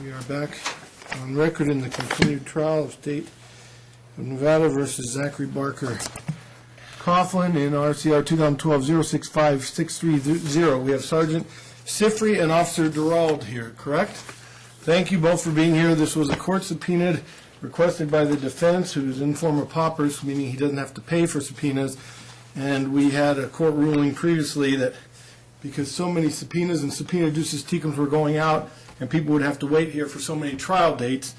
We are back on record in the continued trial of State of Nevada versus Zachary Barker Coughlin in RCR 2012-065630. We have Sergeant Sifre and Officer Duralde here, correct? Thank you both for being here. This was a court subpoena requested by the defense, who is in form of paupers, meaning he doesn't have to pay for subpoenas. And we had a court ruling previously that because so many subpoenas and subpoena duces tecums were going out and people would have to wait here for so many trial dates,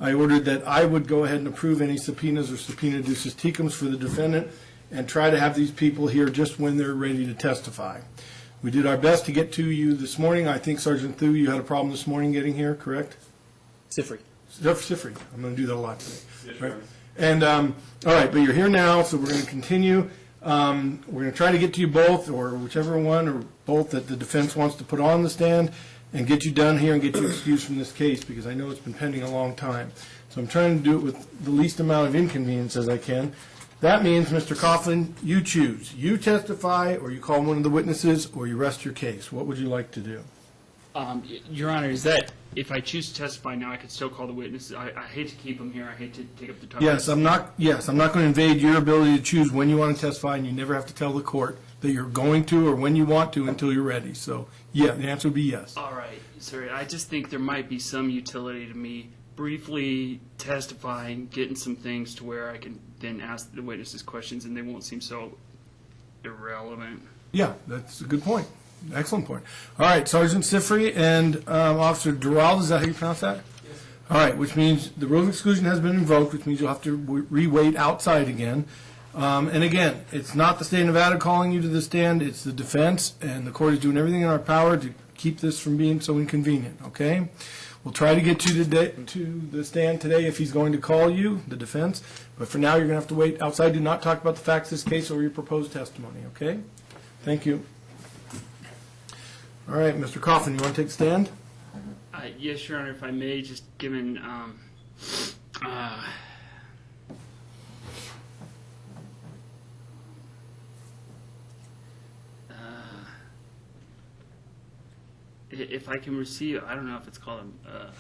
I ordered that I would go ahead and approve any subpoenas or subpoena duces tecums for the defendant and try to have these people here just when they're ready to testify. We did our best to get to you this morning. I think, Sergeant Thu, you had a problem this morning getting here, correct? Sifre. Sifre. I'm going to do that a lot today. Yes, right? And, all right, but you're here now, so we're going to continue. We're going to try to get to you both, or whichever one or both that the defense wants to put on the stand, and get you done here and get you excused from this case, because I know it's been pending a long time. So I'm trying to do it with the least amount of inconvenience as I can. That means, Mr. Coughlin, you choose. You testify, or you call one of the witnesses, or you rest your case. What would you like to do? Your Honor, is that if I choose to testify now, I could still call the witnesses? I hate to keep them here. I hate to take up the time. Yes, I'm not going to invade your ability to choose when you want to testify, and you never have to tell the court that you're going to or when you want to until you're ready. So, yeah, the answer would be yes. All right, sir. I just think there might be some utility to me briefly testifying, getting some things to where I can then ask the witnesses questions, and they won't seem so irrelevant. Yeah, that's a good point. Excellent point. All right, Sergeant Sifre and Officer Duralde, is that how you pronounce that? Yes. All right, which means the rule of exclusion has been invoked, which means you'll have to re-wait outside again. And again, it's not the state of Nevada calling you to the stand, it's the defense, and the court is doing everything in our power to keep this from being so inconvenient, okay? We'll try to get you to the stand today if he's going to call you, the defense, but for now you're going to have to wait outside. Do not talk about the facts of this case or your proposed testimony, okay? Thank you. All right, Mr. Coughlin, you want to take a stand? Yes, Your Honor, if I may, just given if I can receive, I don't know if it's called a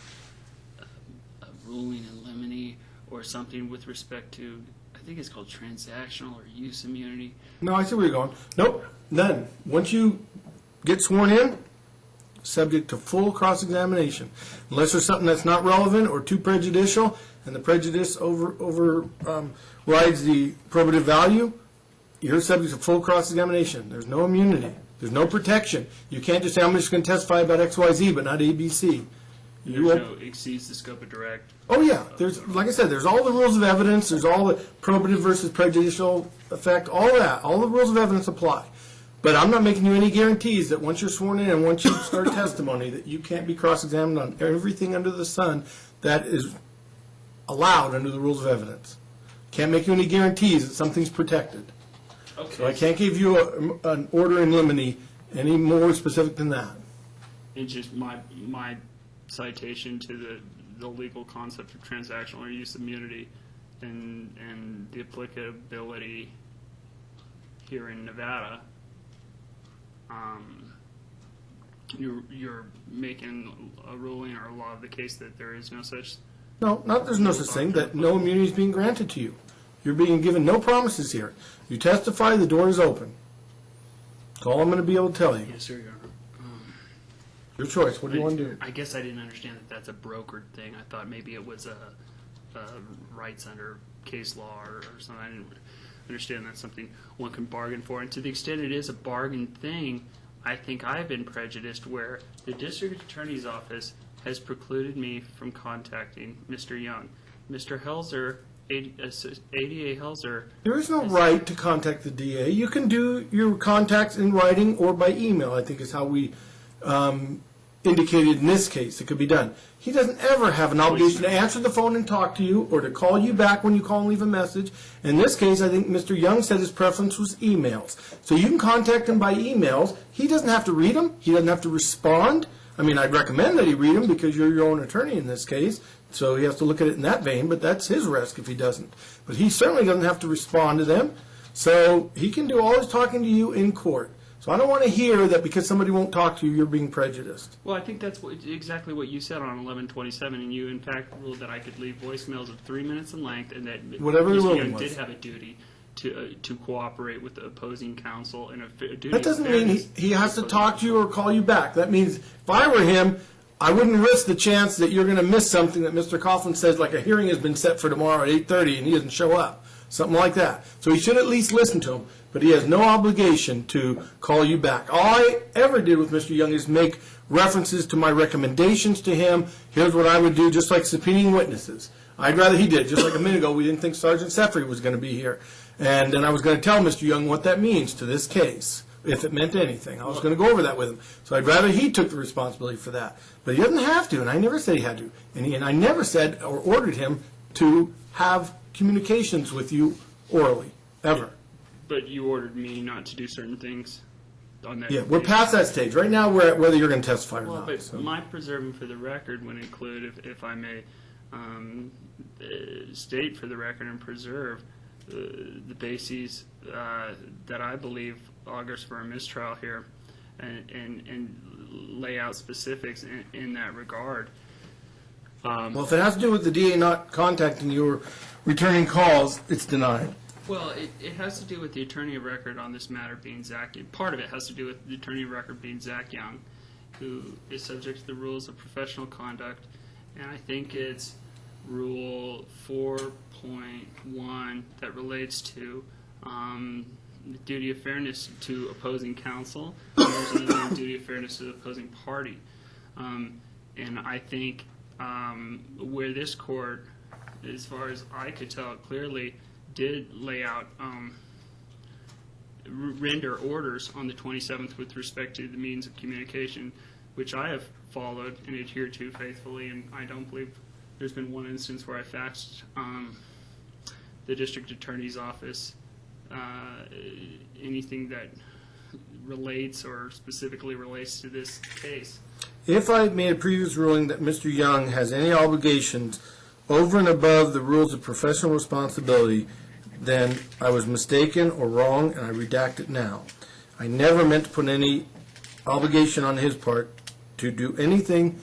ruling in limine or something with respect to, I think it's called transactional or use immunity. No, I see where you're going. Nope, none. Once you get sworn in, subject to full cross-examination. Unless there's something that's not relevant or too prejudicial, and the prejudice rides the probative value, you're subject to full cross-examination. There's no immunity. There's no protection. You can't just say, I'm just going to testify about XYZ, but not ABC. There's no exceeds the scope of direct. Oh, yeah. There's, like I said, there's all the rules of evidence. There's all the probative versus prejudicial effect, all that. All the rules of evidence apply. But I'm not making you any guarantees that once you're sworn in and once you start testimony that you can't be cross-examined on everything under the sun that is allowed under the rules of evidence. Can't make you any guarantees that something's protected. Okay. So I can't give you an order in limine any more specific than that. It's just my citation to the legal concept of transactional or use immunity and the applicability here in Nevada. You're making a ruling or a law of the case that there is no such. No, not there's no such thing, that no immunity is being granted to you. You're being given no promises here. You testify, the door is open. That's all I'm going to be able to tell you. Yes, sir, Your Honor. Your choice. What do you want to do? I guess I didn't understand that that's a brokered thing. I thought maybe it was a rights under case law or something. I didn't understand that's something one can bargain for. And to the extent it is a bargain thing, I think I've been prejudiced where the district attorney's office has precluded me from contacting Mr. Young. Mr. Helzer, ADA Helzer. There is no right to contact the DA. You can do your contacts in writing or by email, I think is how we indicated in this case it could be done. He doesn't ever have an obligation to answer the phone and talk to you or to call you back when you call and leave a message. In this case, I think Mr. Young said his preference was emails. So you can contact him by emails. He doesn't have to read them. He doesn't have to respond. I mean, I'd recommend that he read them because you're your own attorney in this case, so he has to look at it in that vein, but that's his risk if he doesn't. But he certainly doesn't have to respond to them, so he can do all his talking to you in court. So I don't want to hear that because somebody won't talk to you, you're being prejudiced. Well, I think that's exactly what you said on 1127, and you, in fact, ruled that I could leave voicemails of 3 minutes in length, and that Whatever the Mr. ruling Young was. did have a duty to cooperate with the opposing counsel, and a duty. That doesn't of mean fairness he has to opposing talk to you or counsel. call you back. That means if I were him, I wouldn't risk the chance that you're going to miss something that Mr. Coughlin says, like a hearing has been set for tomorrow at 8:30 and he doesn't show up. Something like that. So he should at least listen to him, but he has no obligation to call you back. All I ever did with Mr. Young is make references to my recommendations to him. Here's what I would do, just like subpoenaing witnesses. I'd rather he did. Just like a minute ago, we didn't think Sergeant Sifre was going to be here. And then I was going to tell Mr. Young what that means to this case, if it meant anything. I was going to go over that with him. So I'd rather he took the responsibility for that. But he doesn't have to, and I never said he had to. And I never said or ordered him to have communications with you orally, ever. But you ordered me not to do certain things on that. Yeah, we're past that stage. Right now, we're at whether you're going to testify or Well, not. but So. my preserving for the record would include, if I may state for the record and preserve the bases that I believe augurs for a mistrial here, and lay out specifics in that regard. Well, if it has to do with the DA not contacting you or returning calls, it's denied. Well, it has to do with the attorney of record on this matter being Zach. Part of it has to do with the attorney of record being Zach Young, who is subject to the rules of professional conduct, and I think it's Rule 4.1 that relates to the duty of fairness to opposing counsel, and there's another one, duty of fairness to the opposing party. And I think where this court, as far as I could tell clearly, did lay out, render orders on the 27th with respect to the means of communication, which I have followed and adhered to faithfully, and I don't believe there's been one instance where I faxed the district attorney's office anything that relates or specifically relates to this case. If I made a previous ruling that Mr. Young has any obligations over and above the rules of professional responsibility, then I was mistaken or wrong, and I redact it now. I never meant to put any obligation on his part to do anything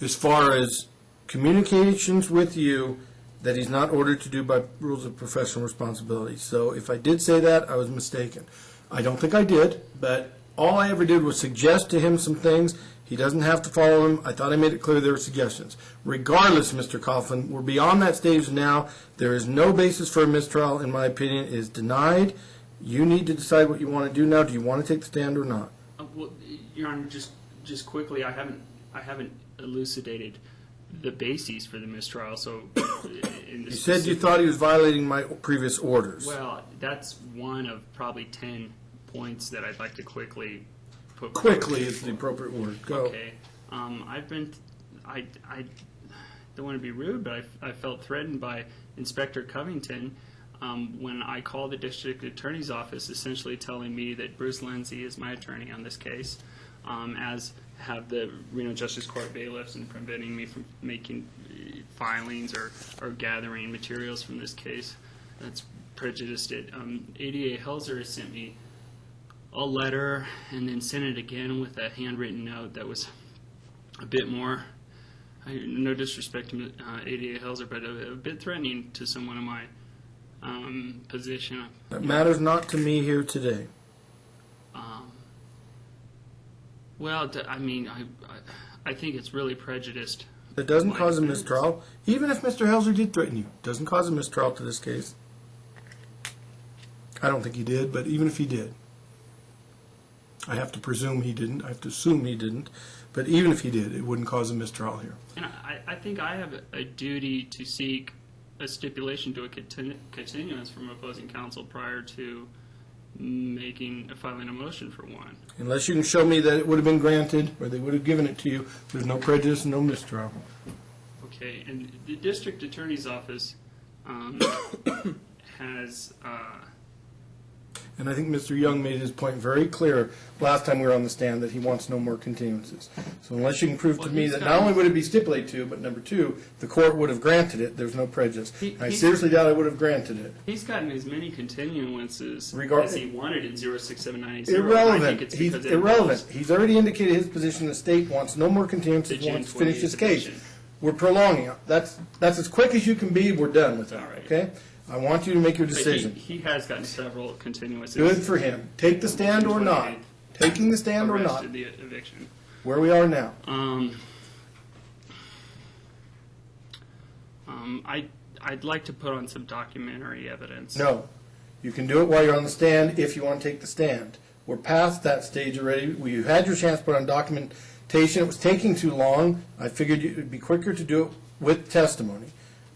as far as communications with you that he's not ordered to do by rules of professional responsibility. So if I did say that, I was mistaken. I don't think I did, but all I ever did was suggest to him some things. He doesn't have to follow them. I thought I made it clear there were suggestions. Regardless, Mr. Coughlin, we're beyond that stage now. There is no basis for a mistrial, in my opinion. It is denied. You need to decide what you want to do now. Do you want to take the stand or not? Well, Your Honor, just quickly, I haven't elucidated the bases for the mistrial. So, You said you thought he was violating my previous orders. Well, that's one of probably 10 points that I'd like to quickly put. Quickly is the appropriate word. Go. Okay. I don't want to be rude, but I felt threatened by Inspector Covington when I called the district attorney's office, essentially telling me that Bruce Lindsay is my attorney on this case, as have the Reno Justice Court bailiffs, and preventing me from making filings or gathering materials from this case. That's prejudiced it. ADA Helzer has sent me a letter and then sent it again with a handwritten note that was a bit more, no disrespect to ADA Helzer, but a bit threatening to someone in my position. That matters not to me here today. Well, I mean, I think it's really prejudiced. That doesn't cause a mistrial. Even if Mr. Helzer did threaten you, doesn't cause a mistrial to this case. I don't think he did, but even if he did, I have to presume he didn't. I have to assume he didn't. But even if he did, it wouldn't cause a mistrial here. And I think I have a duty to seek a stipulation to a continuance from opposing counsel prior to filing a motion for one. Unless you can show me that it would have been granted or they would have given it to you, there's no prejudice and no mistrial. Okay, and the district attorney's office has And I think Mr. Young made his point very clear last time we were on the stand that he wants no more continuances. So unless you can prove to me that not only would it be stipulated to, but number two, the court would have granted it, there's no prejudice. I seriously doubt I would have granted it. He's gotten as many continuances as he wanted in 067980. Irrelevant. He's irrelevant. He's already indicated his position. The state wants no more continuances, wants to finish his case. We're prolonging it. That's as quick as you can be. We're done with it. All right. Okay? I want you to make your decision. He has gotten several continuances. Good for him. Take the stand or not. Taking the stand or not. The eviction. Where we are now. I'd like to put on some documentary evidence. No. You can do it while you're on the stand if you want to take the stand. We're past that stage already. You had your chance to put on documentation. It was taking too long. I figured it would be quicker to do it with testimony.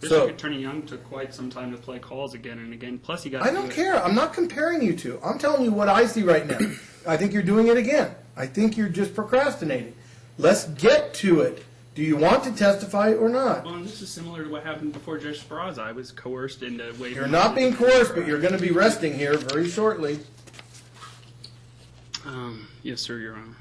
District Attorney Young took quite some time to play calls again and again. Plus, he got. I don't care. I'm not comparing you two. I'm telling you what I see right now. I think you're doing it again. I think you're just procrastinating. Let's get to it. Do you want to testify or not? Well, this is similar to what happened before Judge Speraza. I was coerced into waiving. You're not being coerced, but you're going to be resting here very shortly. Yes, sir, Your Honor.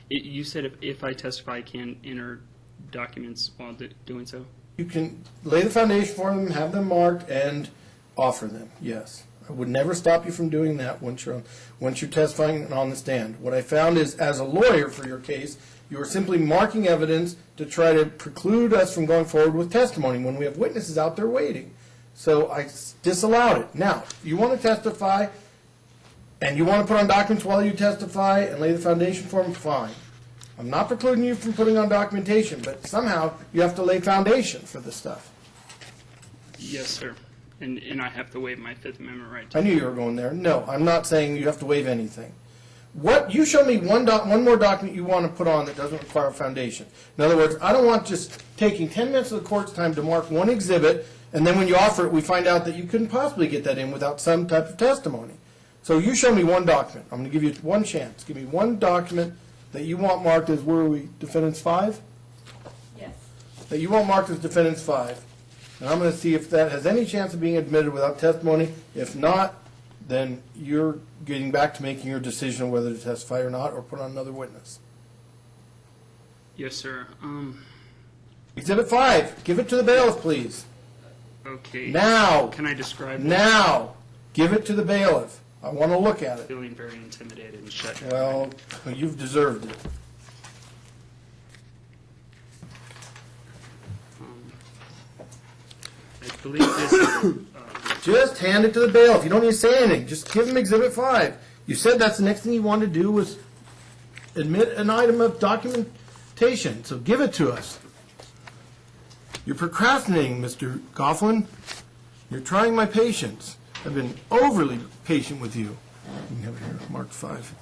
You said if I testify, I can enter documents while doing so? You can lay the foundation for them, have them marked, and offer them, yes. I would never stop you from doing that once you're testifying on the stand. What I found is, as a lawyer for your case, you are simply marking evidence to try to preclude us from going forward with testimony when we have witnesses out there waiting. So I disallowed it. Now, if you want to testify, and you want to put on documents while you testify and lay the foundation for them, fine. I'm not precluding you from putting on documentation, but somehow you have to lay foundation for this stuff. Yes, sir. And I have to waive my Fifth Amendment right to. I knew you were going there. No, I'm not saying you have to waive anything. You show me one more document you want to put on that doesn't require a foundation. In other words, I don't want just taking 10 minutes of the court's time to mark one exhibit, and then when you offer it, we find out that you couldn't possibly get that in without some type of testimony. So you show me one document. I'm going to give you one chance. Give me one document that you want marked as, where are we, Defendants 5? Yes. That you want marked as Defendants 5. And I'm going to see if that has any chance of being admitted without testimony. If not, then you're getting back to making your decision on whether to testify or not, or put on another witness. Yes, sir. Exhibit 5. Give it to the bailiff, please. Okay. Now. Can I describe? Now. Give it to the bailiff. I want to look at it. Feeling very intimidated and shut down. Well, you've deserved it. I believe this is, Just hand it to the bailiff. You don't need to say anything. Just give him Exhibit 5. You said that's the next thing you wanted to do was admit an item of documentation. So give it to us. You're procrastinating, Mr. Coughlin. You're trying my patience. I've been overly patient with you. You can have it here, marked 5.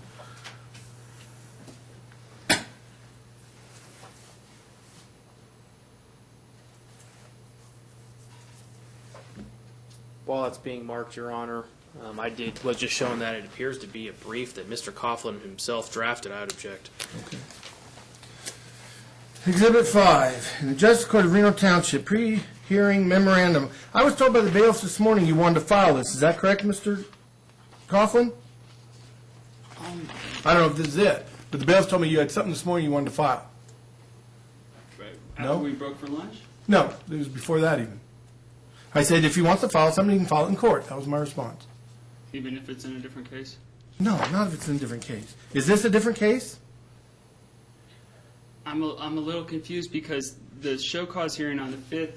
While it's being marked, Your Honor, was just shown that it appears to be a brief that Mr. Coughlin himself drafted. I would object. Okay. Exhibit 5, in the Justice Court of Reno Township, pre-hearing memorandum. I was told by the bailiffs this morning you wanted to file this. Is that correct, Mr. Coughlin? I don't know if this is it, but the bailiffs told me you had something this morning you wanted to file. right. No? After we broke for lunch? No, it was before that even. I said if he wants to file something, he can file it in court. That was my response. Even if it's in a different case? No, not if it's in a different case. Is this a different case? I'm a little confused because the show cause hearing on the 5th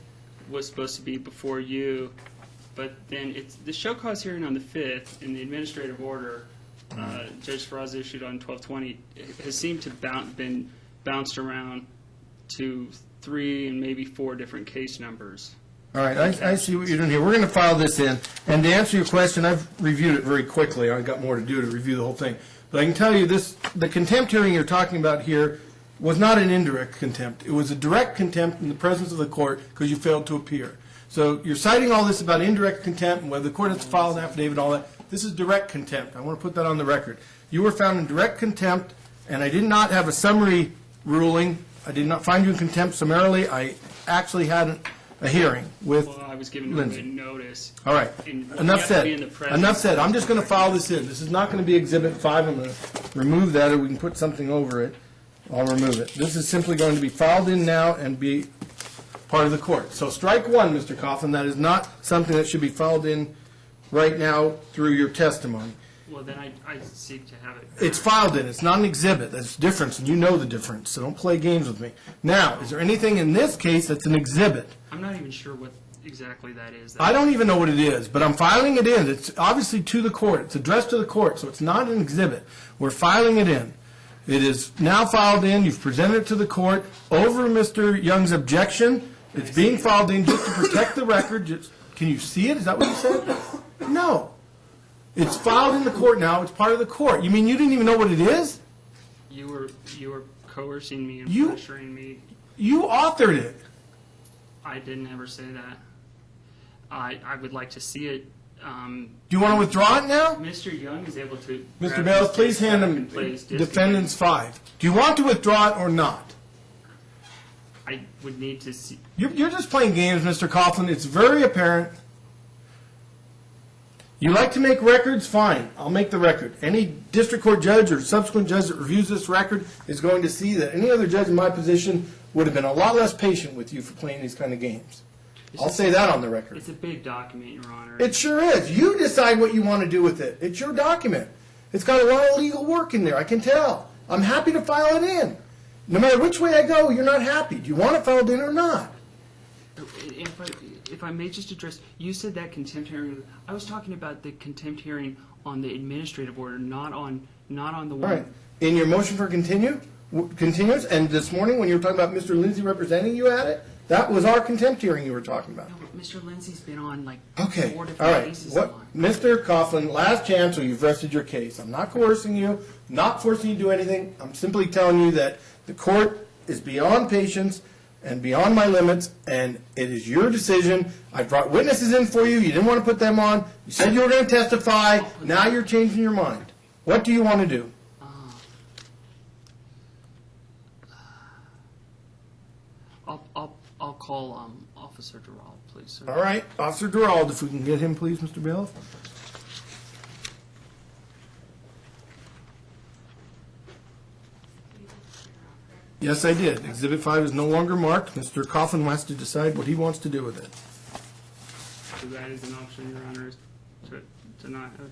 was supposed to be before you, but then it's the show cause hearing on the 5th in the administrative order Judge Speraza issued on 12/20 has seemed to been bounced around to 3 and maybe 4 different case numbers. All right, I see what you're doing here. We're going to file this in. And to answer your question, I've reviewed it very quickly. I've got more to do to review the whole thing. But I can tell you the contempt hearing you're talking about here was not an indirect contempt. It was a direct contempt in the presence of the court because you failed to appear. So you're citing all this about indirect contempt and whether the court has to file an affidavit and all that. This is direct contempt. I want to put that on the record. You were found in direct contempt And I did not have a summary ruling. I did not find you in contempt summarily. I actually had a hearing with Well, I was given Lindsay. written notice. All right. And we Enough have to said. be in the presence Enough said. of- I'm just going to file this in. This is not going to be Exhibit 5. I'm going to remove that, or we can put something over it. I'll remove it. This is simply going to be filed in now and be part of the court. So strike one, Mr. Coughlin. That is not something that should be filed in right now through your testimony. Well, then I seek to have it. It's filed in. It's not an exhibit. There's a difference, and you know the difference, so don't play games with me. Now, is there anything in this case that's an exhibit? I'm not even sure what exactly that is. I don't even know what it is, but I'm filing it in. It's obviously to the court. It's addressed to the court, so it's not an exhibit. We're filing it in. It is now filed in. You've presented it to the court over Mr. Young's objection. It's being filed in just to protect the record. Can you see it? Is that what you said? No. It's filed in the court now. It's part of the court. You mean you didn't even know what it is? You were coercing me and You- pressuring me. You authored it. I didn't ever say that. I would like to see it. Do you want to withdraw it now? Mr. Young is able to. Mr. grab Bales, his please case hand back him and place defendants 5. Do you want to withdraw it or not? I would need to see. You're just playing games, Mr. Coughlin. It's very apparent. You like to make records? Fine. I'll make the record. Any district court judge or subsequent judge that reviews this record is going to see that any other judge in my position would have been a lot less patient with you for playing these kind of games. I'll say that on the record. It's a big document, Your Honor. It sure is. You decide what you want to do with it. It's your document. It's got a lot of legal work in there, I can tell. I'm happy to file it in. No matter which way I go, you're not happy. Do you want it filed in or not? If I may just address, you said that contempt hearing. I was talking about the contempt hearing on the administrative order, not on the All one. right. In your motion for continuance, and this morning when you were talking about Mr. Lindsay representing you at it, that was our contempt hearing you were talking about. No, but Mr. Lindsay's been on like Okay, 4 all different right. cases. What, on. Mr. Coughlin, last chance, so you've rested your case. I'm not coercing you, not forcing you to do anything. I'm simply telling you that the court is beyond patience and beyond my limits, and it is your decision. I brought witnesses in for you. You didn't want to put them on. You said you were going to testify. Now you're changing your mind. What do you want to do? I'll call Officer Duralde, please, sir. All right, Officer Duralde, if we can get him, please, Mr. Bailiff. Yes, I did. Exhibit 5 is no longer marked. Mr. Coughlin has to decide what he wants to do with it. So that is an option, Your Honor, is to not have.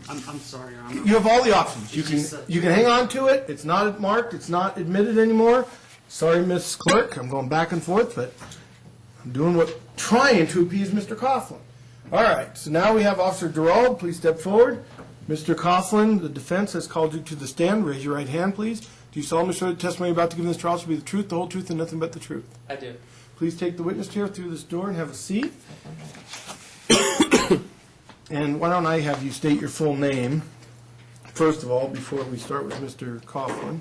I'm sorry, Your Honor. You have all the options. You It's can, just such you can hang on to it. It's not marked. It's not admitted anymore. Sorry, Miss Clerk. I'm going back and forth, but I'm trying to appease Mr. Coughlin. All right, so now we have Officer Duralde. Please step forward. Mr. Coughlin, the defense has called you to the stand. Raise your right hand, please. Do you solemnly swear the testimony you're about to give in this trial shall be the truth, the whole truth, and nothing but the truth? I do. Please take the witness chair through this door and have a seat. And why don't I have you state your full name, first of all, before we start with Mr. Coughlin.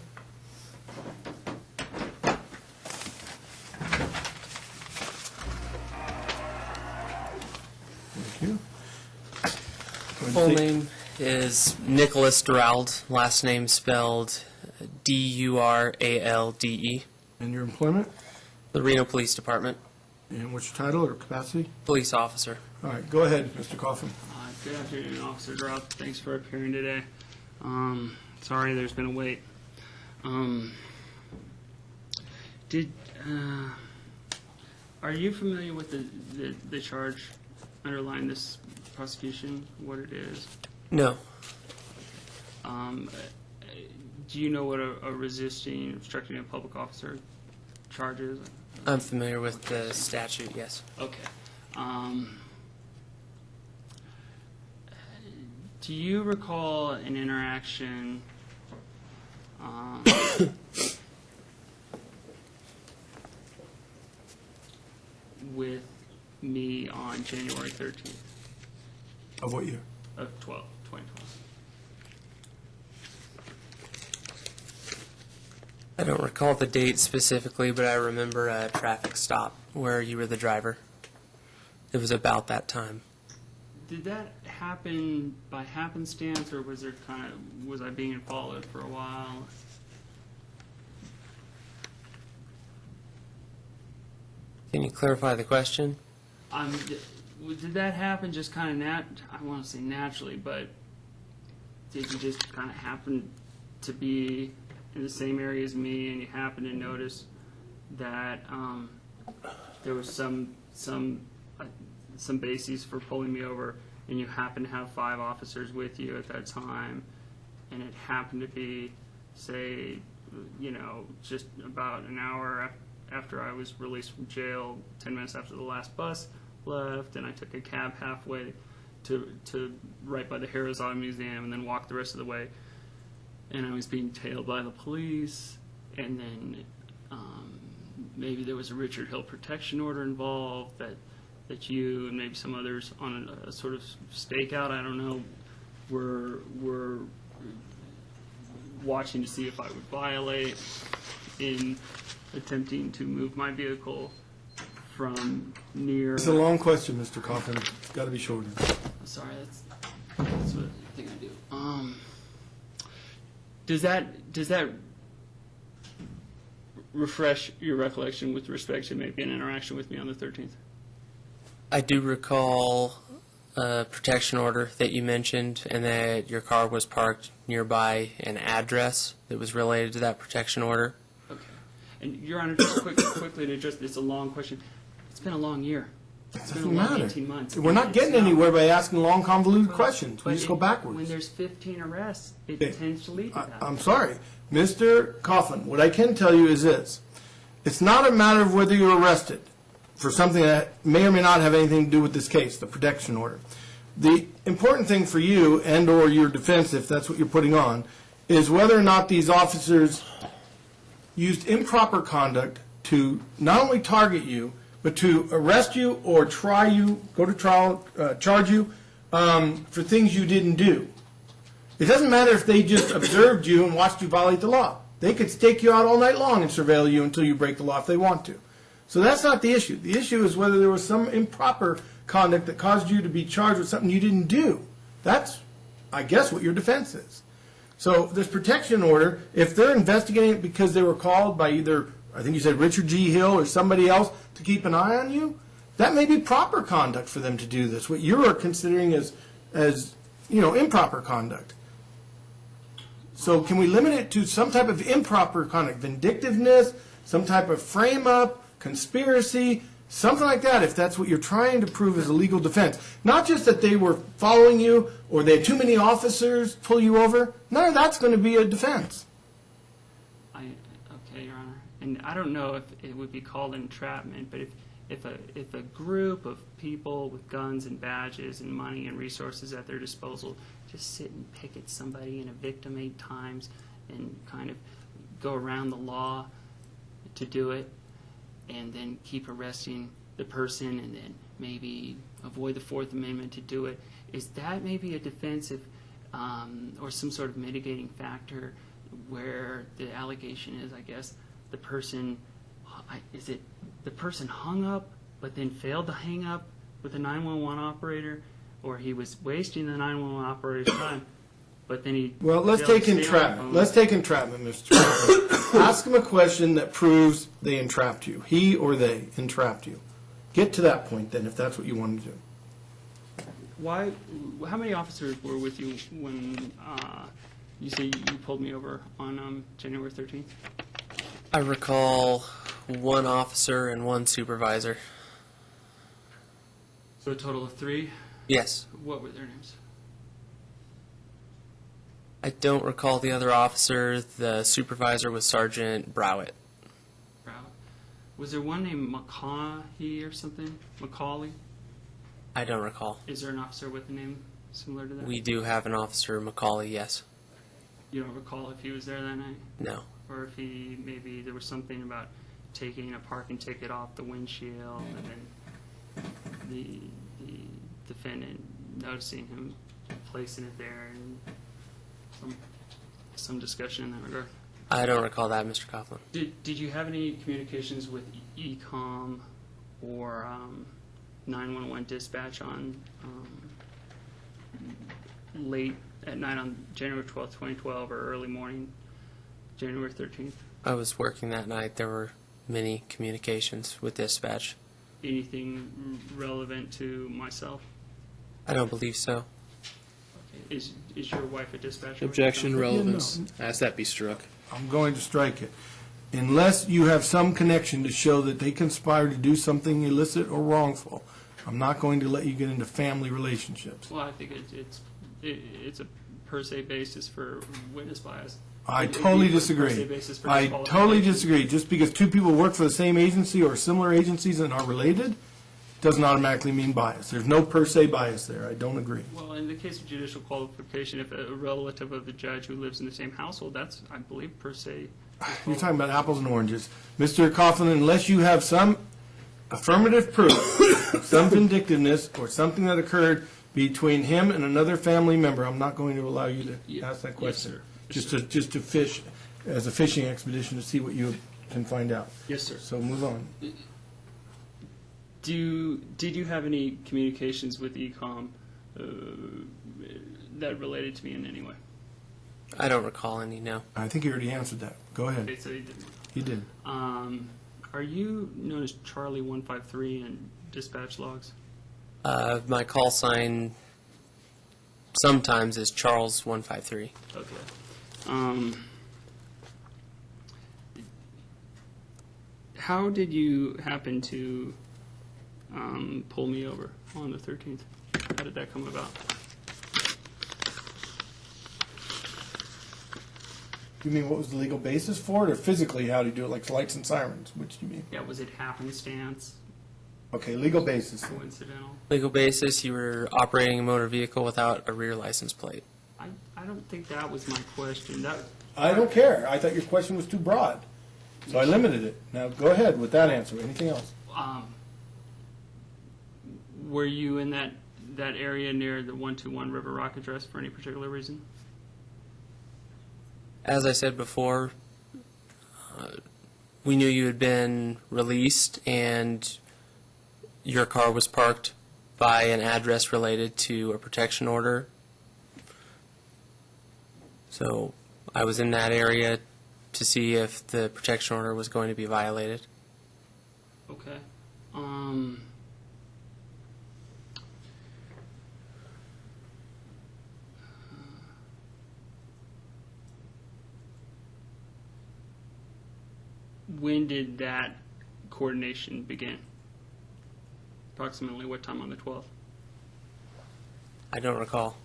Thank you. Full name is Nicholas Duralde, last name spelled Duralde, And your employment? the Reno Police Department, And what's your title or capacity? police officer. All right, go ahead, Mr. Coughlin. Good afternoon, Officer Duralde. Thanks for appearing today. Sorry there's been a wait. Are you familiar with the charge underlying this prosecution, what it is? No, Do you know what a resisting, obstructing a public officer charge is? I'm familiar with the statute, yes. Okay. Do you recall an interaction with me on January 13th Of what year? of 2012? I don't recall the date specifically, but I remember a traffic stop where you were the driver. It was about that time. Did that happen by happenstance, or was I being followed for a while? Can you clarify the question? Did that happen just kind of I want to say naturally, but did you just kind of happen to be in the same area as me, and you happen to notice that there was some basis for pulling me over, and you happen to have 5 officers with you at that time, and it happened to be, say, just about an hour after I was released from jail, 10 minutes after the last bus left, and I took a cab halfway to right by the Heroes Museum, and then walked the rest of the way, and I was being tailed by the police, and then maybe there was a Richard Hill protection order involved that you and maybe some others on a sort of stakeout, I don't know, were watching to see if I would violate in attempting to move my vehicle from near. It's a long question, Mr. Coughlin. It's got to be shorter. Sorry, that's what I think I do. Does that refresh your recollection with respect to maybe an interaction with me on the 13th? I do recall a protection order that you mentioned, and that your car was parked nearby an address that was related to that protection order. Okay. And Your Honor, just quickly to address this, a long question. It's been a long year. It's been a long 18 months. We're not getting anywhere by asking long, convoluted questions. We just go backwards. When there's 15 arrests, it tends to lead to that. I'm sorry. Mr. Coughlin, what I can tell you is this. It's not a matter of whether you're arrested for something that may or may not have anything to do with this case, the protection order. The important thing for you and or your defense, if that's what you're putting on, is whether or not these officers used improper conduct to not only target you, but to arrest you or try you, go to trial, charge you for things you didn't do. It doesn't matter if they just observed you and watched you violate the law. They could stake you out all night long and surveil you until you break the law if they want to. So that's not the issue. The issue is whether there was some improper conduct that caused you to be charged with something you didn't do. That's, I guess, what your defense is. So this protection order, if they're investigating it because they were called by either, I think you said Richard G. Hill or somebody else to keep an eye on you, that may be proper conduct for them to do this. What you are considering as improper conduct. So can we limit it to some type of improper conduct, vindictiveness, some type of frame-up, conspiracy, something like that, if that's what you're trying to prove as a legal defense. Not just that they were following you or they had too many officers pull you over. None of that's going to be a defense. Okay, Your Honor. And I don't know if it would be called entrapment, but if a group of people with guns and badges and money and resources at their disposal just sit and picket somebody and a victim 8 times and kind of go around the law to do it, and then keep arresting the person and then maybe avoid the Fourth Amendment to do it, is that maybe a defensive or some sort of mitigating factor where the allegation is, I guess, the person hung up but then failed to hang up with a 911 operator, or he was wasting the 911 operator's time, but then he... Well, let's take entrapment. Let's take entrapment, Mr. Chairman. Ask him a question that proves they entrapped you. He or they entrapped you. Get to that point then, if that's what you want to do. How many officers were with you when you say you pulled me over on January 13th? I recall 1 officer and 1 supervisor. So a total of 3? Yes. What were their names? I don't recall the other officer. The supervisor was Sergeant Browett. Was there one named McCauley or something? Macaulay? I don't recall. Is there an officer with a name similar to that? We do have an officer, Macaulay, yes. You don't recall if he was there that night? No. Or if maybe there was something about taking a parking ticket off the windshield and then the defendant noticing him placing it there, and some discussion in that regard. I don't recall that, Mr. Coughlin. Did you have any communications with ECOMM or 911 dispatch on late at night on January 12th, 2012, or early morning, January 13th? I was working that night. There were many communications with dispatch. anything relevant to myself? I don't believe so. Is your wife a dispatcher? Objection, relevance. Ask that be struck. I'm going to strike it. Unless you have some connection to show that they conspired to do something illicit or wrongful, I'm not going to let you get into family relationships. Well, I think it's a per se basis for witness bias. I It'd be totally a per se disagree. basis for I disqualification. totally disagree. Just because two people work for the same agency or similar agencies and are related doesn't automatically mean bias. There's no per se bias there. I don't agree. Well, in the case of judicial qualification, if a relative of the judge who lives in the same household, that's, I believe, per se. You're talking about apples and oranges. Mr. Coughlin, unless you have some affirmative proof, some vindictiveness, or something that occurred between him and another family member, I'm not going to allow you to Yeah. ask that Yes, question. sir. Just to fish, as a fishing expedition, to see what you can find out. Yes, sir. So move on. Did you have any communications with ECOMM that related to me in any way? I don't recall any, no. I think you already answered that. Go Okay, ahead. so you didn't. You did. Are you known as Charlie 153 in dispatch logs? My call sign sometimes is Charles 153. Okay. How did you happen to pull me over on the 13th? How did that come about? You mean what was the legal basis for it, or physically how do you do it, like lights and sirens? Which do you mean? Yeah, was it happenstance, Okay, legal basis. coincidental? Legal basis, you were operating a motor vehicle without a rear license plate. I don't think that was my question. I don't care. I thought your question was too broad, so I limited it. Now, go ahead with that answer. Anything else? Were you in that area near the 121 River Rock address for any particular reason? As I said before, we knew you had been released and your car was parked by an address related to a protection order. So I was in that area to see if the protection order was going to be violated. Okay. When did that coordination begin? Approximately what time on the 12th? I don't recall.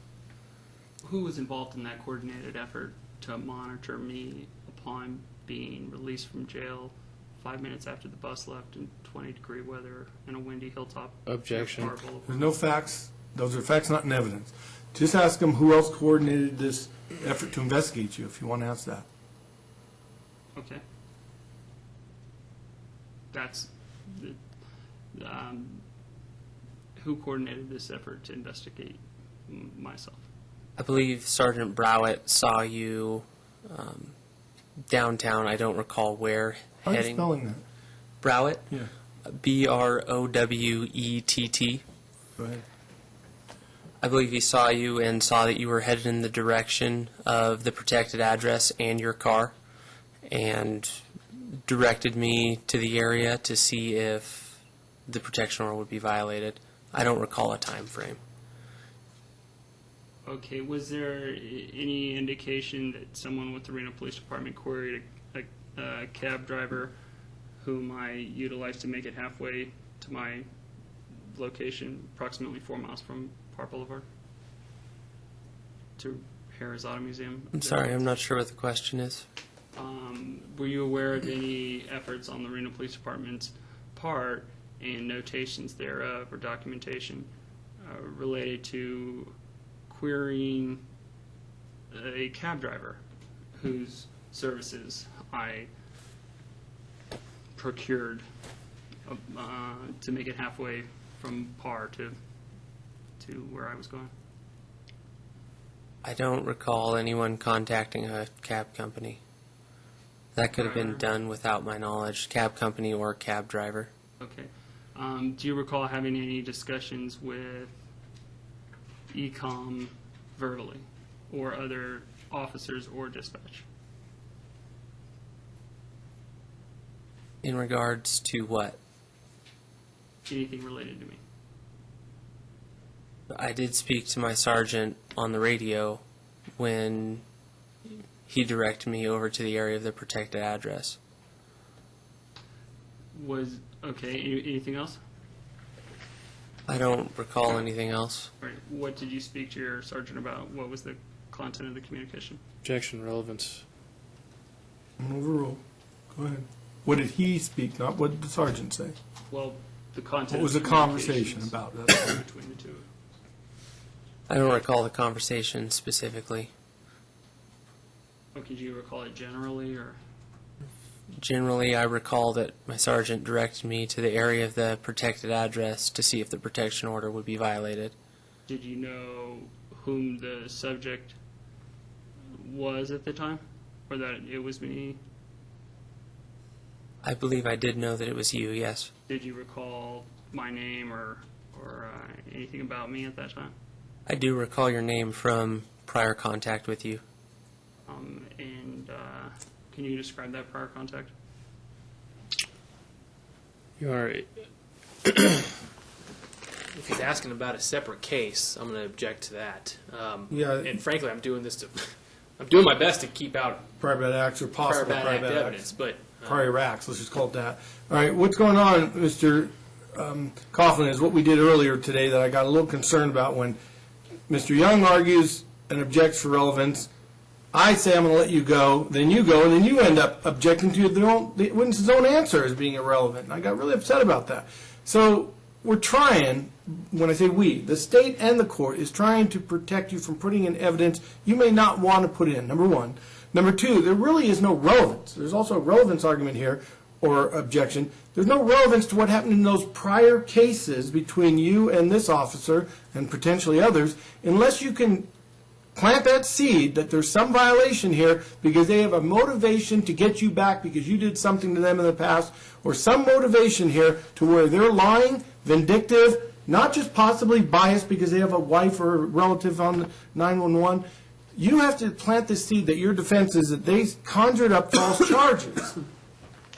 Who was involved in that coordinated effort to monitor me upon being released from jail 5 minutes after the bus left in 20-degree weather in a windy hilltop? Objection. Bar Boulevard? There's no facts. Those are facts, not in evidence. Just ask them who else coordinated this effort to investigate you, if you want to ask that. Okay. That's who coordinated this effort to investigate myself? I believe Sergeant Browett saw you downtown. I don't recall where. How are you heading. spelling that? Browett? Yeah, Browett. go ahead. I believe he saw you and saw that you were headed in the direction of the protected address and your car, and directed me to the area to see if the protection order would be violated. I don't recall a time frame. Okay, was there any indication that someone with the Reno Police Department queried a cab driver whom I utilized to make it halfway to my location, approximately 4 miles from Park Boulevard, to Harris Auto Museum? I'm sorry, I'm not sure what the question is. Were you aware of any efforts on the Reno Police Department's part and notations thereof or documentation related to querying a cab driver whose services I procured to make it halfway from Par to where I was going? I don't recall anyone contacting a cab company. That could have been done without my knowledge, cab company or cab driver. Okay. Do you recall having any discussions with ECOMM verbally or other officers or dispatch? In regards to what? anything related to me. I did speak to my sergeant on the radio when he directed me over to the area of the protected address. Anything else? I don't recall anything else. Right. What did you speak to your sergeant about? What was the content of the communication? Objection, relevance. Overruled. Go ahead. What did he speak, not what did the sergeant say? Well, the content. What was the of conversation about? That's between the two? I don't recall the conversation specifically. Or could you recall it generally, or? Generally, I recall that my sergeant directed me to the area of the protected address to see if the protection order would be violated. Did you know whom the subject was at the time, or that it was me? I believe I did know that it was you, yes. Did you recall my name or anything about me at that time? I do recall your name from prior contact with you. Can you describe that prior contact? You are. If he's asking about a separate case, I'm going to object to that. And frankly, I'm doing my best to keep out prior bad acts or possible prior bad act evidence, but prior acts, let's just call it that. All right, what's going on, Mr. Coughlin, is what we did earlier today that I got a little concerned about when Mr. Young argues and objects for relevance. I say I'm going to let you go, and then you end up objecting to the witness's own answer as being irrelevant. And I got really upset about that. So we're trying, when I say we, the state and the court is trying to protect you from putting in evidence you may not want to put in, number one. Number two, there really is no relevance. There's also a relevance argument here, or objection. There's no relevance to what happened in those prior cases between you and this officer and potentially others, unless you can plant that seed that there's some violation here because they have a motivation to get you back because you did something to them in the past, or some motivation here to where they're lying, vindictive, not just possibly biased because they have a wife or a relative on 911. You have to plant the seed that your defense is that they conjured up false charges.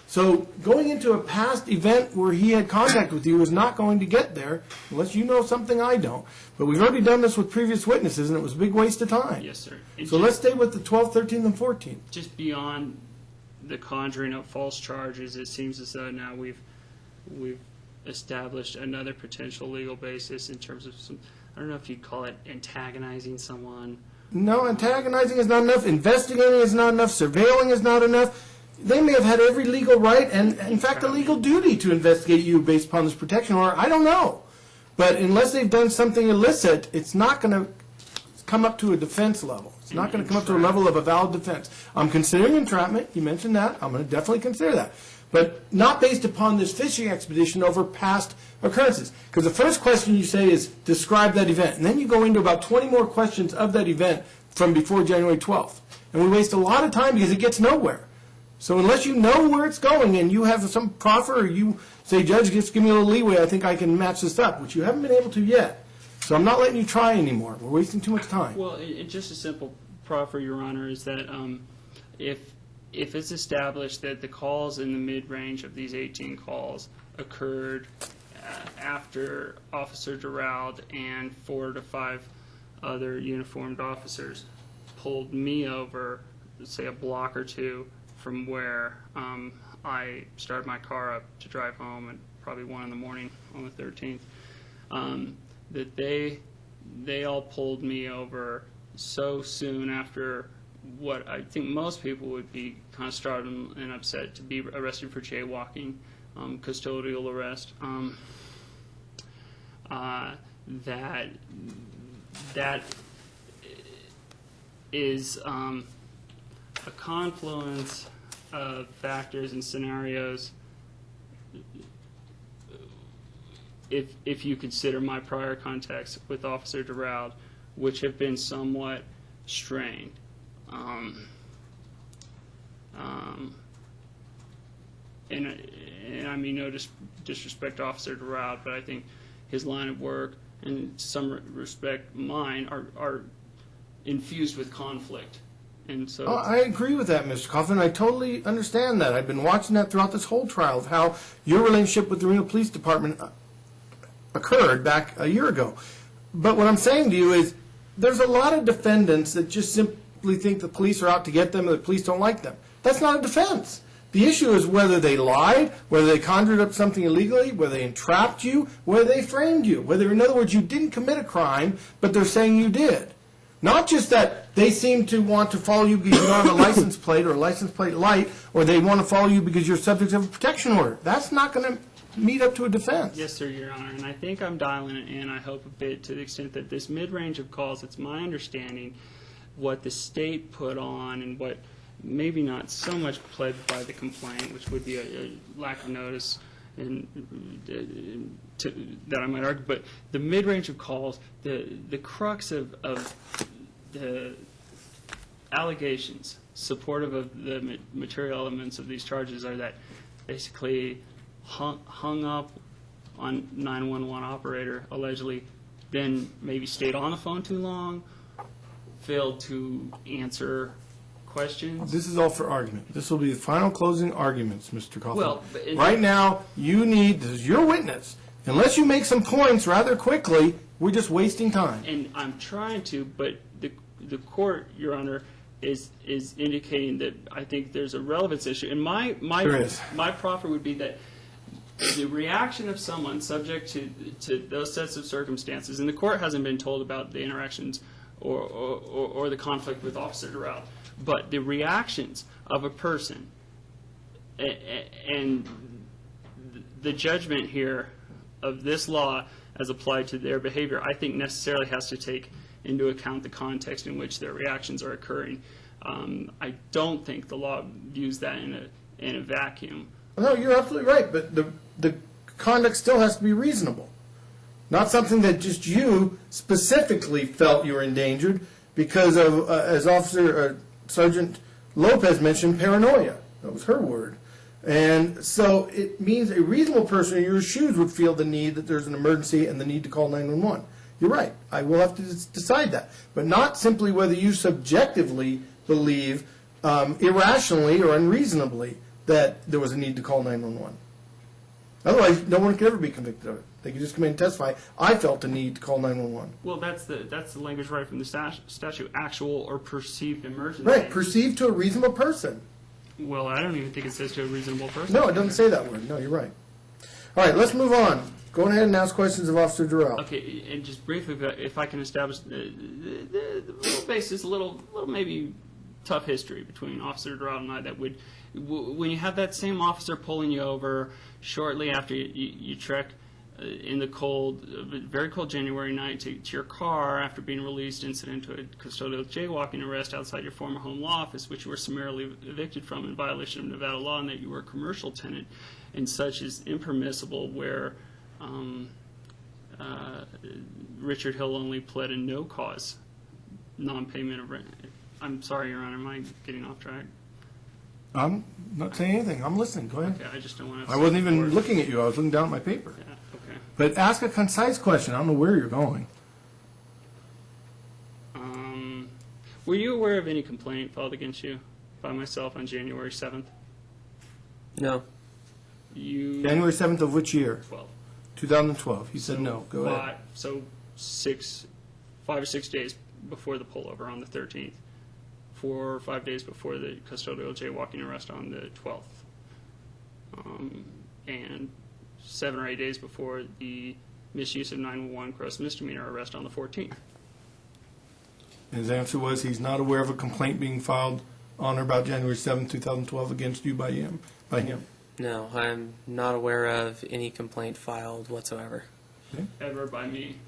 So going into a past event where he had contact with you is not going to get there unless you know something I don't. But we've already done this with previous witnesses, and it was a big waste of time. Yes, sir. So let's stay with the 12th, 13th, and 14th. Just beyond the conjuring of false charges, it seems as though now we've established another potential legal basis in terms of some, I don't know if you'd call it antagonizing someone. No, antagonizing is not enough. Investigating is not enough. Surveilling is not enough. They may have had every legal right and, in fact, a legal duty to investigate you based upon this protection order. I don't know. But unless they've done something illicit, it's not going to come up to a defense level. It's not going to come up to a level of a valid defense. I'm considering entrapment. You mentioned that. I'm going to definitely consider that. But not based upon this fishing expedition over past occurrences. Because the first question you say is, describe that event. And then you go into about 20 more questions of that event from before January 12th. And we waste a lot of time because it gets nowhere. So unless you know where it's going and you have some proffer, or you say, Judge, just give me a little leeway, I think I can match this up, which you haven't been able to yet. So I'm not letting you try anymore. We're wasting too much time. Well, just a simple proffer, Your Honor, is that if it's established that the calls in the mid-range of these 18 calls occurred after Officer Duralde and 4 to 5 other uniformed officers pulled me over, say, a block or two from where I started my car up to drive home at probably 1 in the morning on the 13th, that they all pulled me over so soon after what I think most people would be kind of startled and upset to be arrested for jaywalking, custodial arrest, that is a confluence of factors and scenarios if you consider my prior contacts with Officer Duralde, which have been somewhat strained. And I mean no disrespect to Officer Duralde, but I think his line of work and to some respect mine are infused with conflict. And so I agree with that, Mr. Coughlin. I totally understand that. I've been watching that throughout this whole trial of how your relationship with the Reno Police Department occurred back a year ago. But what I'm saying to you is there's a lot of defendants that just simply think the police are out to get them or the police don't like them. That's not a defense. The issue is whether they lied, whether they conjured up something illegally, whether they entrapped you, whether they framed you, whether, in other words, you didn't commit a crime, but they're saying you did. Not just that they seem to want to follow you because you don't have a license plate or a license plate light, or they want to follow you because you're subject of a protection order. That's not going to meet up to a defense. Yes, sir, Your Honor, and I think I'm dialing it in, I hope, a bit to the extent that this mid-range of calls, it's my understanding what the state put on and what maybe not so much pled by the complaint, which would be a lack of notice and that I might argue, but the mid-range of calls, the crux of the allegations supportive of the material elements of these charges are that basically hung up on 911 operator, allegedly, then maybe stayed on the phone too long, failed to answer questions. This is all for argument. This will be the final closing arguments, Mr. Coughlin. Well, right now, this is your witness. Unless you make some points rather quickly, we're just wasting time. And I'm trying to, but the court, Your Honor, is indicating that I think there's a relevance issue. And my proffer would be that the reaction of someone subject to those sets of circumstances, and the court hasn't been told about the interactions or the conflict with Officer Duralde, but the reactions of a person and the judgment here of this law as applied to their behavior, I think necessarily has to take into account the context in which their reactions are occurring. I don't think the law views that in a vacuum. No, you're absolutely right, but the conduct still has to be reasonable. Not something that just you specifically felt you were endangered because of, as Sergeant Lopez mentioned, paranoia. That was her word. And so it means a reasonable person in your shoes would feel the need that there's an emergency and the need to call 911. You're right. I will have to decide that. But not simply whether you subjectively believe irrationally or unreasonably that there was a need to call 911. Otherwise, no one could ever be convicted of it. They could just come in and testify, I felt the need to call 911. Well, that's the language right from the statute, actual or perceived emergency. Right, perceived to a reasonable person. Well, I don't even think it says to a reasonable person. No, it doesn't say that word. No, you're right. All right, let's move on. Go ahead and ask questions of Officer Duralde. Okay, and just briefly, if I can establish the little basis, a little maybe tough history between Officer Duralde and I that would, when you have that same officer pulling you over shortly after you trek in the cold, very cold January night to your car after being released incident to a custodial jaywalking arrest outside your former home law office, which you were summarily evicted from in violation of Nevada law, and that you were a commercial tenant, and such is impermissible where Richard Hill only pled a no-cause non-payment of rent. I'm sorry, Your Honor, am I getting off track? I'm not saying anything. I'm listening. Go ahead. Okay, I just don't want to... I wasn't even looking at you. I was looking down at my paper. Yeah, okay. But ask a concise question. I don't know where you're going. Were you aware of any complaint filed against you by myself on January 7th? No. January 7th of which year? 12. 2012. You said no. Go ahead. So 5 or 6 days before the pullover on the 13th. 4 or 5 days before the custodial jaywalking arrest on the 12th. And 7 or 8 days before the misuse of 911 gross misdemeanor arrest on the 14th. And his answer was he's not aware of a complaint being filed on or about January 7th, 2012 against you by him. No, I'm not aware of any complaint filed whatsoever. Okay. Ever by me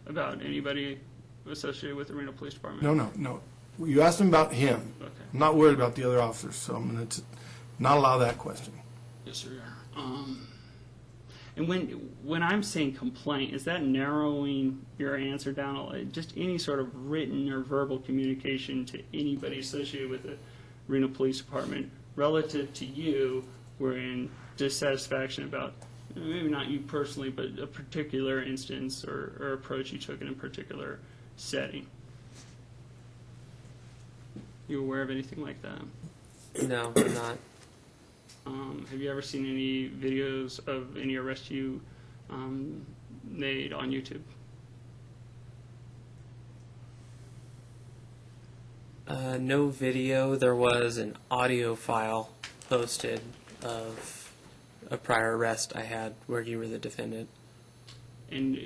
about anybody associated with the Reno Police Department? No. You asked him about him. Okay. I'm not worried about the other officers, so I'm going to not allow that question. Yes, sir. And when I'm saying complaint, is that narrowing your answer down? Just any sort of written or verbal communication to anybody associated with the Reno Police Department relative to you were in dissatisfaction about, maybe not you personally, but a particular instance or approach you took in a particular setting? You aware of anything like that? No, I'm not. Have you ever seen any videos of any arrests you made on YouTube? No video. There was an audio file posted of a prior arrest I had where you were the defendant. And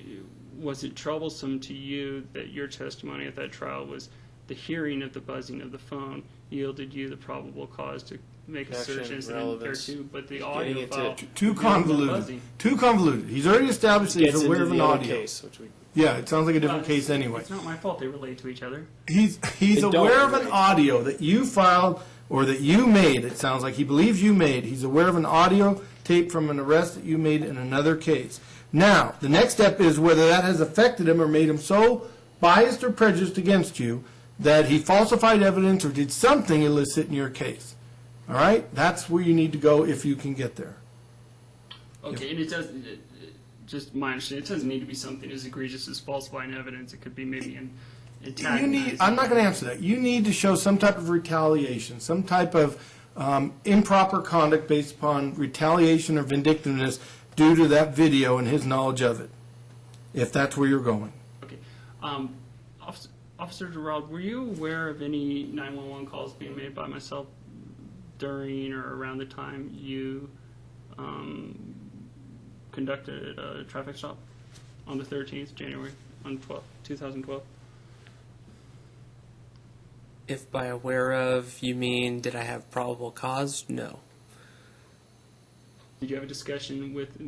was it troublesome to you that your testimony at that trial was the hearing of the buzzing of the phone yielded you the probable cause to make a search Connection, incident there relevance, too, but the getting audio into file Too buzzing. convoluted. Too convoluted. He's already established that Gets he's aware into of an the other audio. case, which we Yeah, it sounds like a different Well, case anyway. It's not my fault they relate to each other. He's They don't aware of an relate. audio that you filed or that you made. It sounds like he believes you made. He's aware of an audio tape from an arrest that you made in another case. Now, the next step is whether that has affected him or made him so biased or prejudiced against you that he falsified evidence or did something illicit in your case. All right? That's where you need to go if you can get there. Okay, and it does. Just my understanding, it doesn't need to be something as egregious as falsifying evidence. It could be maybe antagonizing. I'm not going to answer that. You need to show some type of retaliation, some type of improper conduct based upon retaliation or vindictiveness due to that video and his knowledge of it, if that's where you're going. Okay. Officer Duralde, were you aware of any 911 calls being made by myself during or around the time you conducted a traffic stop on the 13th, January, on 2012? If by aware of you mean did I have probable cause? No. Did you have a discussion with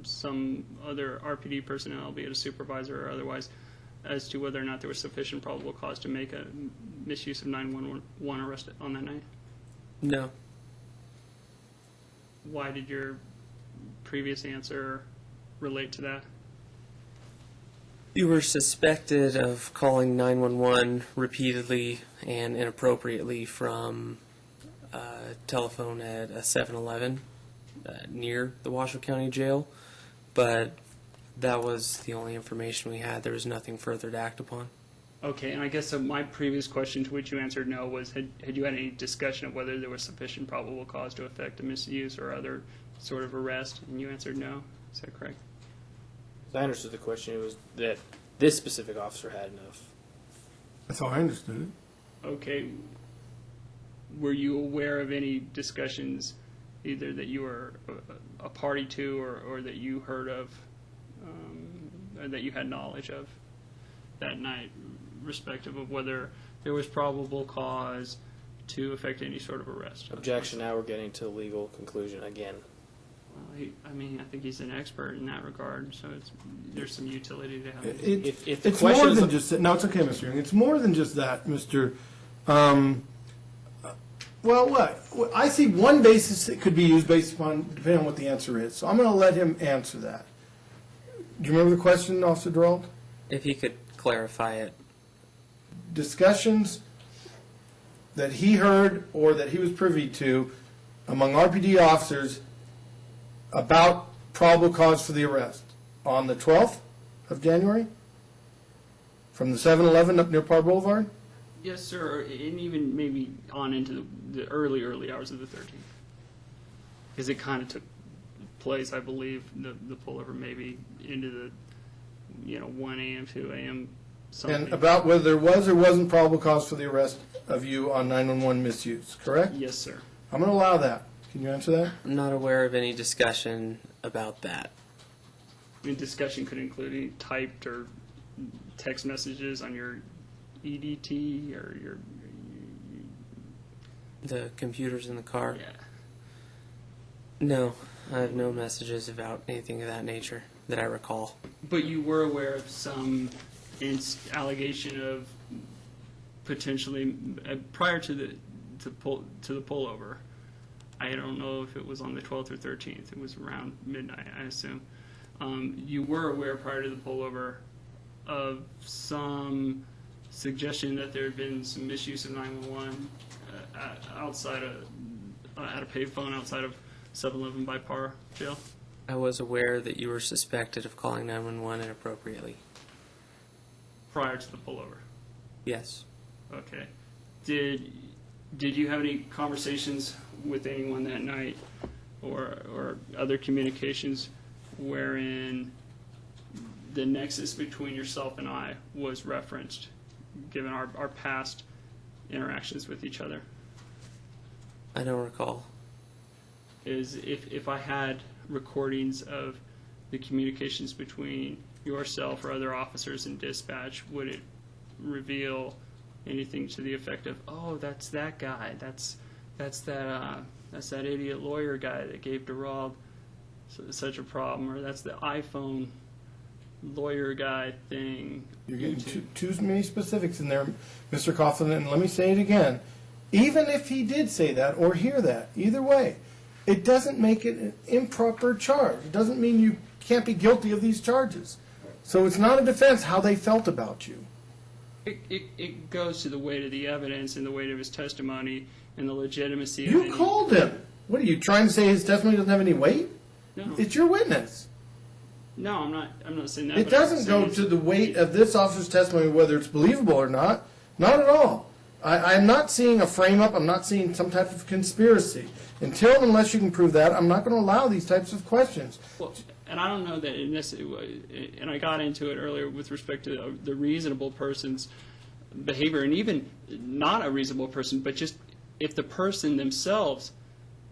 some other RPD personnel, be it a supervisor or otherwise, as to whether or not there was sufficient probable cause to make a misuse of 911 arrest on that night? No. Why did your previous answer relate to that? You were suspected of calling 911 repeatedly and inappropriately from a telephone at a 7-Eleven near the Washoe County Jail, but that was the only information we had. There was nothing further to act upon. Okay, and I guess my previous question to which you answered no was, had you had any discussion of whether there was sufficient probable cause to effect a misuse or other sort of arrest, and you answered no? Is that correct? As I understood the question, it was that this specific officer had enough. That's how I understood it. Okay. Were you aware of any discussions, either that you were a party to or that you heard of, or that you had knowledge of that night, respective of whether there was probable cause to effect any sort of arrest? Objection. Now we're getting to legal conclusion again. Well, I think he's an expert in that regard, so there's some utility to have. If the It's question more is than just that. No, it's okay, Mr. Young. It's more than just that, Mr. Well, what? I see one basis it could be used based upon, depending on what the answer is. So I'm going to let him answer that. Do you remember the question, Officer Duralde? If he could clarify it. Discussions that he heard or that he was privy to among RPD officers about probable cause for the arrest on the 12th of January from the 7-Eleven up near Park Boulevard? Yes, sir, and even maybe on into the early hours of the 13th. Because it kind of took place, I believe, the pullover maybe into the 1 a.m., 2 a.m., something. And about whether there was or wasn't probable cause for the arrest of you on 911 misuse, correct? Yes, sir. I'm going to allow that. Can you answer that? I'm not aware of any discussion about that. I mean, discussion could include any typed or text messages on your EDT or your... The computers in the car? Yeah. No, I have no messages about anything of that nature that I recall. But you were aware of some allegation of potentially, prior to the pullover, I don't know if it was on the 12th or 13th, it was around midnight, I assume. You were aware prior to the pullover of some suggestion that there had been some misuse of 911 outside of, at a payphone outside of 7-Eleven by Parr Jail? I was aware that you were suspected of calling 911 inappropriately. Prior to the pullover? Yes. Okay. Did you have any conversations with anyone that night or other communications wherein the nexus between yourself and I was referenced, given our past interactions with each other. I don't recall. Is if I had recordings of the communications between yourself or other officers in dispatch, would it reveal anything to the effect of, oh, that's that guy, that's that idiot lawyer guy that gave Duralde such a problem, or that's the iPhone lawyer guy thing? You're getting too many specifics in there, Mr. Coughlin, and let me say it again. Even if he did say that or hear that, either way, it doesn't make it an improper charge. It doesn't mean you can't be guilty of these charges. So it's not a defense how they felt about you. It goes to the weight of the evidence and the weight of his testimony and the legitimacy of You called him. What are you trying to say? His testimony doesn't have any weight? No. It's your witness. No, I'm not saying that. It but I'm doesn't go saying to the weight of this officer's testimony, whether it's believable or not. Not at all. I'm not seeing a frame-up. I'm not seeing some type of conspiracy. Until and unless you can prove that, I'm not going to allow these types of questions. Well, and I don't know that in this, and I got into it earlier with respect to the reasonable person's behavior, and even not a reasonable person, but just if the person themselves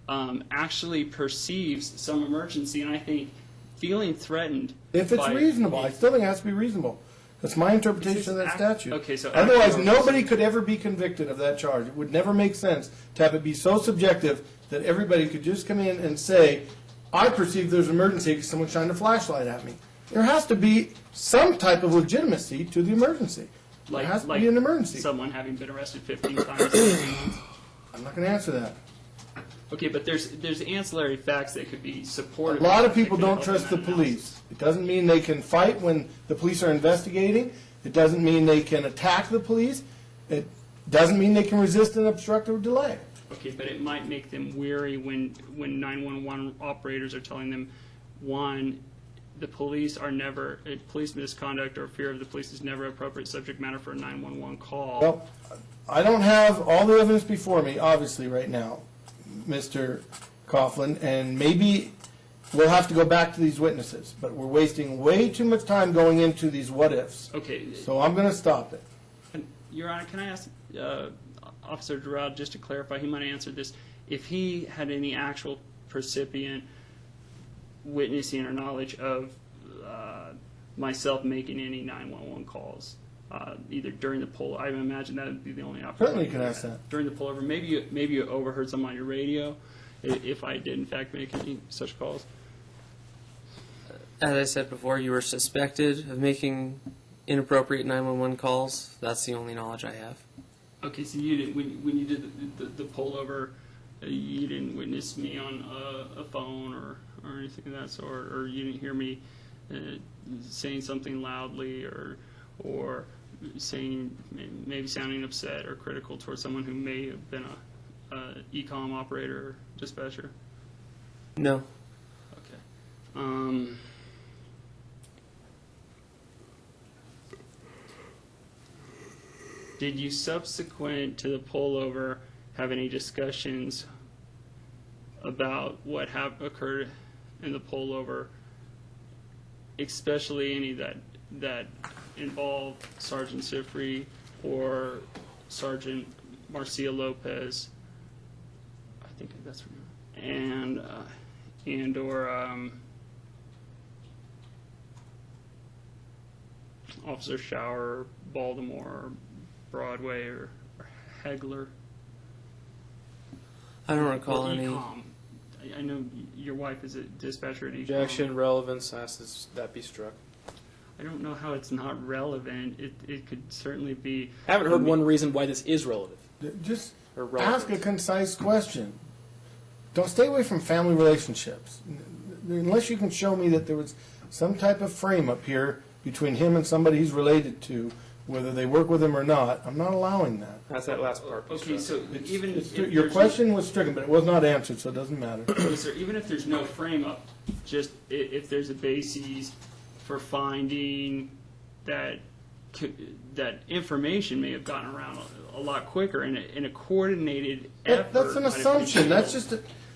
actually perceives some emergency, and I think feeling threatened. If it's reasonable, I still think it has to be reasonable. That's my interpretation of that statute. Okay, so otherwise, nobody could ever be convicted of that charge. It would never make sense to have it be so subjective that everybody could just come in and say, I perceive there's an emergency because someone shined a flashlight at me. There has to be some type of legitimacy to the emergency. There has to be an emergency. Someone having been arrested 15 times. I'm not going to answer that. Okay, but there's ancillary facts that could be supported. A lot of people don't trust the police. It doesn't mean they can fight when the police are investigating. It doesn't mean they can attack the police. It doesn't mean they can resist and obstruct or delay. Okay, but it might make them weary when 911 operators are telling them, one, the police are never, police misconduct or fear of the police is never appropriate subject matter for a 911 call. Well, I don't have all the evidence before me, obviously, right now, Mr. Coughlin, and maybe we'll have to go back to these witnesses, but we're wasting way too much time going into these what-ifs. Okay. So I'm going to stop it. Your Honor, can I ask Officer Duralde, just to clarify, he might have answered this, if he had any actual percipient witnessing or knowledge of myself making any 911 calls, either during the pull, I imagine that would be the only opportunity. Certainly you can ask that. During the pullover, maybe you overheard some on your radio, if I did in fact make any such calls. As I said before, you were suspected of making inappropriate 911 calls. That's the only knowledge I have. Okay, so you didn't, when you did the pullover, you didn't witness me on a phone or anything of that sort, or you didn't hear me saying something loudly or saying, maybe sounding upset or critical towards someone who may have been a ECOMM operator or dispatcher? No. Okay. Did you, subsequent to the pullover, have any discussions about what occurred in the pullover, especially any that involved Sergeant Sifre or Sergeant Marcia Lopez? I think that's her name. And or Officer Shower, Baltimore, Broadway, or Hegler. I don't recall any. I know your wife is a dispatcher at ECOMM. Objection, relevance, asks that be struck. I don't know how it's not relevant. It could certainly be. I haven't heard one reason why this is relevant. Just Or relevant. ask a concise question. Don't stay away from family relationships. Unless you can show me that there was some type of frame up here between him and somebody he's related to, whether they work with him or not, I'm not allowing that. That's that last part. Okay, so even if Your question was stricken, but it was not answered, so it doesn't matter. even if there's no frame up, just if there's a basis for finding that information may have gotten around a lot quicker in a coordinated effort. That's an assumption. That's just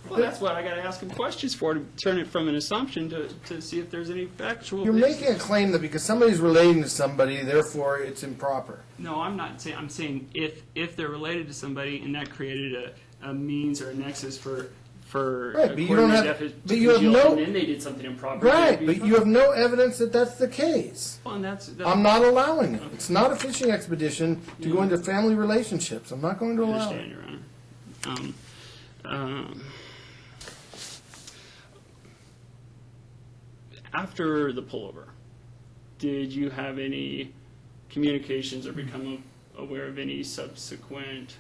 Well, that's what I got to ask him questions for, to turn it from an assumption to see if there's any factual You're basis. making a claim that because somebody's relating to somebody, therefore it's improper. No, I'm not saying. I'm saying if they're related to somebody and that created a means or a nexus for Right, but you don't have, but you have no, and then they did something improper. right, but you have no evidence that that's the case. Well, and that's I'm not allowing it. It's not a fishing expedition to go into family relationships. I'm not going to I allow understand, it. Your Honor. After the pullover, did you have any communications or become aware of any subsequent,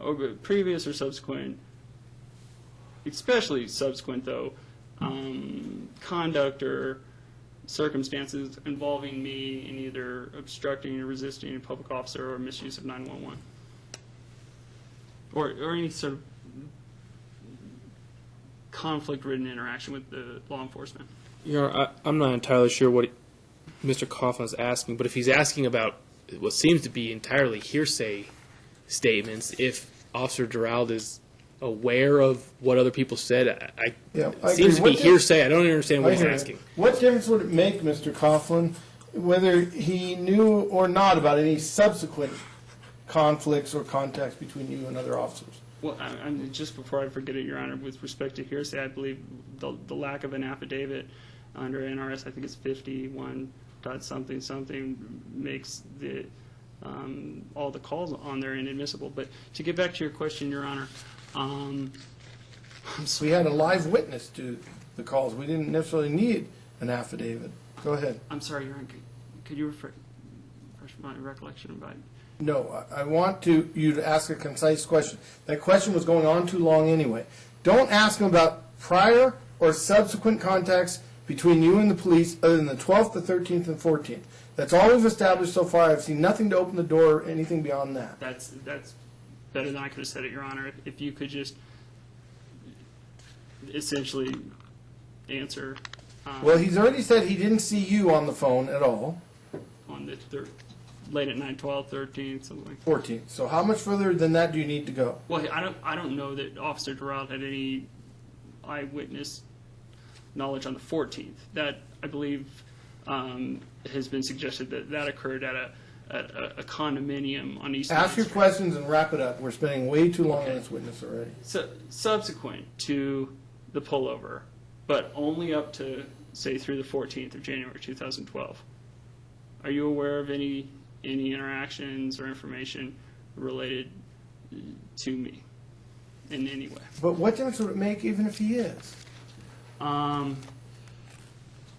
or previous or subsequent, especially subsequent though, conduct or circumstances involving me in either obstructing or resisting a public officer or misuse of 911? Or any sort of conflict-ridden interaction with the law enforcement? Your Honor, I'm not entirely sure what Mr. Coughlin is asking, but if he's asking about what seems to be entirely hearsay statements, if Officer Duralde is aware of what other people said, Yeah, it I seems to agree. be hearsay. I don't understand what I he's hear you. asking. What difference would it make, Mr. Coughlin, whether he knew or not about any subsequent conflicts or contacts between you and other officers? Well, I'm just before I forget it, Your Honor, with respect to hearsay, I believe the lack of an affidavit under NRS, I think it's 51 dot something something, makes the all the calls on there inadmissible. But to get back to your question, Your Honor, We had a live witness to the calls. We didn't necessarily need an affidavit. Go ahead. I'm sorry, Your Honor, could you refresh my recollection about it? No, I want you to ask a concise question. That question was going on too long anyway. Don't ask him about prior or subsequent contacts between you and the police other than the 12th, the 13th, and 14th. That's all we've established so far. I've seen nothing to open the door or anything beyond that. That's better than I could have said it, Your Honor. If you could just essentially answer Well, he's already said he didn't see you on the phone at all. on the late at 9, 12, 13, something like that. 14th. So how much further than that do you need to go? Well, I don't know that Officer Duralde had any eyewitness knowledge on the 14th. That, I believe, has been suggested that occurred at a condominium on East Ask Main your Street. questions and wrap it up. We're spending way too long on this witness already. So, subsequent to the pullover, but only up to, say, through the 14th of January 2012, are you aware of any interactions or information related to me in any way? But what difference would it make even if he is?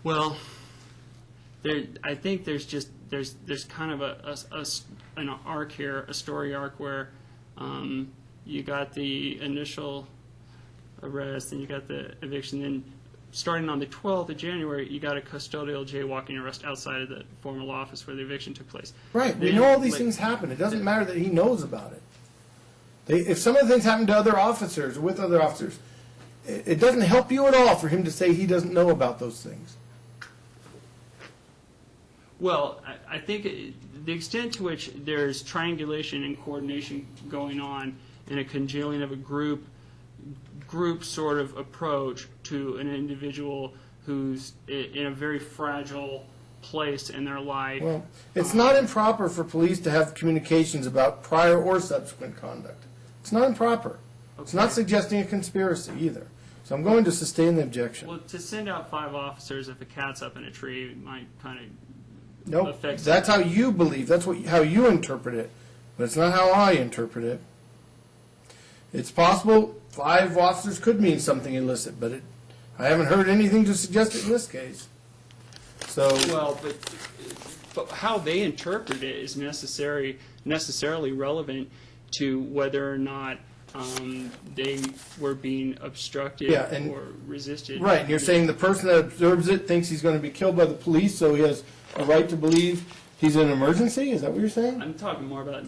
Well, I think there's kind of an arc here, a story arc where you got the initial arrest and you got the eviction. Then starting on the 12th of January, you got a custodial jaywalking arrest outside of the formal office where the eviction took place. Right. We Then, know all these like- things happen. It doesn't matter that he knows about it. If some of the things happen to other officers or with other officers, it doesn't help you at all for him to say he doesn't know about those things. Well, I think the extent to which there's triangulation and coordination going on in a congealing of a group sort of approach to an individual who's in a very fragile place in their life. Well, it's not improper for police to have communications about prior or subsequent conduct. It's not improper. It's not suggesting a conspiracy either. So I'm going to sustain the objection. Well, to send out 5 officers if a cat's up in a tree might kind of Nope. affects- That's how you believe. That's how you interpret it. But it's not how I interpret it. It's possible 5 officers could mean something illicit, but I haven't heard anything to suggest it in this case. So, Well, but how they interpret it is necessarily relevant to whether or not they were being obstructed Yeah, and- or resisted. right, and you're saying the person that observes it thinks he's going to be killed by the police, so he has a right to believe he's in an emergency? Is that what you're saying? I'm talking more about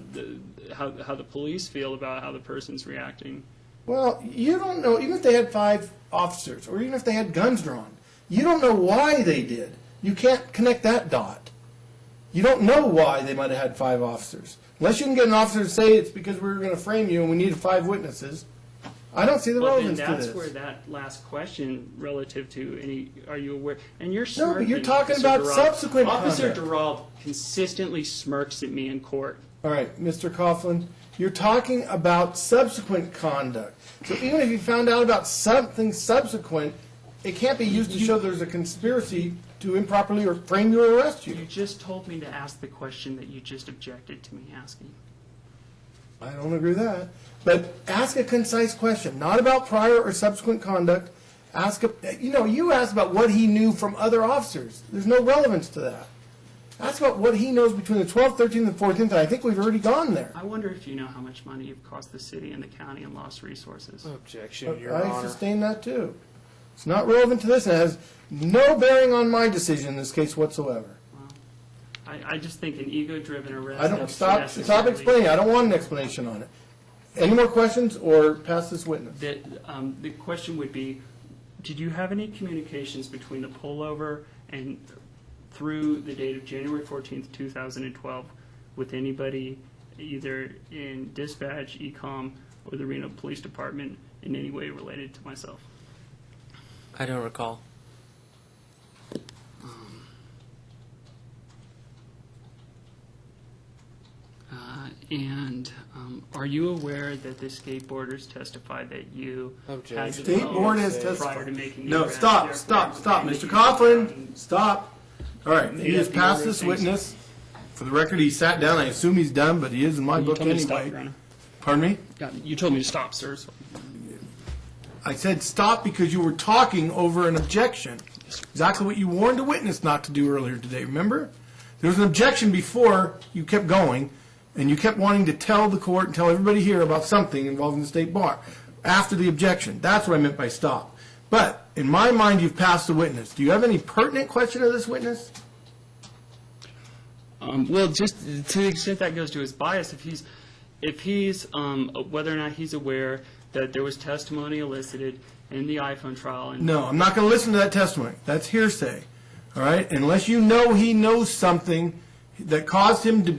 how the police feel about how the person's reacting. Well, you don't know, even if they had 5 officers, or even if they had guns drawn, you don't know why they did. You can't connect that dot. You don't know why they might have had 5 officers. Unless you can get an officer to say it's because we're going to frame you and we need 5 witnesses. I don't see the Well, then relevance to that's this. where that last question relative to any, are you aware, and you're No, smirking. but you're talking Officer about Duralde. subsequent Officer conduct. Duralde consistently smirks at me in court. All right, Mr. Coughlin, you're talking about subsequent conduct. So even if you found out about something subsequent, it can't be used to show there's a conspiracy to improperly or frame you or arrest You you. just told me to ask the question that you just objected to me asking. I don't agree with that. But ask a concise question, not about prior or subsequent conduct. Ask, you asked about what he knew from other officers. There's no relevance to that. Ask about what he knows between the 12th, 13th, and 14th, and I think we've already gone there. I wonder if you know how much money you've cost the city and the county and lost resources. Objection, Your I Honor. sustain that too. It's not relevant to this, and it has no bearing on my decision in this case whatsoever. I just think an ego-driven arrest. I don't, doesn't stop necessarily- explaining, I don't want an explanation on it. Any more questions, or pass this witness? The question would be, did you have any communications between the pullover and through the date of January 14th, 2012, with anybody either in dispatch, ECOMM, or the Reno Police Department in any way related to myself? I don't recall. Are you aware that the skateboarders testified that you had Objection. the State board has prior testified. to making the No, arrest, stop, therefore, stop, stop, and Mr. that you- Coughlin, stop. All right, he You has have the passed order of this things. witness. For the record, he sat down, I assume he's done, but he is in my You book told me to stop, anyway. Your Honor. Pardon me? You told me to stop, sir. So- I said stop because you were talking over an objection. Exactly what you warned the witness not to do earlier today, remember? There was an objection before you kept going, and you kept wanting to tell the court and tell everybody here about something involving the state bar after the objection. That's what I meant by stop. But in my mind, you've passed the witness. Do you have any pertinent question of this witness? Well, just to the extent that goes to his bias, if he's whether or not he's aware that there was testimony elicited in the iPhone trial. And No, I'm not going to listen to that testimony. That's hearsay. All right? Unless you know he knows something that caused him to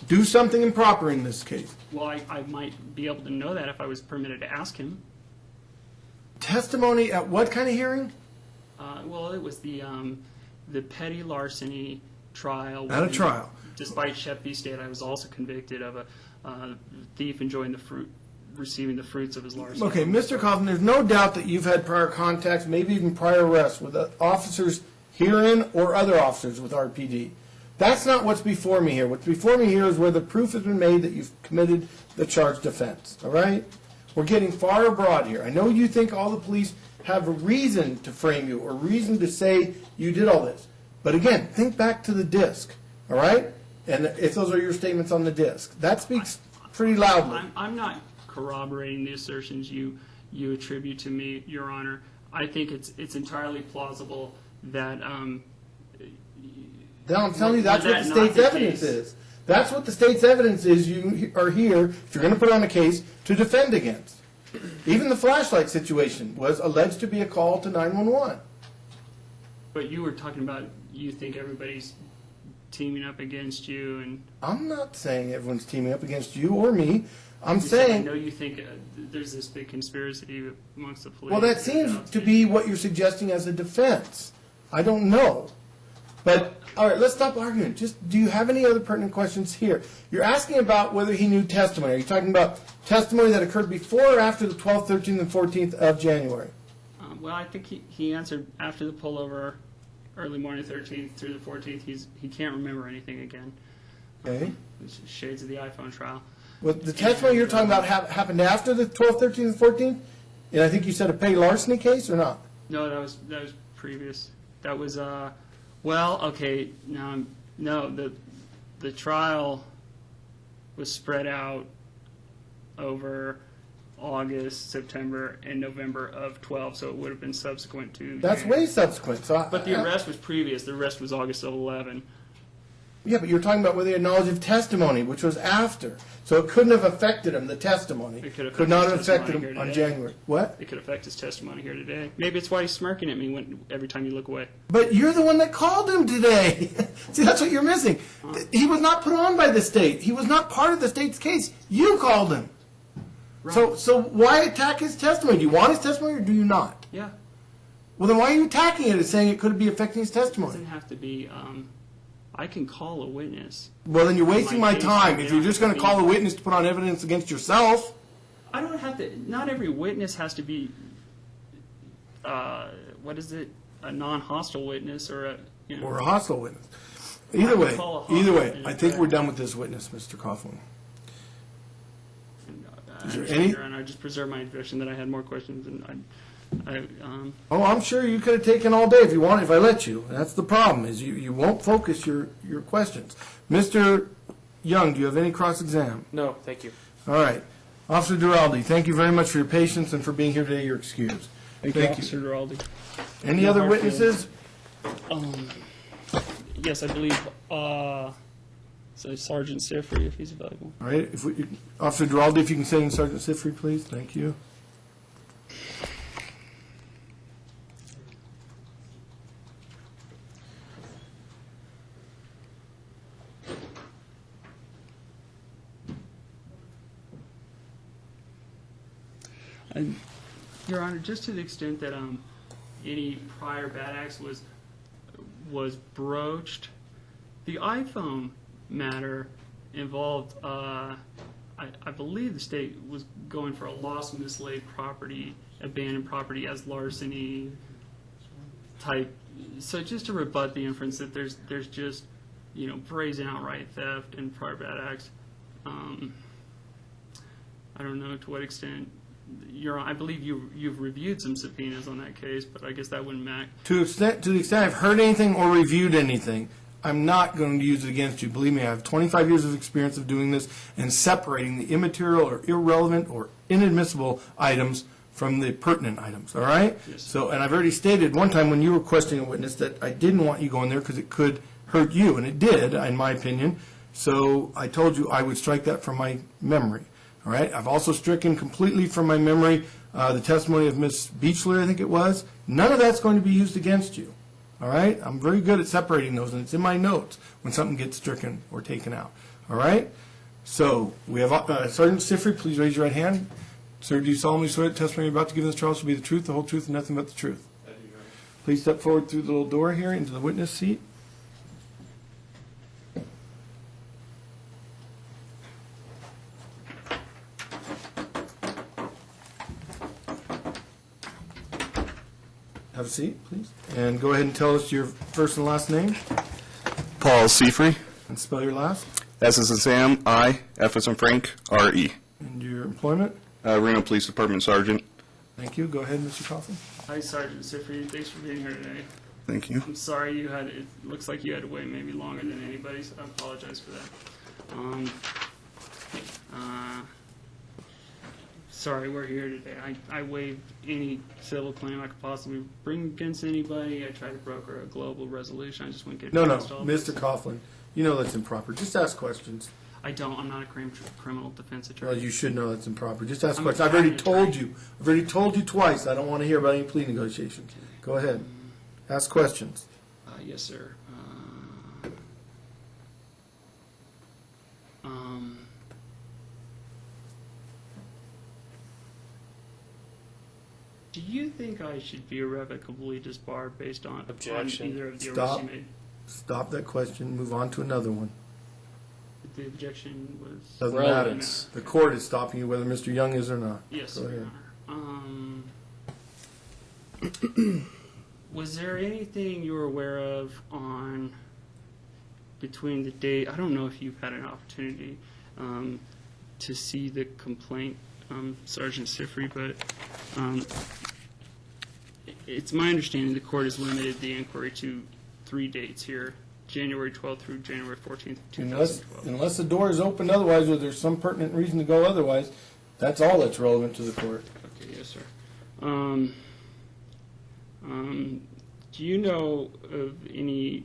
do something improper in this case. Well, I might be able to know that if I was permitted to ask him. Testimony at what kind of hearing? Well, it was the petty larceny trial. At a when, trial. Despite Shep v. State, I was also convicted of a thief enjoying receiving the fruits of his larceny. Okay, Mr. Coughlin, there's no doubt that you've had prior contacts, maybe even prior arrests with officers herein or other officers with RPD. That's not what's before me here. What's before me here is where the proof has been made that you've committed the charged offense, all right? We're getting far abroad here. I know you think all the police have a reason to frame you or reason to say you did all this. But again, think back to the disc, all right? And if those are your statements on the disc, that speaks pretty loudly. I'm not corroborating the assertions you attribute to me, Your Honor. I think it's entirely plausible that. Now, I'm telling you, that's what the Was that not state's the evidence case? is. That's what the state's evidence is. You are here, if you're going to put on a case, to defend against. Even the flashlight situation was alleged to be a call to 911. But you were talking about you think everybody's teaming up against you, and I'm not saying everyone's teaming up against you or me. I'm you said, I saying, know you think there's this big conspiracy amongst the police. well, that seems to be what you're suggesting as a defense. I don't know. But, all right, let's stop arguing. Just, do you have any other pertinent questions here? You're asking about whether he knew testimony. Are you talking about testimony that occurred before or after the 12th, 13th, and 14th of January? Well, I think he answered after the pullover, early morning 13th through the 14th. He can't remember anything again. Okay. It's shades of the iPhone trial. Well, the testimony you're talking about happened after the 12th, 13th, and 14th? And I think you said a petty larceny case or not? No, that was previous. That was well, okay. Now, no, the trial was spread out over August, September, and November of 12, so it would have been subsequent to. That's way subsequent. So But the arrest was previous. The arrest was August of 11. Yeah, but you're talking about whether he had knowledge of testimony, which was after. So it couldn't have affected him, the testimony. It could have Could not have affected affected testimony him on here today. January. What? It could affect his testimony here today. Maybe it's why he's smirking at me every time you look away. But you're the one that called him today. See, that's what you're missing. He was not put on by the state. He was not part of the state's case. You called him. So why attack his testimony? Do you want his testimony or do you not? Yeah. Well, then why are you attacking it and saying it could be affecting his It testimony? doesn't have to be. I can call a witness. Well, then you're wasting my case, time. they If you're don't just have going to to call a be- witness to put on evidence against yourself, I don't have to. Not every witness has to be. What is it? A non-hostile witness or a. You know, or a hostile witness. Either would way, call a hostile witness, I think but- we're done with this witness, Mr. Coughlin. Is there I any- And I just preserved my impression that I had more questions, and Oh, I'm sure you could have taken all day if you wanted, if I let you. That's the problem, is you won't focus your questions. Mr. Young, do you have any cross-exam? No, thank you. All right. Officer Duralde, thank you very much for your patience and for being here today. You're excused. Thank you, Officer Duralde. Any No other hard witnesses? Yes, I believe. So Sergeant Sifre, if he's available. All right. Officer Duralde, if you can say in Sergeant Sifre, please. Thank you. And, Your Honor, just to the extent that any prior bad acts was broached, the iPhone matter involved. I believe the state was going for a lost, mislaid property, abandoned property as larceny type. So just to rebut the inference that there's just brazen outright theft and prior bad acts. I don't know to what extent. I believe you've reviewed some subpoenas on that case, but I guess that wouldn't matter. To the extent I've heard anything or reviewed anything, I'm not going to use it against you. Believe me, I have 25 years of experience of doing this and separating the immaterial or irrelevant or inadmissible items from the pertinent items, all right? Yes. So, and I've already stated one time when you were questioning a witness that I didn't want you going there because it could hurt you, and it did, in my opinion. So I told you I would strike that from my memory, all right? I've also stricken completely from my memory the testimony of Ms. Beechler, I think it was. None of that's going to be used against you. All right? I'm very good at separating those, and it's in my notes when something gets stricken or taken out. All right? So we have Sergeant Sifre, please raise your right hand. Sir, do you solemnly swear that the testimony you're about to give in this trial shall be the truth, the whole truth, and nothing but the truth? I do, Your Honor. Please step forward through the little door here into the witness seat. Have a seat, please. And go ahead and tell us your first and last name, Paul Sifre, and spell your last, S as in Sam, I, F as in Frank, R-E. and your employment. Reno Police Department Sergeant. Thank you. Go ahead, Mr. Coughlin. Hi, Sergeant Sifre. Thanks for being here today. Thank you. I'm sorry it looks like you had to wait maybe longer than anybody, so I apologize for that. Sorry, we're here today. I waived any civil claim I could possibly bring against anybody. I tried to broker a global resolution. I just wouldn't get No, past all this. Mr. Coughlin, you know that's improper. Just ask questions. I don't. I'm not a criminal defense Well, attorney. you should know that's improper. Just ask I'm questions. a I've already private told attorney. you. I've already told you twice. I don't want to hear about any plea negotiations. Go ahead. Ask questions. Yes, sir. Do you think I should be irrevocably disbarred based on Objection. either of the Stop. arrests you made? Stop that question. Move on to another one. The objection was. Doesn't Relevance. matter. The court is stopping you whether Mr. Young is or not. Yes, Go Your ahead. Honor. Was there anything you were aware of between the date? I don't know if you've had an opportunity to see the complaint, Sergeant Sifre, but it's my understanding the court has limited the inquiry to 3 dates here: January 12th through January 14th, 2012. Unless the door is opened otherwise, or there's some pertinent reason to go otherwise, that's all that's relevant to the court. Okay, yes, sir. Do you know of any?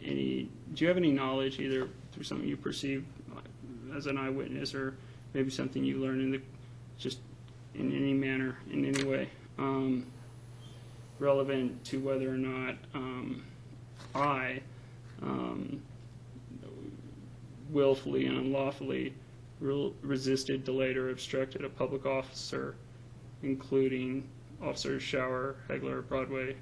Do you have any knowledge, either through something you perceived as an eyewitness, or maybe something you learned just in any manner, in any way, relevant to whether or not I willfully and unlawfully resisted, delayed, or obstructed a public officer, including officers Shower, Hegler, Broadway,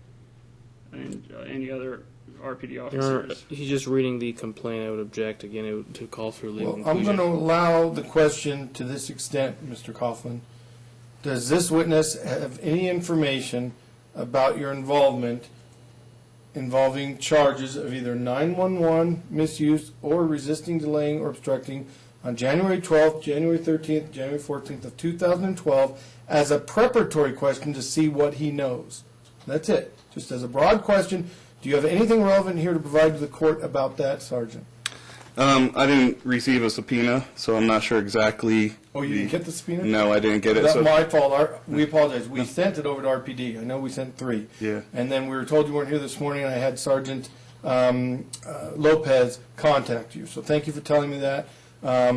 and any other RPD Your Honor, officers. he's just reading the complaint. I would object again to call for legal Well, I'm inclusion. going to allow the question to this extent, Mr. Coughlin. Does this witness have any information about your involvement involving charges of either 911 misuse or resisting, delaying, or obstructing on January 12th, January 13th, January 14th of 2012 as a preparatory question to see what he knows? That's it. Just as a broad question, do you have anything relevant here to provide to the court about that, Sergeant? I didn't receive a subpoena, so I'm not sure exactly. Oh, you didn't get the subpoena? No, I didn't get it. That's So my fault. We apologize. We sent it over to RPD. I know we sent 3. Yeah. And then we were told you weren't here this morning, and I had Sergeant Lopez contact you. So thank you for telling me that. I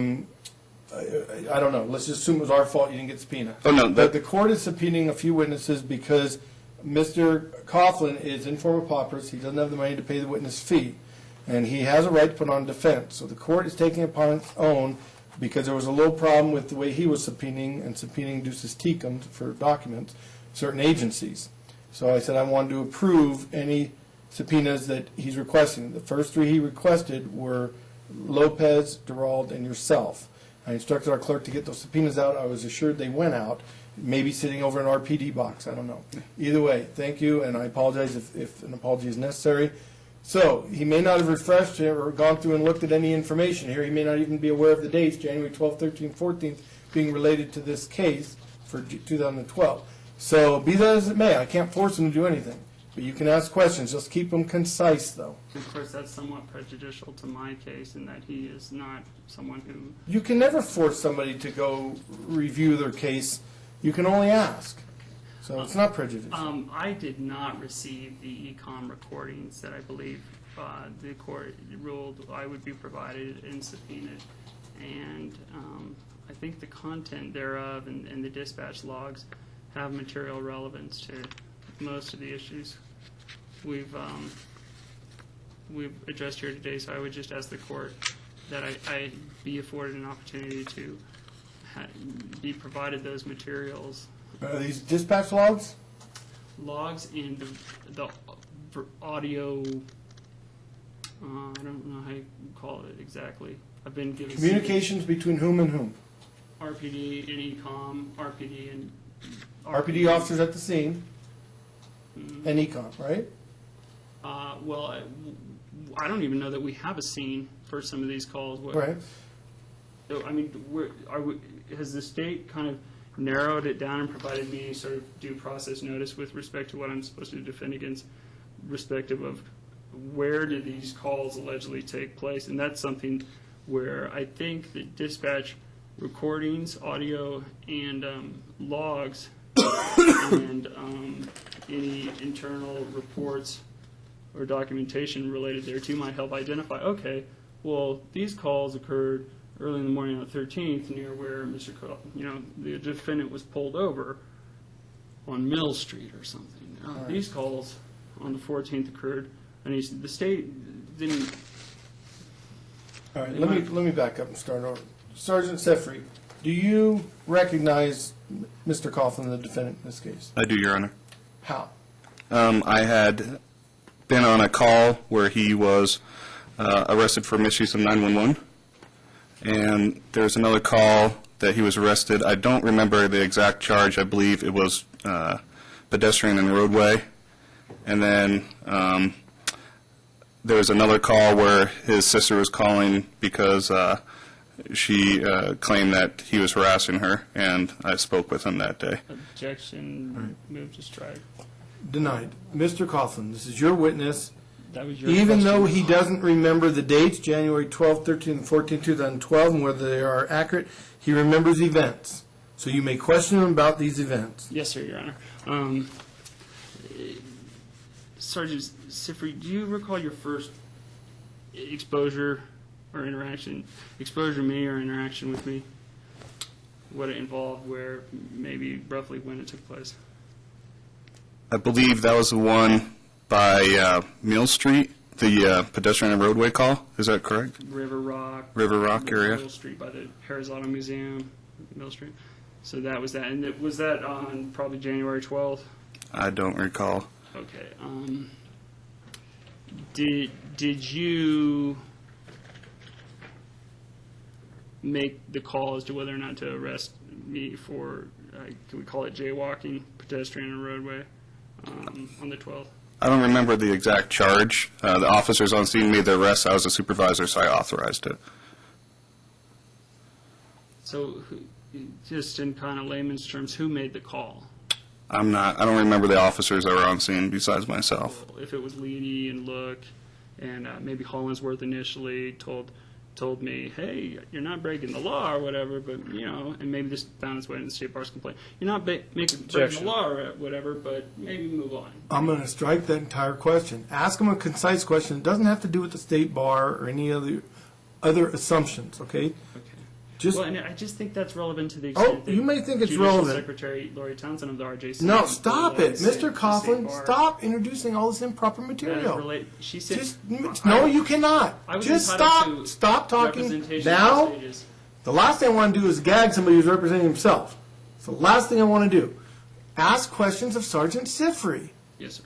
don't know. Let's just assume it was our fault you didn't get subpoena. Oh, no, But the court is subpoenaing a few witnesses because Mr. Coughlin is in form of paupers. He doesn't have the money to pay the witness fee. And he has a right to put on defense. So the court is taking it upon its own because there was a little problem with the way he was subpoenaing and subpoenaing duces tecum for documents, certain agencies. So I said I wanted to approve any subpoenas that he's requesting. The first 3 he requested were Lopez, Duralde, and yourself. I instructed our clerk to get those subpoenas out. I was assured they went out, maybe sitting over an RPD box. I don't know. Either way, thank you, and I apologize if an apology is necessary. So he may not have refreshed or gone through and looked at any information here. He may not even be aware of the dates, January 12th, 13th, 14th, being related to this case for 2012. So be that as it may, I can't force him to do anything. But you can ask questions. Just keep them concise, though. Of course, that's somewhat prejudicial to my case in that he is not someone who... You can never force somebody to go review their case. You can only ask. So it's not prejudicial. I did not receive the ECOMM recordings that I believe the court ruled I would be provided and subpoenaed. And I think the content thereof and the dispatch logs have material relevance to most of the issues we've addressed here today. So I would just ask the court that I be afforded an opportunity to be provided those materials. Are these dispatch logs? Logs and the audio, I don't know how you call it exactly. I've been given Communications between whom and whom? RPD and ECOMM, RPD and RPD officers at the scene and ECOMM, right? Well, I don't even know that we have a scene for some of these calls. Right. So, I mean, has the state kind of narrowed it down and provided me any sort of due process notice with respect to what I'm supposed to defend against, respective of where did these calls allegedly take place? And that's something where I think that dispatch recordings, audio, and logs, and any internal reports or documentation related thereto might help identify, okay, well, these calls occurred early in the morning on the 13th near where the defendant was pulled over on Mill Street or something. Right. These calls on the 14th occurred, and the state didn't... All right, let me back up and start over. Sergeant Sifre, do you recognize Mr. Coughlin, the defendant in this case? I do, Your Honor. How? I had been on a call where he was arrested for misuse of 911, and there's another call that he was arrested. I don't remember the exact charge. I believe it was pedestrian in the roadway. And then there was another call where his sister was calling because she claimed that he was harassing her, and I spoke with him that day. Objection, move to strike. Denied. Mr. Coughlin, this is your witness. That was your Even question. though he doesn't remember the dates, January 12th, 13th, and 14th, 2012, and whether they are accurate, he remembers events. So you may question him about these events. Yes, sir, Your Honor. Sergeant Sifre, do you recall your first exposure or interaction, exposure to me or interaction with me? What it involved, where, maybe roughly when it took place? I believe that was the one by Mill Street, The pedestrian and roadway call, is that correct? River Rock. River Rock area? Mill Street by the Harris Auto Museum, Mill Street. So that was that. And was that on probably January 12th? I don't recall. Okay. Did you make the call as to whether or not to arrest me for, can we call it jaywalking, pedestrian and roadway, on the 12th? I don't remember the exact charge. The officers on scene made the arrest. I was a supervisor, so I authorized it. So, just in kind of layman's terms, who made the call? I don't remember the officers that were on scene besides myself. If it was Leedy and Look, and maybe Hollinsworth initially told me, hey, you're not breaking the law or whatever, but, you know, and maybe this found its way into the state bar's complaint. You're not breaking the law or whatever, but maybe move on. I'm going to strike that entire question. Ask them a concise question. It doesn't have to do with the state bar or any other assumptions, okay? Okay. Just, Well, and I just think that's relevant to the extent that you may think it's Judicial relevant. Secretary Lori Townsend of the RJC. No, stop it. said Mr. the Coughlin, state bar stop introducing all this improper that is material. she said, No, you cannot. I was Just entitled to stop talking. representation Now, on stages. the last thing I want to do is gag somebody who's representing himself. It's the last thing I want to do. Ask questions of Sergeant Sifre. Yes, sir.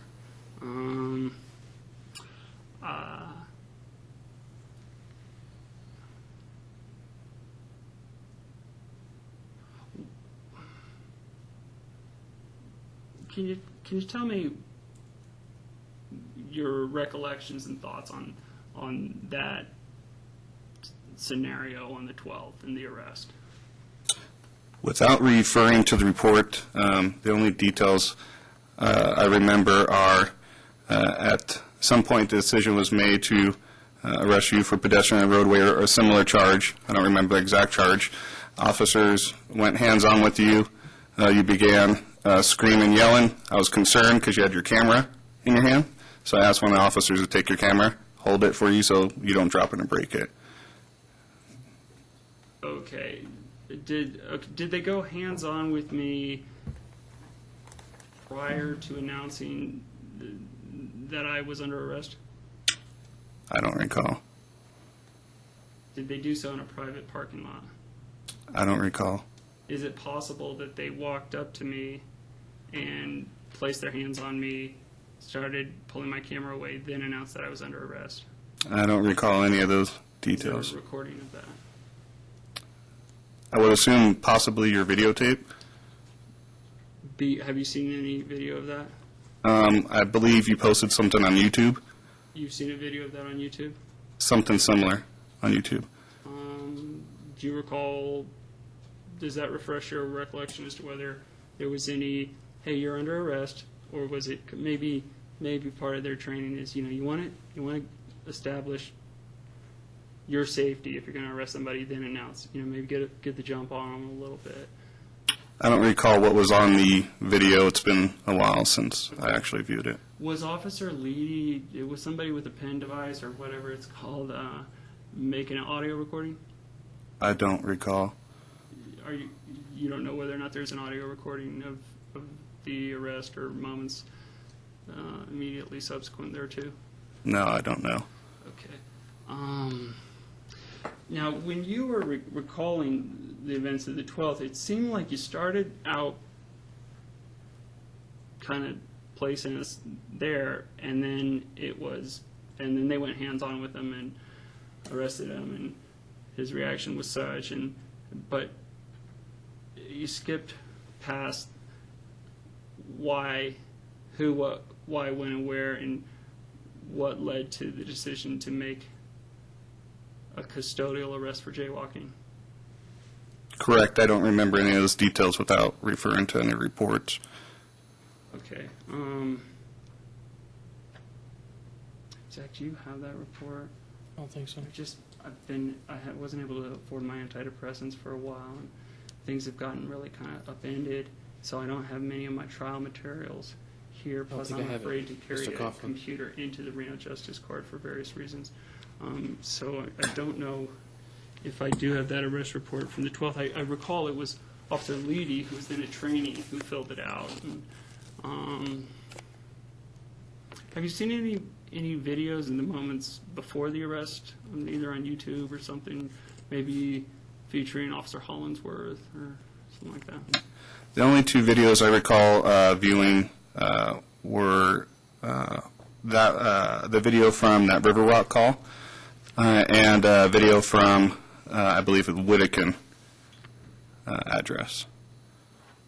Can you tell me your recollections and thoughts on that scenario on the 12th and the arrest? Without referring to the report, the only details I remember are at some point the decision was made to arrest you for pedestrian and roadway or a similar charge. I don't remember the exact charge. Officers went hands-on with you. You began screaming, yelling. I was concerned because you had your camera in your hand. So I asked one of the officers to take your camera, hold it for you so you don't drop it and break it. Okay. Did they go hands-on with me prior to announcing that I was under arrest? I don't recall. Did they do so in a private parking lot? I don't recall. Is it possible that they walked up to me and placed their hands on me, started pulling my camera away, then announced that I was under arrest? I don't recall any of those Is details. there a recording of that? I would assume possibly your videotape. Have you seen any video of that? I believe you posted something on YouTube, You've seen a video of that on YouTube? something similar on YouTube. Do you recall, does that refresh your recollection as to whether there was any, hey, you're under arrest, or was it maybe part of their training is, you want to establish your safety if you're going to arrest somebody, then announce, maybe get the jump on them a little bit. I don't recall what was on the video. It's been a while since I actually viewed it. Was Officer Leedy, it was somebody with a pen device or whatever it's called, making an audio recording? I don't recall. You don't know whether or not there's an audio recording of the arrest or moments immediately subsequent thereto? No, I don't know. Okay. Now, when you were recalling the events of the 12th, it seemed like you started out kind of placing us there, and then they went hands-on with him and arrested him, and his reaction was such, but you skipped past why, who, what, why, when, and where, and what led to the decision to make a custodial arrest for jaywalking. Correct. I don't remember any of those details without referring to any reports. Okay. Zach, do you have that report? I don't think so. I wasn't able to afford my antidepressants for a while, and things have gotten really kind of upended, so I don't have many of my trial materials here, plus think I I'm have it. afraid to carry Mr. a Coughlin. computer into the Reno Justice Court for various reasons. So I don't know if I do have that arrest report from the 12th. I recall it was Officer Leedy, who was then a trainee, who filled it out. And, have you seen any any videos in the moments before the arrest, either on YouTube or something, maybe featuring Officer Hollingsworth or something like that? The only two videos I recall viewing were the video from that River Rock call and a video from, I believe, the Wtihin address.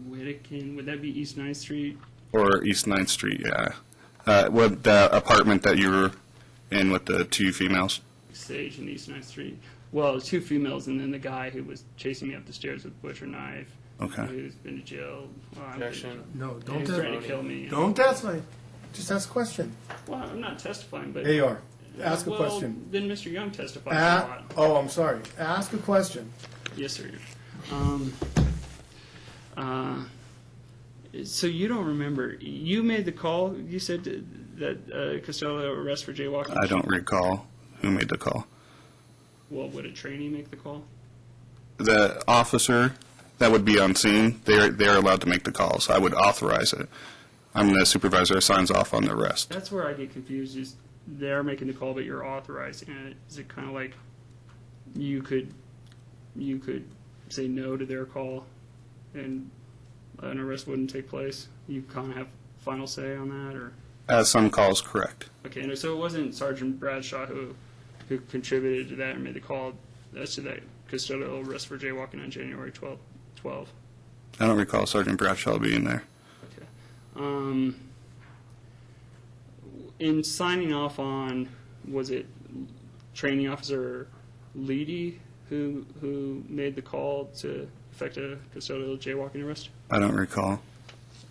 Wtihin, would that be East 9th Street? Or East 9th Street, yeah. With the apartment that you were in with the two females. Sage and East 9th Street. Well, two females and then the guy who was chasing me up the stairs with a butcher knife. Okay. Who's been to jail. Well, Objection. No, He don't was trying to kill me. Don't testify. Just ask a question. Well, I'm not testifying, but... AR, ask a well, question. Then Mr. Young testified a lot. Oh, I'm sorry. Ask a question. Yes, sir. So you don't remember, you made the call, you said that custodial arrest for jaywalking? I don't recall who made the call. Well, would a trainee make the call? The officer that would be on scene, they're allowed to make the calls. I would authorize it. I'm the supervisor who signs off on the arrest. That's where I get confused, is they're making the call, but you're authorizing it. Is it kind of like you could say no to their call and an arrest wouldn't take place? You kind of have final say on that, or? As some calls, correct. Okay, and so it wasn't Sergeant Bradshaw who contributed to that and made the call as to that custodial arrest for jaywalking on January 12. I don't recall Sergeant Bradshaw being there. Okay. In signing off on, was it Training Officer Leedy who made the call to effect a custodial jaywalking arrest? I don't recall.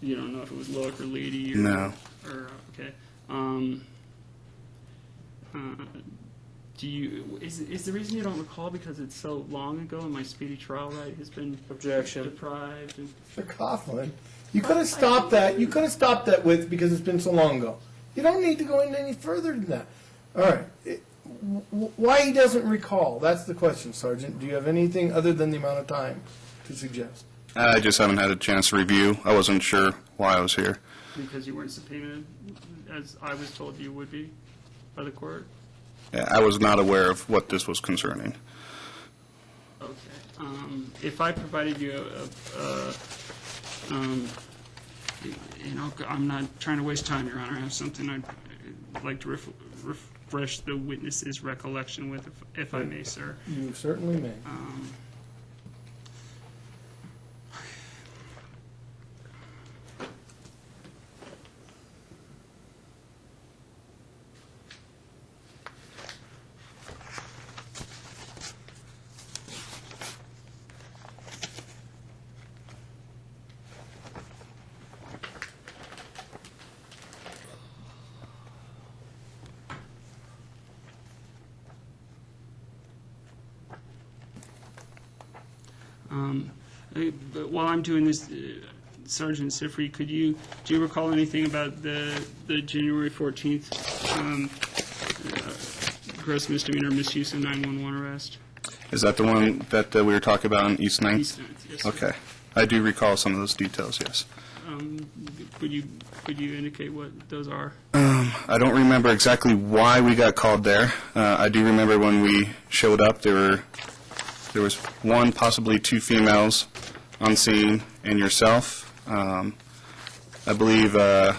You don't know if it was Look or Leedy? Or, No. Or, okay. Is the reason you don't recall because it's so long ago and my speedy trial right has been Objection. deprived? And, Mr. Coughlin, you could have stopped that. You could have stopped that with because it's been so long ago. You don't need to go into any further than that. All right. Why he doesn't recall? That's the question, Sergeant. Do you have anything other than the amount of time to suggest? I just haven't had a chance to review. I wasn't sure why I was here. because you weren't subpoenaed, as I was told you would be by the court? I was not aware of what this was concerning. Okay. If I provided you I'm not trying to waste time, Your Honor. I have something I'd like to refresh the witness's recollection with, if I may, sir. You certainly may. But while I'm doing this, Sergeant Sifre, do you recall anything about the January 14th gross misdemeanor misuse of 911 arrest? Is that the one that we were talking about on East 9th? East 9th, yes, sir. Okay. I do recall some of those details, yes. Could you indicate what those are? I don't remember exactly why we got called there. I do remember when we showed up, there was one, possibly two females on scene, and yourself. I believe the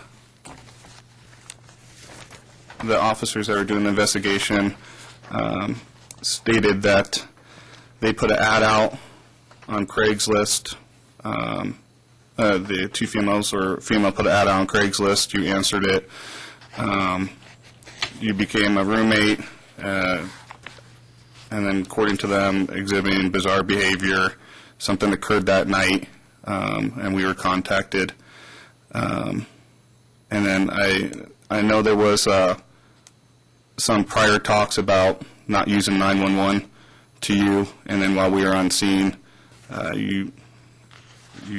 officers that were doing the investigation stated that they put an ad out on Craigslist. The two females, or female put an ad out on Craigslist. You answered it. You became a roommate. And then, according to them, exhibiting bizarre behavior. Something occurred that night, and we were contacted. And then I know there was some prior talks about not using 911 to you, and then while we were on scene, you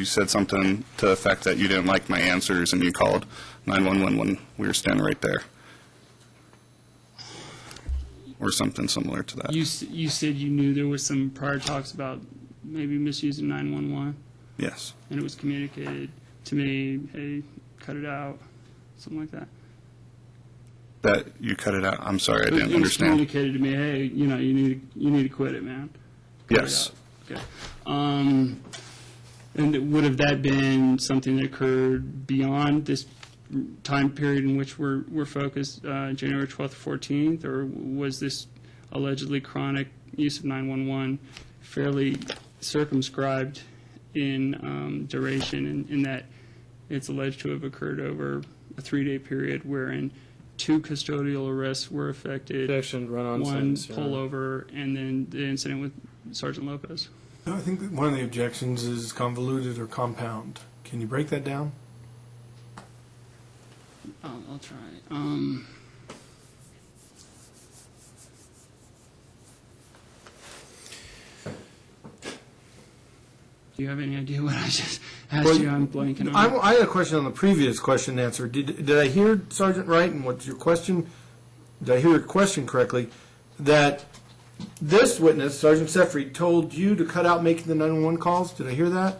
said something to the effect that you didn't like my answers, and you called 911 when we were standing right there. Or something similar to that. You said you knew there was some prior talks about maybe misusing 911, Yes. and it was communicated to me, hey, cut it out, something like that. that you cut it out? I'm sorry, I It didn't was understand. communicated to me, hey, you know, you need to quit it, man. Cut it Yes. out. Okay. And would have that been something that occurred beyond this time period in which we're focused, January 12th, 14th, or was this allegedly chronic use of 911 fairly circumscribed in duration, in that it's alleged to have occurred over a 3-day period wherein 2 custodial arrests were affected, Objection, run-on one sentence, Your Honor. pullover, and then the incident with Sergeant Lopez? No, I think that one of the objections is convoluted or compound. Can you break that down? I'll try. Do you have any idea what I just asked Well, you? I'm blanking on it. I had a question on the previous question and answer. Did I hear Sergeant Wright, and what's your question? Did I hear your question correctly? That this witness, Sergeant Sefri, told you to cut out making the 911 calls? Did I hear that?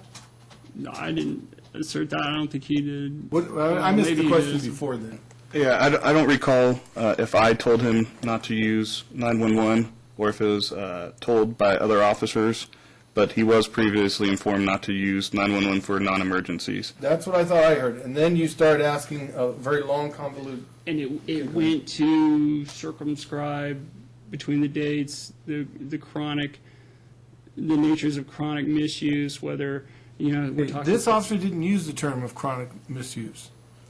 No, I didn't assert that. I don't think he did. What, I missed Maybe the he question is. before then. Yeah, I don't recall if I told him not to use 911 or if it was told by other officers, but he was previously informed not to use 911 for non-emergencies. That's what I thought I heard. And then you started asking a very long, convoluted. And it went to circumscribe between the dates, the natures of chronic misuse, whether, you know, we're talking. This officer didn't use the term of chronic misuse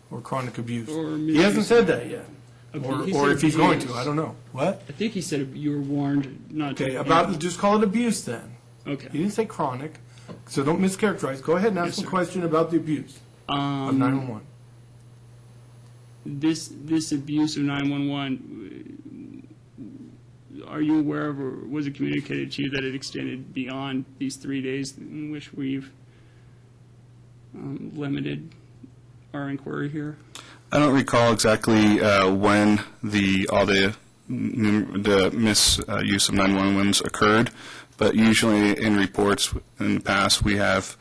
or chronic abuse. Or He hasn't misuse. said that yet. He Or said if he's going abuse. to, I don't know. What? I think he said you were warned not to. Okay, about, just call it abuse then. He Okay. didn't say chronic, so don't mischaracterize. Go ahead and Yes, ask the sir. question about the abuse of 911. This abuse of 911, are you aware of, or was it communicated to you that it extended beyond these 3 days in which we've limited our inquiry here? I don't recall exactly when all the misuse of 911s occurred, but usually in reports in the past we have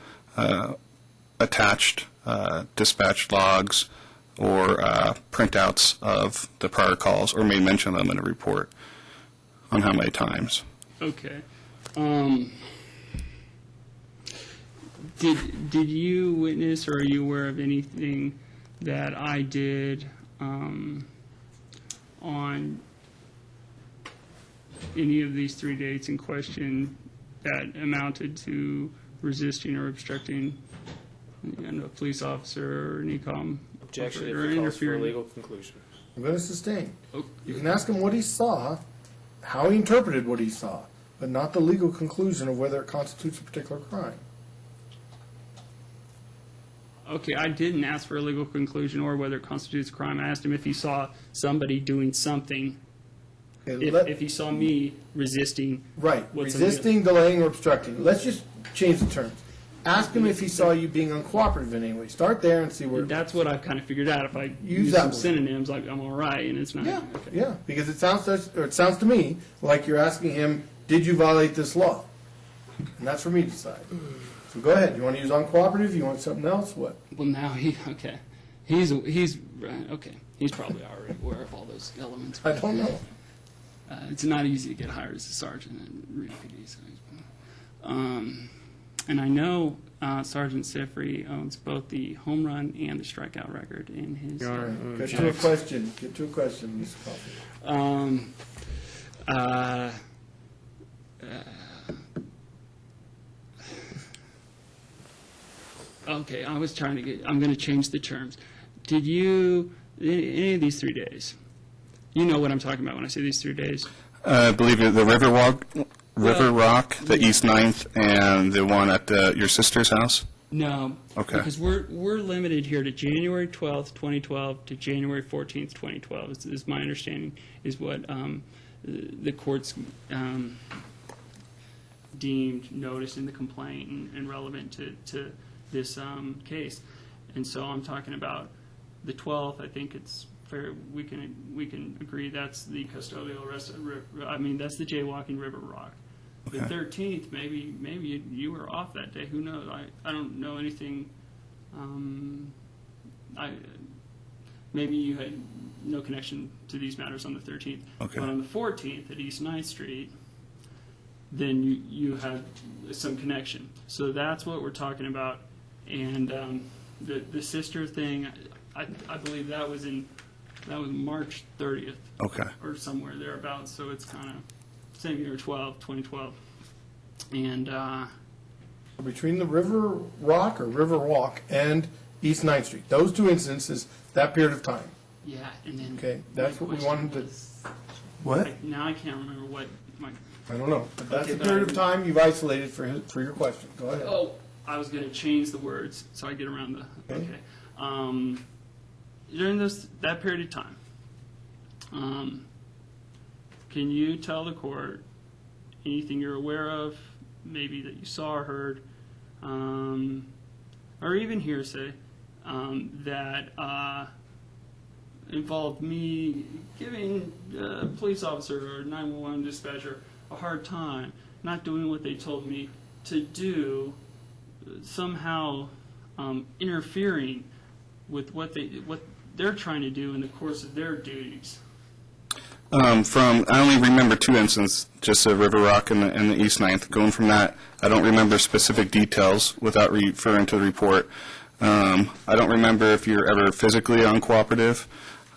attached dispatch logs or printouts of the prior calls, or may mention them in a report on how many times. Okay. Did you witness, or are you aware of anything that I did on any of these 3 dates in question that amounted to resisting or obstructing a police officer or an ECOMM? Objection if or it calls for a interfering? legal conclusion. I'm going to sustain. Oh. You can ask him what he saw, how he interpreted what he saw, but not the legal conclusion of whether it constitutes a particular crime. Okay, I didn't ask for a legal conclusion or whether it constitutes a crime. I asked him if he saw somebody doing something, Okay, if he saw me resisting. right, what's resisting, delaying, or obstructing. Let's just change the terms. Ask him if he saw you being uncooperative in any way. Start there and see where. That's what I've kind of figured out. If I Use use that some word. synonyms, like I'm all right, and it's not. Yeah, Okay. yeah, because it sounds to me like you're asking him, did you violate this law? And that's for me to decide. So go ahead. You want to use uncooperative? You want something else? What? Well, now okay. He's okay. He's probably already aware of all those elements. I don't know. It's not easy to get hired as a sergeant in RPD. So, and I know Sergeant Sifre owns both the home run and the strikeout record in his. All right. Get to a question. Get to a question, Mr. Coffey. Okay, I was trying to get. I'm going to change the terms. Did you any of these 3 days? You know what I'm talking about when I say these 3 days. I believe the River Rock, the East 9th, and the one at your sister's house? No. Okay. Because we're limited here to January 12th, 2012 to January 14th, 2012. Is my understanding is what the courts deemed notice in the complaint and relevant to this case. And so I'm talking about the 12th. I think it's fair. We can agree that's the custodial arrest. I mean, that's the jaywalking River Rock. The 13th, maybe you were off that day. Who knows? I don't know anything. Maybe you had no connection to these matters on the 13th. Okay. But on the 14th at East 9th Street, then you had some connection. So that's what we're talking about. And the sister thing, I believe that was March 30th. Okay. Or somewhere thereabouts. So it's kind of same year, 2012. And Between the River Rock or River Walk and East 9th Street, those two instances, that period of time. yeah, and then Okay, that's my what we question wanted to- was- What? now I can't remember what my. I don't know. But that's Okay, the but period I- of time you've isolated for your question. Go ahead. Oh, I was going to change the words so I get around the. Okay. Okay. During that period of time, can you tell the court anything you're aware of, maybe that you saw or heard, or even hearsay, that involved me giving a police officer or 911 dispatcher a hard time, not doing what they told me to do, somehow interfering with what they're trying to do in the course of their duties? I only remember two instances, just River Rock and the East 9th. Going from that, I don't remember specific details without referring to the report. I don't remember if you're ever physically uncooperative.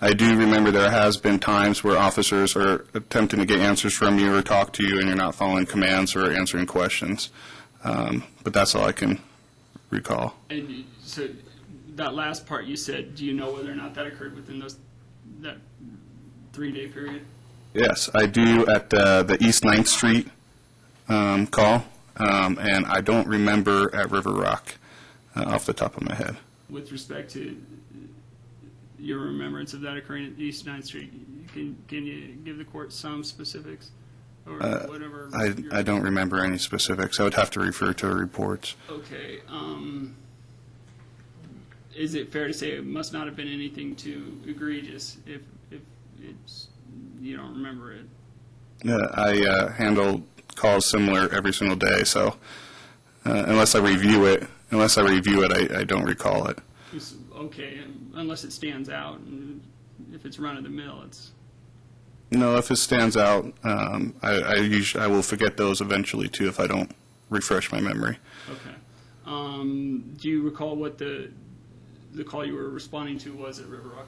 I do remember there has been times where officers are attempting to get answers from you or talk to you and you're not following commands or answering questions. But that's all I can recall. And so that last part you said, do you know whether or not that occurred within that 3-day period? Yes, I do at the East 9th Street call, and I don't remember at River Rock off the top of my head. With respect to your remembrance of that occurring at East 9th Street, can you give the court some specifics? Or whatever? I don't remember any specifics. I would have to refer to reports. Okay. Is it fair to say it must not have been anything too egregious if it's, you don't remember it? I handle calls similar every single day, so unless I review it, I don't recall it. Okay, unless it stands out, and if it's run-of-the-mill, it's... No, if it stands out, I will forget those eventually too if I don't refresh my memory. Okay. Do you recall what the call you were responding to was at River Rock?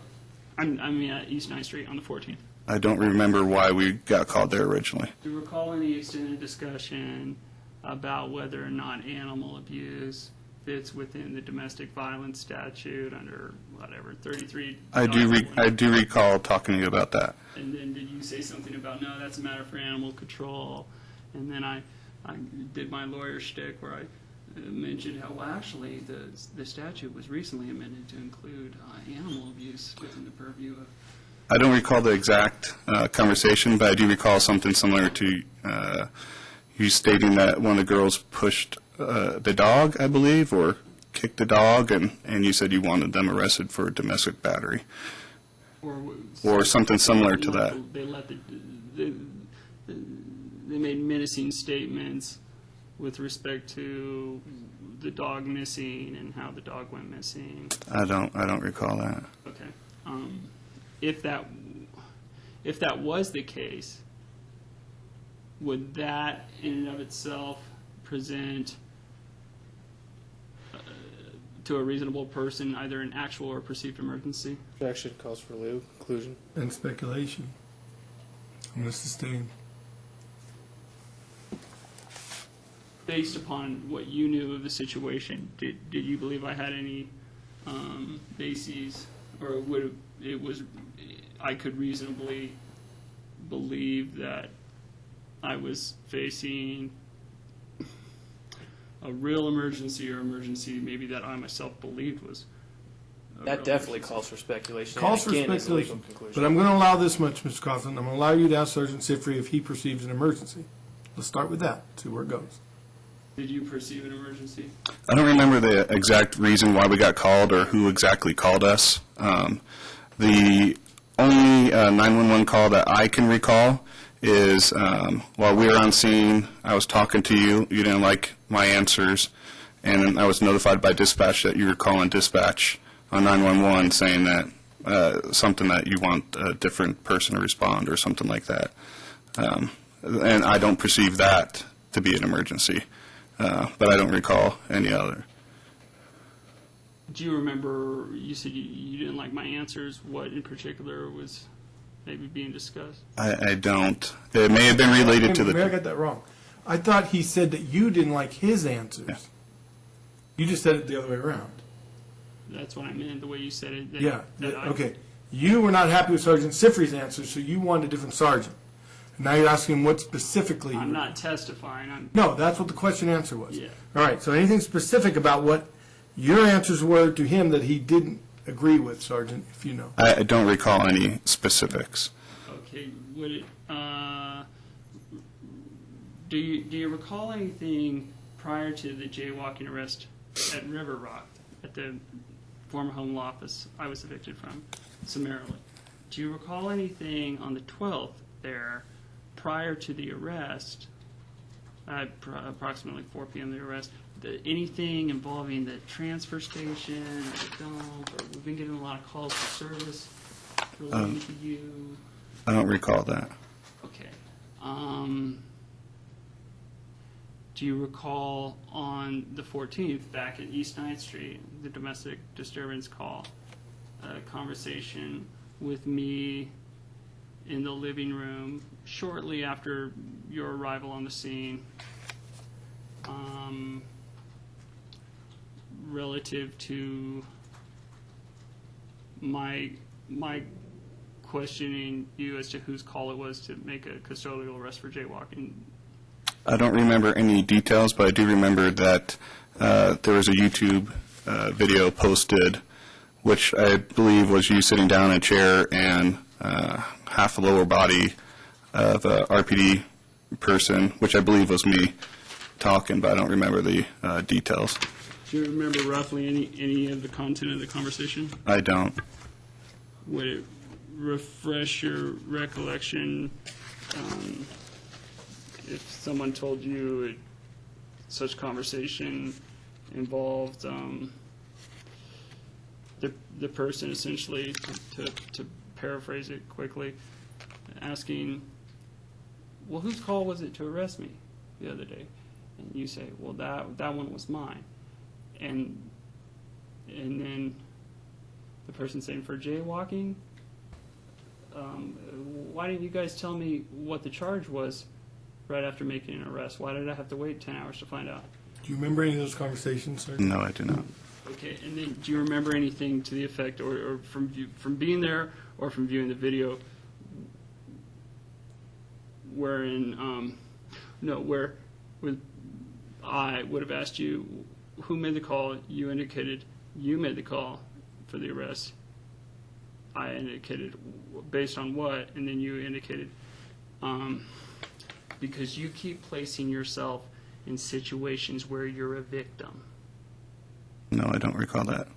I mean, at East 9th Street on the 14th. I don't remember why we got called there originally. Do you recall any extended discussion about whether or not animal abuse fits within the domestic violence statute under whatever 33? I do recall talking to you about that. And then did you say something about, no, that's a matter for animal control? And then I did my lawyer shtick where I mentioned how, well, actually, the statute was recently amended to include animal abuse within the purview of... I don't recall the exact conversation, but I do recall something similar to you stating that one of the girls pushed the dog, I believe, or kicked the dog, and you said you wanted them arrested for domestic battery. Or something similar to that. They made menacing statements with respect to the dog missing and how the dog went missing. I don't recall that. Okay. If that was the case, would that in and of itself present to a reasonable person either an actual or perceived emergency? Objection calls for lieu. Conclusion. And speculation. I'm going to sustain. Based upon what you knew of the situation, did you believe I had any bases, or I could reasonably believe that I was facing a real emergency or emergency maybe that I myself believed was a That real definitely emergency? calls for speculation. Calls for and again, is a legal speculation. conclusion. But I'm going to allow this much, Mr. Coughlin. I'm going to allow you to ask Sergeant Sifre if he perceives an emergency. Let's start with that, see where it goes. Did you perceive an emergency? I don't remember the exact reason why we got called or who exactly called us. The only 911 call that I can recall is while we were on scene, I was talking to you. You didn't like my answers, and I was notified by dispatch that you were calling dispatch on 911 saying that something that you want a different person to respond or something like that. And I don't perceive that to be an emergency, but I don't recall any other. Do you remember, you said you didn't like my answers, what in particular was maybe being discussed? I don't. It may have been related to Maybe I the... got that wrong. I thought he said that you didn't like his answers. Yeah. You just said it the other way around. That's what I meant, the way you said it. Okay. You were not happy with Sergeant Sifre's answers, so you wanted a different sergeant. And now you're asking him what specifically. I'm not testifying. No, that's what the question answer was. Yeah. All right, so anything specific about what your answers were to him that he didn't agree with, Sergeant, if you know. I don't recall any specifics. Okay. Would it? Do you recall anything prior to the jaywalking arrest at River Rock, at the former home law office I was evicted from, summarily? Do you recall anything on the 12th there prior to the arrest, approximately 4 p.m. the arrest, anything involving the transfer station or the dump? Or we've been getting a lot of calls for service relating to you. I don't recall that. Okay. Do you recall on the 14th, back at East 9th Street, the domestic disturbance call, a conversation with me in the living room shortly after your arrival on the scene, relative to my questioning you as to whose call it was to make a custodial arrest for jaywalking? I don't remember any details, but I do remember that there was a YouTube video posted, which I believe was you sitting down in a chair and half the lower body of a RPD person, which I believe was me talking, but I don't remember the details. Do you remember roughly any of the content of the conversation? I don't. Would it refresh your recollection if someone told you such conversation involved the person essentially, to paraphrase it quickly, asking, well, whose call was it to arrest me the other day? And you say, well, that one was mine. And then the person saying, for jaywalking? Why didn't you guys tell me what the charge was right after making an arrest? Why did I have to wait 10 hours to find out? Do you remember any of those conversations, sir? No, I do not. Okay, and then do you remember anything to the effect, or from being there or from viewing the video, wherein, where I would have asked you who made the call, you indicated you made the call for the arrest. I indicated based on what, and then you indicated because you keep placing yourself in situations where you're a victim. No, I don't recall that.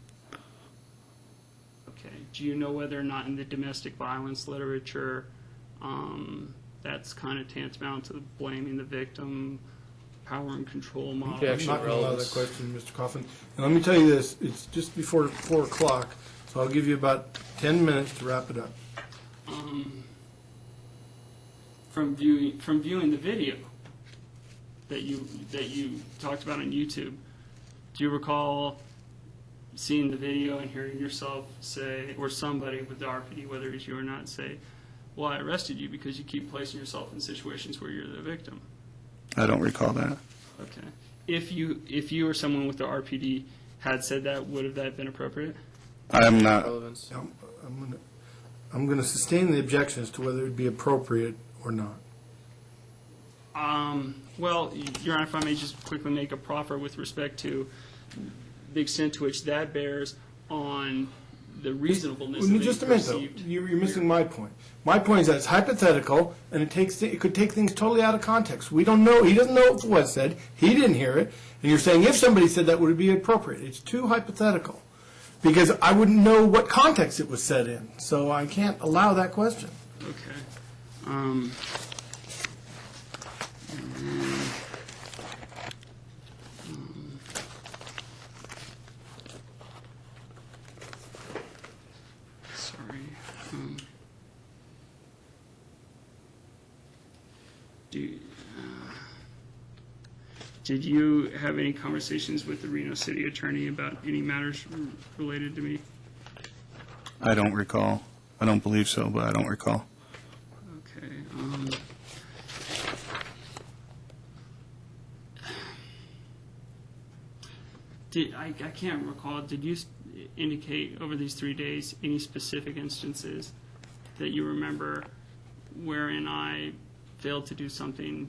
Okay. Do you know whether or not in the domestic violence literature that's kind of tantamount to blaming the victim, power and control model? Okay, I'm not going to allow that question, Mr. Coughlin. And let me tell you this, it's just before 4 o'clock, so I'll give you about 10 minutes to wrap it up. From viewing the video that you talked about on YouTube, do you recall seeing the video and hearing yourself say, or somebody with the RPD, whether it's you or not, say, well, I arrested you because you keep placing yourself in situations where you're the victim? I don't recall that. Okay. If you or someone with the RPD had said that, would have that been appropriate? I'm not. Relevance. I'm going to sustain the objection as to whether it would be appropriate or not. Well, Your Honor, if I may just quickly make a proffer with respect to the extent to which that bears on the reasonableness of Just a minute, though. You're missing my point. My point is that it's hypothetical, and it could take things totally out of context. We don't know. He doesn't know what was said. He didn't hear it. And you're saying if somebody said that, would it be appropriate? It's too hypothetical, because I wouldn't know what context it was said in. So I can't allow that question. Okay. Sorry. Did you have any conversations with the Reno City Attorney about any matters related to me? I don't recall. I don't believe so, but I don't recall. Okay. I can't recall. Did you indicate over these 3 days any specific instances that you remember wherein I failed to do something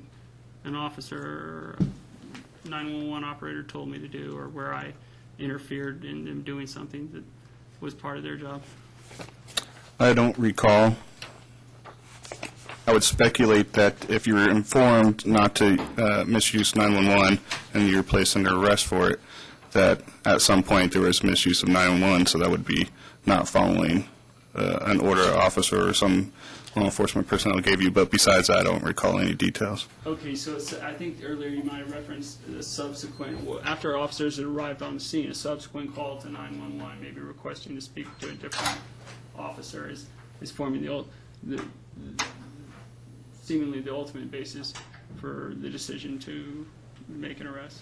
an officer or 911 operator told me to do, or where I interfered in them doing something that was part of their job? I don't recall. I would speculate that if you were informed not to misuse 911 and you were placed under arrest for it, that at some point there was misuse of 911, so that would be not following an order an officer or some law enforcement personnel gave you. But besides that, I don't recall any details. Okay, so I think earlier you might have referenced a subsequent, after officers had arrived on the scene, a subsequent call to 911, maybe requesting to speak to a different officer is forming the seemingly the ultimate basis for the decision to make an arrest.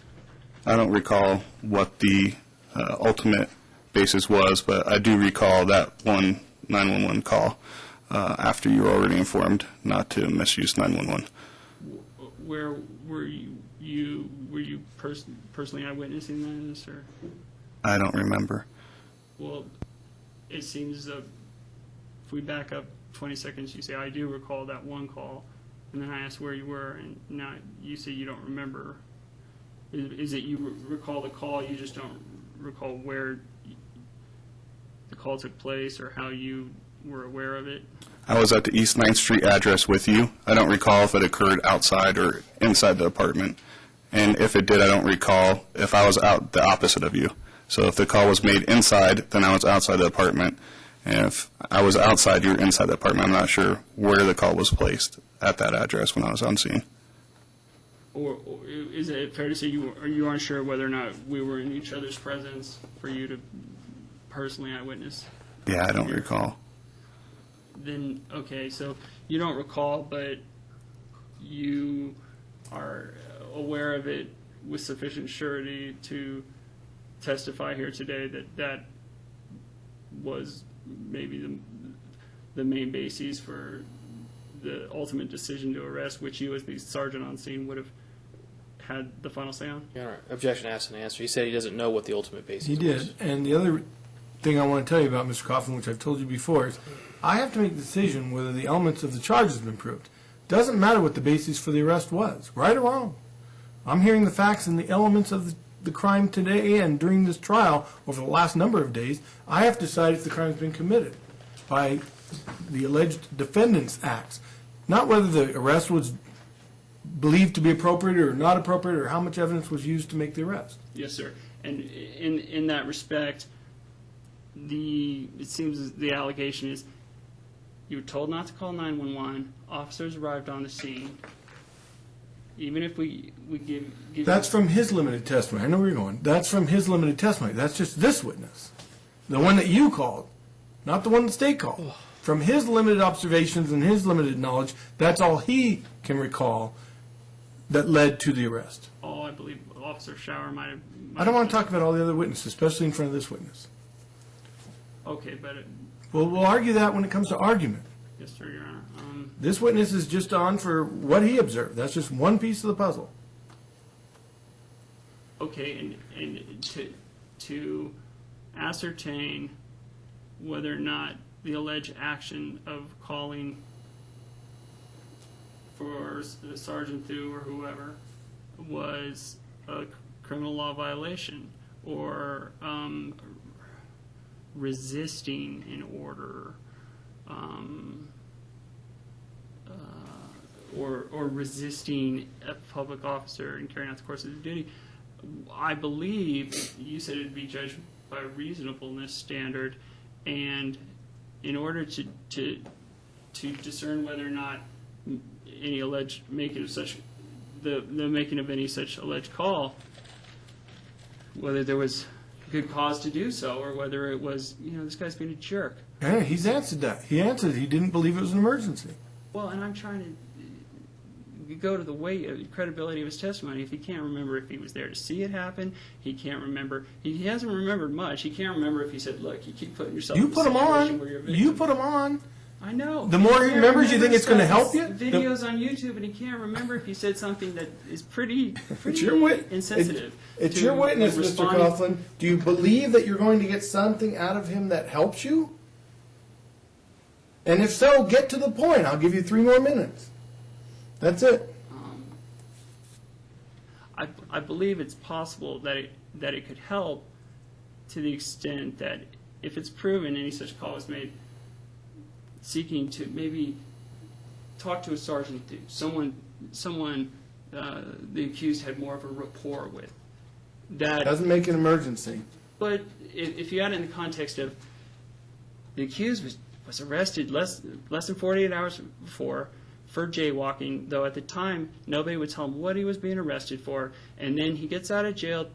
I don't recall what the ultimate basis was, but I do recall that one 911 call after you were already informed not to misuse 911. Where were you personally eyewitnessing this, or? I don't remember. Well, it seems as though if we back up 20 seconds, you say, I do recall that one call, and then I asked where you were, and now you say you don't remember. Is it you recall the call, you just don't recall where the call took place or how you were aware of it? I was at the East 9th Street address with you. I don't recall if it occurred outside or inside the apartment. And if it did, I don't recall if I was out the opposite of you. So if the call was made inside, then I was outside the apartment. And if I was outside, you were inside the apartment. I'm not sure where the call was placed at that address when I was on scene. Or is it fair to say you aren't sure whether or not we were in each other's presence for you to personally eyewitness? Yeah, I don't recall. Then, okay, so you don't recall, but you are aware of it with sufficient surety to testify here today that that was maybe the main basis for the ultimate decision to arrest, which you as the sergeant on scene would have had the final say on? Your Honor, objection asked and answered. He said he doesn't know what the ultimate basis He was. did. And the other thing I want to tell you about, Mr. Coughlin, which I've told you before, is I have to make a decision whether the elements of the charge has been proved. Doesn't matter what the basis for the arrest was, right or wrong. I'm hearing the facts and the elements of the crime today and during this trial over the last number of days. I have to decide if the crime has been committed by the alleged defendant's acts, not whether the arrest was believed to be appropriate or not appropriate or how much evidence was used to make the arrest. Yes, sir. And in that respect, it seems the allegation is you were told not to call 911. Officers arrived on the scene. Even if we give That's from his limited testimony. I know where you're going. That's from his limited testimony. That's just this witness, the one that you called, not the one the state called. From his limited observations and his limited knowledge, that's all he can recall that led to the arrest. Oh, I believe Officer Shower might have. I don't want to talk about all the other witnesses, especially in front of this witness. Okay, but We'll argue that when it comes to argument. yes, sir, Your Honor. This witness is just on for what he observed. That's just one piece of the puzzle. Okay, and to ascertain whether or not the alleged action of calling for Sergeant Thu or whoever was a criminal law violation or resisting an order or resisting a public officer in carrying out the course of their duty, I believe you said it would be judged by reasonableness standard, and in order to discern whether or not any alleged making of such the making of any such alleged call, whether there was good cause to do so or whether it was, this guy's being a jerk. Yeah, he's answered that. He answered he didn't believe it was an emergency. Well, and I'm trying to go to the weight, credibility of his testimony. If he can't remember if he was there to see it happen, he can't remember. He hasn't remembered much. He can't remember if he said, "Look, you keep putting yourself You in a put him situation where you're a on. victim." You put him on. I know. The more he remembers, you think it's going to help you? Videos on YouTube, and he can't remember if he said something that is pretty It's your insensitive. It's to your witness, Mr. responding- Coughlin. Do you believe that you're going to get something out of him that helps you? And if so, get to the point. I'll give you 3 more minutes. That's it. I believe it's possible that it could help to the extent that if it's proven any such call was made, seeking to maybe talk to a sergeant, someone the accused had more of a rapport with. That Doesn't make an emergency. But if you add it in the context of the accused was arrested less than 48 hours before for jaywalking, though at the time nobody would tell him what he was being arrested for, and then he gets out of jail,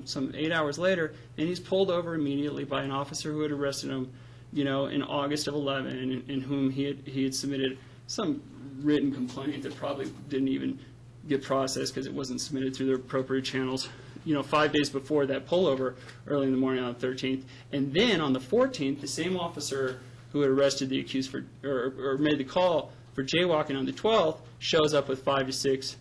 some 8 hours later, and he's pulled over immediately by an officer who had arrested him, in August of 11, in whom he had submitted some written complaint that probably didn't even get processed because it wasn't submitted through the appropriate channels. 5 days before that pullover, early in the morning on the 13th, and then on the 14th, the same officer who had arrested the accused for or made the call for jaywalking on the 12th shows up with 5 to 6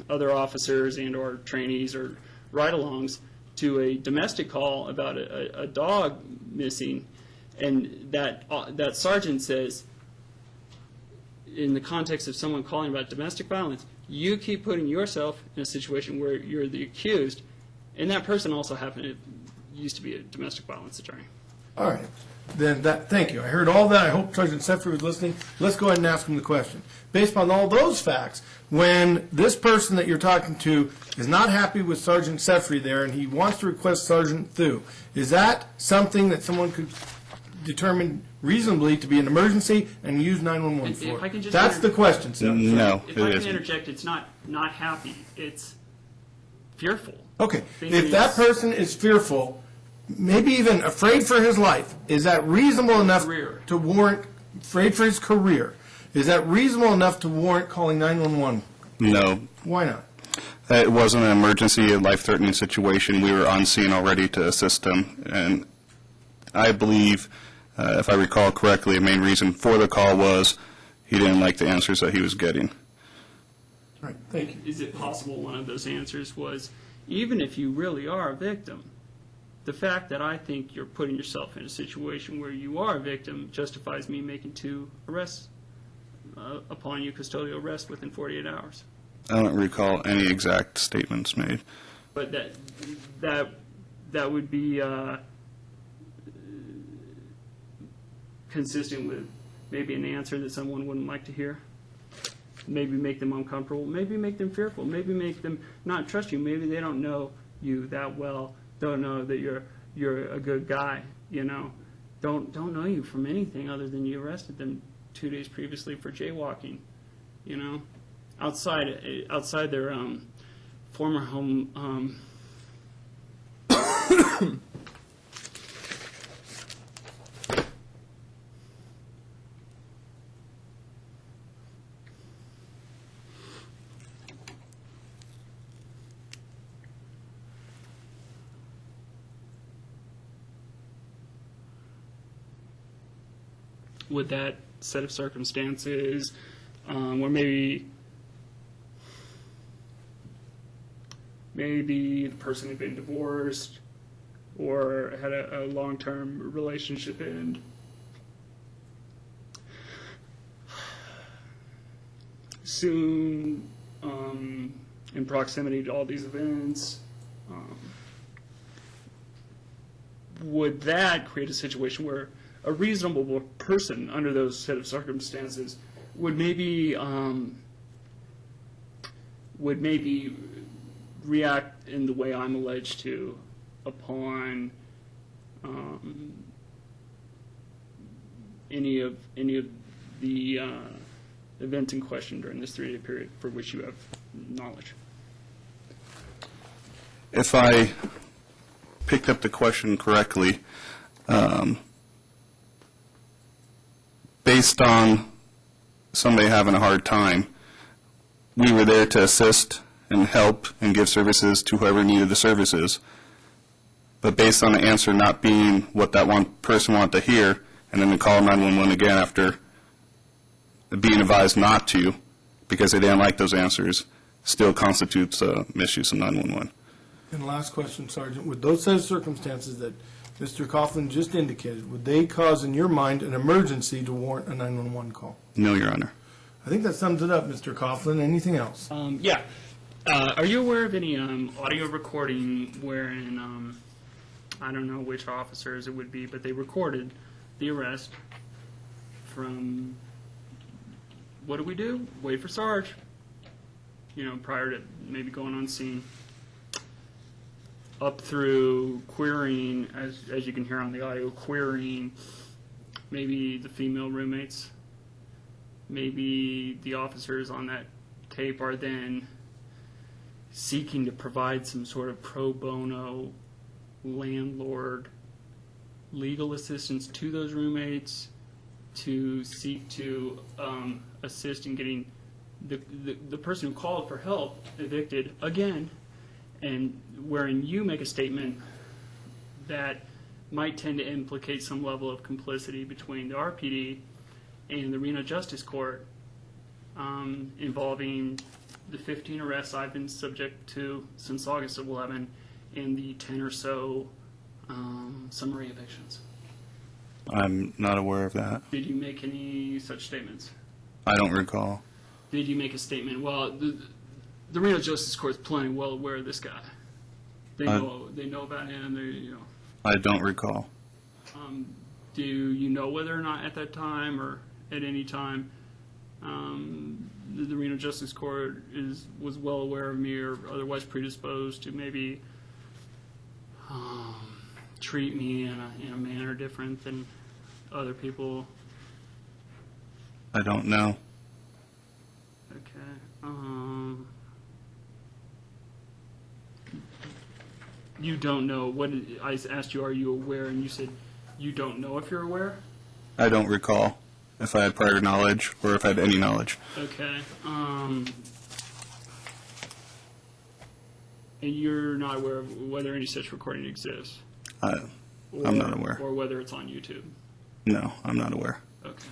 other officers and/or trainees or ride-alongs to a domestic call about a dog missing, and that sergeant says, in the context of someone calling about domestic violence, you keep putting yourself in a situation where you're the accused, and that person also used to be a domestic violence attorney. All right. Then thank you. I heard all that. I hope Sergeant Seffer was listening. Let's go ahead and ask him the question. Based on all those facts, when this person that you're talking to is not happy with Sergeant Seffer there and he wants to request Sergeant Thu, is that something that someone could determine reasonably to be an emergency and use 911 If I for? can just That's the question, sir. No, If it I can isn't. interject, it's not happy, it's fearful. Okay. Thinking If that it's- person is fearful, maybe even afraid for his life, is that reasonable enough Career. to warrant, afraid for his career, is that reasonable enough to warrant calling 911? No. Why not? It wasn't an emergency, a life-threatening situation. We were on scene already to assist him. And I believe, if I recall correctly, the main reason for the call was he didn't like the answers that he was getting. All right, thank you. Is it possible one of those answers was, even if you really are a victim, the fact that I think you're putting yourself in a situation where you are a victim justifies me making 2 arrests upon you, custodial arrest within 48 hours. I don't recall any exact statements made. But that would be consistent with maybe an answer that someone wouldn't like to hear. Maybe make them uncomfortable. Maybe make them fearful. Maybe make them not trust you. Maybe they don't know you that well. Don't know that you're a good guy. Don't know you from anything other than you arrested them 2 days previously for jaywalking. Outside their former home. With that set of circumstances, where maybe the person had been divorced or had a long-term relationship end. Soon, in proximity to all these events, would that create a situation where a reasonable person under those set of circumstances would maybe react in the way I'm alleged to upon any of the events in question during this 3-day period for which you have knowledge? If I picked up the question correctly, based on somebody having a hard time, we were there to assist and help and give services to whoever needed the services. But based on the answer not being what that one person wanted to hear, and then to call 911 again after being advised not to because they didn't like those answers, still constitutes misuse of 911. And last question, Sergeant. Would those set of circumstances that Mr. Coughlin just indicated, would they cause in your mind an emergency to warrant a 911 call? No, Your Honor. I think that sums it up, Mr. Coughlin. Anything else? Yeah. Are you aware of any audio recording wherein, I don't know which officers it would be, but they recorded the arrest from, what do we do? Wait for Sarge. You know, prior to maybe going on scene. Up through querying, as you can hear on the audio, querying maybe the female roommates. Maybe the officers on that tape are then seeking to provide some sort of pro bono landlord legal assistance to those roommates to seek to assist in getting the person who called for help evicted again, and wherein you make a statement that might tend to implicate some level of complicity between the RPD and the Reno Justice Court involving the 15 arrests I've been subject to since August of 11 and the 10 or so summary evictions. I'm not aware of that. Did you make any such statements? I don't recall. Did you make a statement? Well, the Reno Justice Court is plenty well aware of this guy. They know about him. I don't recall. Do you know whether or not at that time or at any time the Reno Justice Court was well aware of me or otherwise predisposed to maybe treat me in a manner different than other people? I don't know. Okay. You don't know. What I asked you, are you aware? And you said you don't know if you're aware? I don't recall if I had prior knowledge or if I had any knowledge. Okay. And you're not aware of whether any such recording exists? I'm not aware. Or whether it's on YouTube? No, I'm not aware. Okay.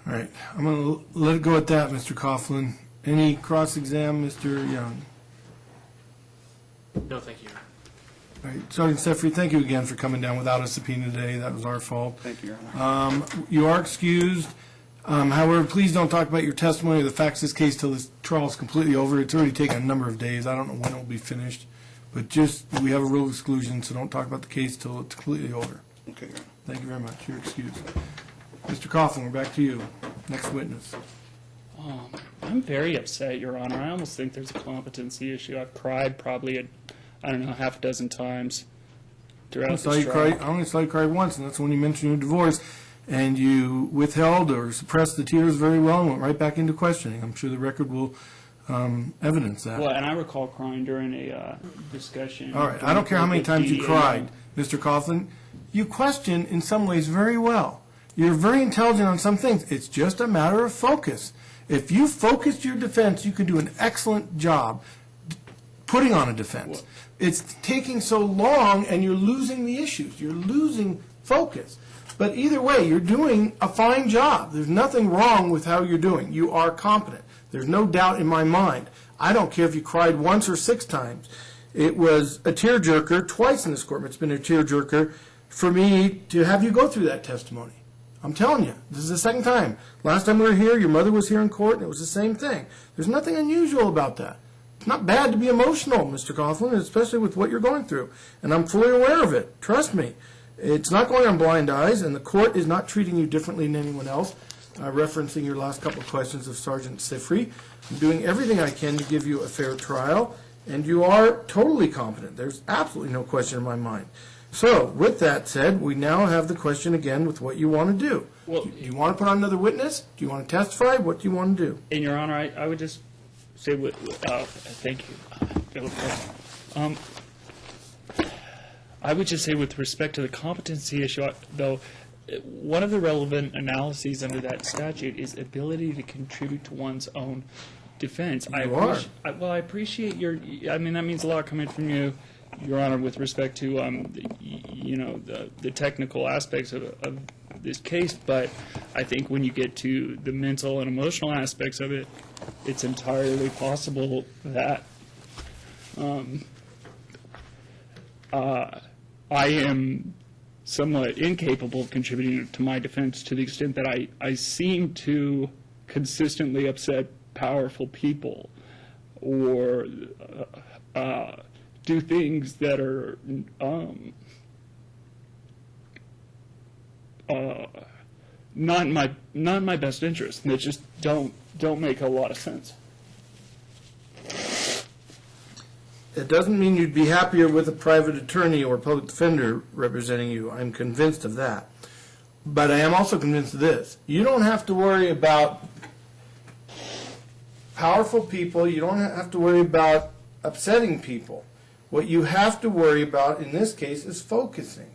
All right. I'm going to let it go at that, Mr. Coughlin. Any cross-exam, Mr. Young? No, thank you. All right. Sergeant Sifre, thank you again for coming down without a subpoena today. That was our fault. Thank you, Your Honor. You are excused. However, please don't talk about your testimony or the facts of this case till this trial is completely over. It's already taken a number of days. I don't know when it will be finished. But just, we have a rule of exclusion, so don't talk about the case till it's completely over. Okay, Your Honor. Thank you very much. You're excused. Mr. Coughlin, we're back to you. Next witness. I'm very upset, Your Honor. I almost think there's a competency issue. I've cried probably, half a dozen times throughout this trial. I only saw you cry once, and that's when you mentioned your divorce, and you withheld or suppressed the tears very well and went right back into questioning. I'm sure the record will evidence that. Well, and I recall crying during a discussion. All right. I don't care how many times you cried, Mr. Coughlin. You question in some ways very well. You're very intelligent on some things. It's just a matter of focus. If you focused your defense, you could do an excellent job putting on a defense. It's taking so long, and you're losing the issues. You're losing focus. But either way, you're doing a fine job. There's nothing wrong with how you're doing. You are competent. There's no doubt in my mind. I don't care if you cried once or 6 times. It was a tearjerker twice in this court. It's been a tearjerker for me to have you go through that testimony. I'm telling you, this is the second time. Last time we were here, your mother was here in court, and it was the same thing. There's nothing unusual about that. It's not bad to be emotional, Mr. Coughlin, especially with what you're going through. And I'm fully aware of it. Trust me. It's not going on blind eyes, and the court is not treating you differently than anyone else. Referencing your last couple of questions of Sergeant Sifre, I'm doing everything I can to give you a fair trial, and you are totally competent. There's absolutely no question in my mind. So, with that said, we now have the question again with what you want to do. Well, do you want to put on another witness? Do you want to testify? What do you want to do? And Your Honor, I would just say, thank you. I would just say with respect to the competency issue, though, one of the relevant analyses under that statute is ability to contribute to one's own defense. You are. I appreciate your. I mean, that means a lot coming from you, Your Honor, with respect to the technical aspects of this case. But I think when you get to the mental and emotional aspects of it, it's entirely possible that I am somewhat incapable of contributing to my defense to the extent that I seem to consistently upset powerful people or do things that are not in my best interest, and that just don't make a lot of sense. It doesn't mean you'd be happier with a private attorney or public defender representing you. I'm convinced of that. But I am also convinced of this. You don't have to worry about powerful people. You don't have to worry about upsetting people. What you have to worry about in this case is focusing.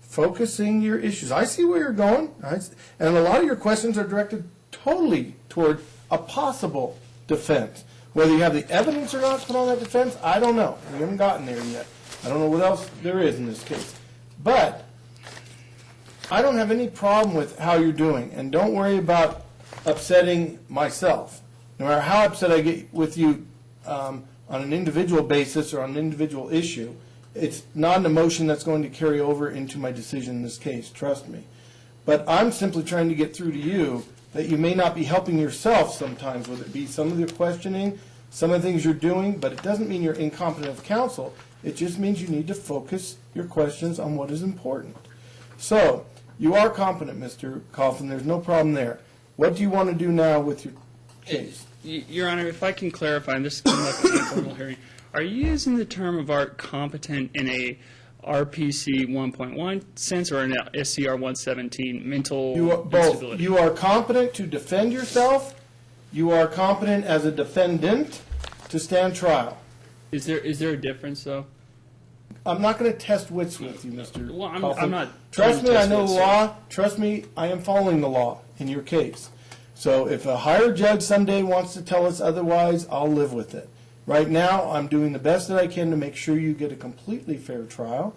Focusing your issues. I see where you're going, and a lot of your questions are directed totally toward a possible defense. Whether you have the evidence or not to put on that defense, I don't know. We haven't gotten there yet. I don't know what else there is in this case. But I don't have any problem with how you're doing, and don't worry about upsetting myself. No matter how upset I get with you on an individual basis or on an individual issue, it's not an emotion that's going to carry over into my decision in this case, trust me. But I'm simply trying to get through to you that you may not be helping yourself sometimes, whether it be some of your questioning, some of the things you're doing, but it doesn't mean you're incompetent of counsel. It just means you need to focus your questions on what is important. So, you are competent, Mr. Coughlin. There's no problem there. What do you want to do now with your case? Your Honor, if I can clarify, and this came up in the formal hearing, are you using the term of art competent in a RPC 1.1 sense or an SCR 117 mental Both. disability? You are competent to defend yourself. You are competent as a defendant to stand trial. Is there a difference, though? I'm not going to test wits with you, Mr. Well, Coughlin. I'm not. Trust me, I know the wits, sir. law. Trust me, I am following the law in your case. So if a higher judge someday wants to tell us otherwise, I'll live with it. Right now, I'm doing the best that I can to make sure you get a completely fair trial.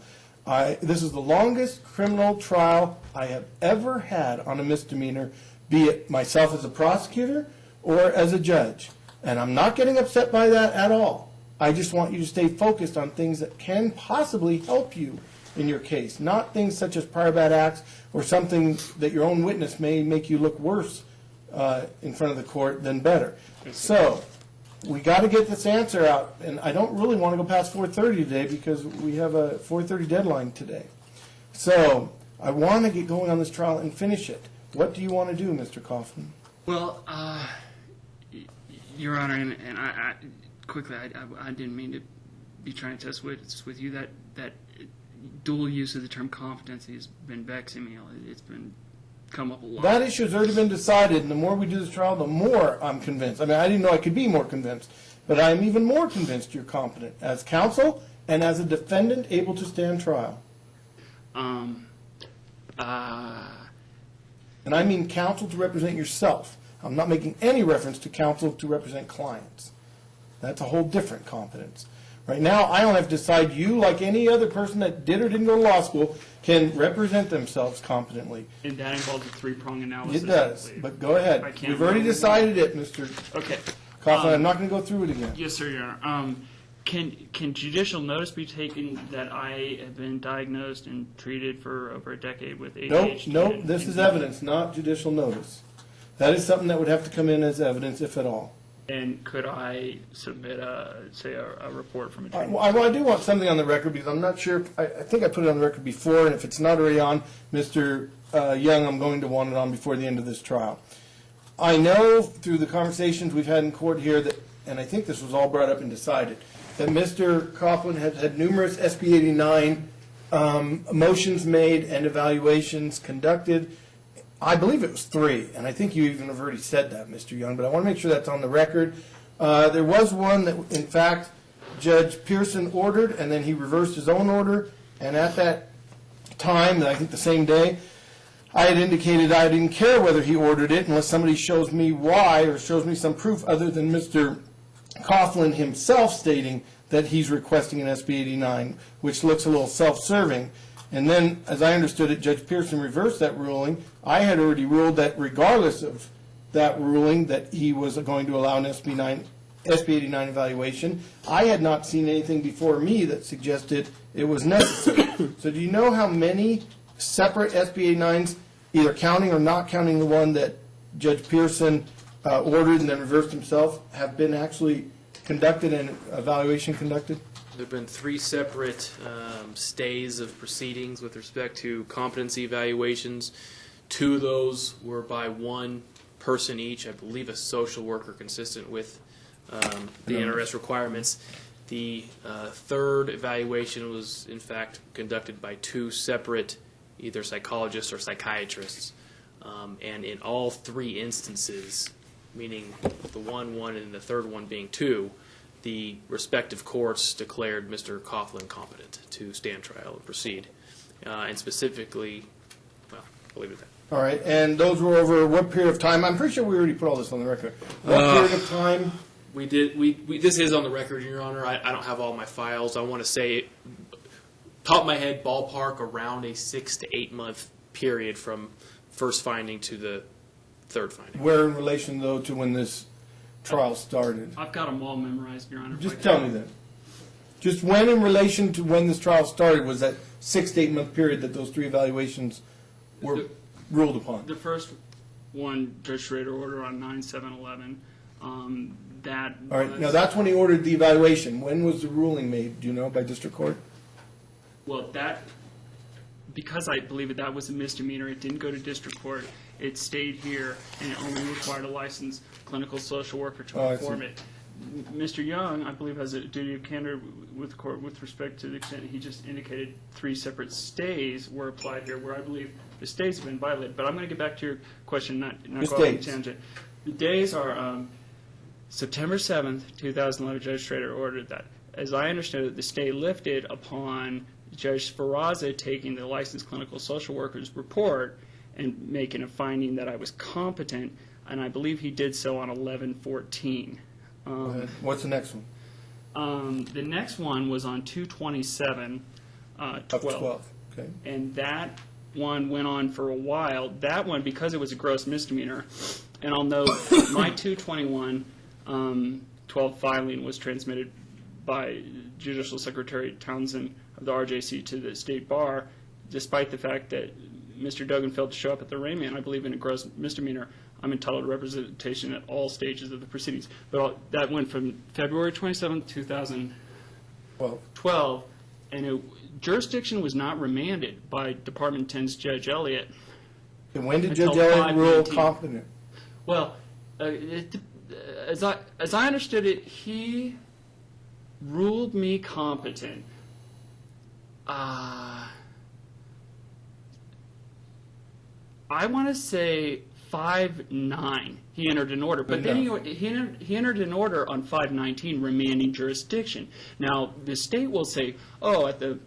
This is the longest criminal trial I have ever had on a misdemeanor, be it myself as a prosecutor or as a judge. And I'm not getting upset by that at all. I just want you to stay focused on things that can possibly help you in your case, not things such as prior bad acts or something that your own witness may make you look worse in front of the court than better. So we got to get this answer out, and I don't really want to go past 4:30 today because we have a 4:30 deadline today. So I want to get going on this trial and finish it. What do you want to do, Mr. Coughlin? Well, Your Honor, and I quickly, I didn't mean to be trying to test wits with you. That dual use of the term competency has been vexing me. It's been come up a lot. That issue has already been decided, and the more we do this trial, the more I'm convinced. I mean, I didn't know I could be more convinced, but I'm even more convinced you're competent as counsel and as a defendant able to stand trial. And I mean counsel to represent yourself. I'm not making any reference to counsel to represent clients. That's a whole different competence. Right now, I don't have to decide you, like any other person that did or didn't go to law school, can represent themselves competently. And that involves a three-prong analysis. It does, but go ahead. I can't We've already remember. decided it, Mr. Okay. Coughlin. I'm not going to go through it again. Yes, sir, Your Honor. Can judicial notice be taken that I have been diagnosed and treated for over a decade with ADHD? Nope, this is evidence, not judicial notice. That is something that would have to come in as evidence, if at all. And could I submit, a report from a treatment? I do want something on the record because I'm not sure. I think I put it on the record before, and if it's not already on, Mr. Young, I'm going to want it on before the end of this trial. I know through the conversations we've had in court here that, and I think this was all brought up and decided, that Mr. Coughlin has had numerous SB 89 motions made and evaluations conducted. I believe it was 3, and I think you even have already said that, Mr. Young, but I want to make sure that's on the record. There was one that, in fact, Judge Pearson ordered, and then he reversed his own order, and at that time, I think the same day, I had indicated I didn't care whether he ordered it unless somebody shows me why or shows me some proof other than Mr. Coughlin himself stating that he's requesting an SB 89, which looks a little self-serving. And then, as I understood it, Judge Pearson reversed that ruling. I had already ruled that regardless of that ruling, that he was going to allow an SB 89 evaluation. I had not seen anything before me that suggested it was necessary. So do you know how many separate SB 89s, either counting or not counting the one that Judge Pearson ordered and then reversed himself, have been actually conducted and evaluation conducted? There have been 3 separate stays of proceedings with respect to competency evaluations. 2 of those were by 1 person each, I believe a social worker consistent with the NRS requirements. The 3rd evaluation was in fact conducted by 2 separate either psychologists or psychiatrists. And in all 3 instances, meaning the 1, and the 3rd one being 2, the respective courts declared Mr. Coughlin competent to stand trial and proceed. And specifically, well, I'll leave it at that. All right, and those were over what period of time? I'm pretty sure we already put all this on the record. What period of time? We did. This is on the record, Your Honor. I don't have all my files. I want to say, top of my head, ballpark around a 6 to 8 month period from first finding to the 3rd finding. Where in relation, though, to when this trial started? I've got them all memorized, Your Honor. Just tell me that. Just when in relation to when this trial started was that 6 to 8 month period that those 3 evaluations were ruled upon? The first one, Judge Schrader ordered on 9/7/11. That All right, was, now that's when he ordered the evaluation. When was the ruling made, do you know, by district court? well, that, because I believe that was a misdemeanor, it didn't go to district court. It stayed here, and it only required a licensed clinical social worker to perform it. Mr. Young, I believe, has a duty of candor with the court with respect to the extent he just indicated 3 separate stays were applied here, where I believe the stays have been violated. But I'm going to get back to your question, not go off on a tangent. The days are September 7th, 2011, Judge Schrader ordered that. As I understood it, the stay lifted upon Judge Sferrazza taking the licensed clinical social worker's report and making a finding that I was competent, and I believe he did so on 11/14. What's the next one? The next one was on 2/27/12. Up to 12. Okay. And that one went on for a while. That one, because it was a gross misdemeanor, and I'll note my 2/21/12 filing was transmitted by Judicial Secretary Townsend of the RJC to the State Bar, despite the fact that Mr. Duggan failed to show up at the arraignment. I believe in a gross misdemeanor, I'm entitled to representation at all stages of the proceedings. But that went from February 27th, 2012, and jurisdiction was not remanded by Department 10's Judge Elliott. And when did Until Judge Elliott rule 5/19. competent? Well, as I understood it, he ruled me competent. I want to say 5/9. He entered an order, but then he entered an order on 5/19 remanding jurisdiction. Now the state will say, "Oh, at the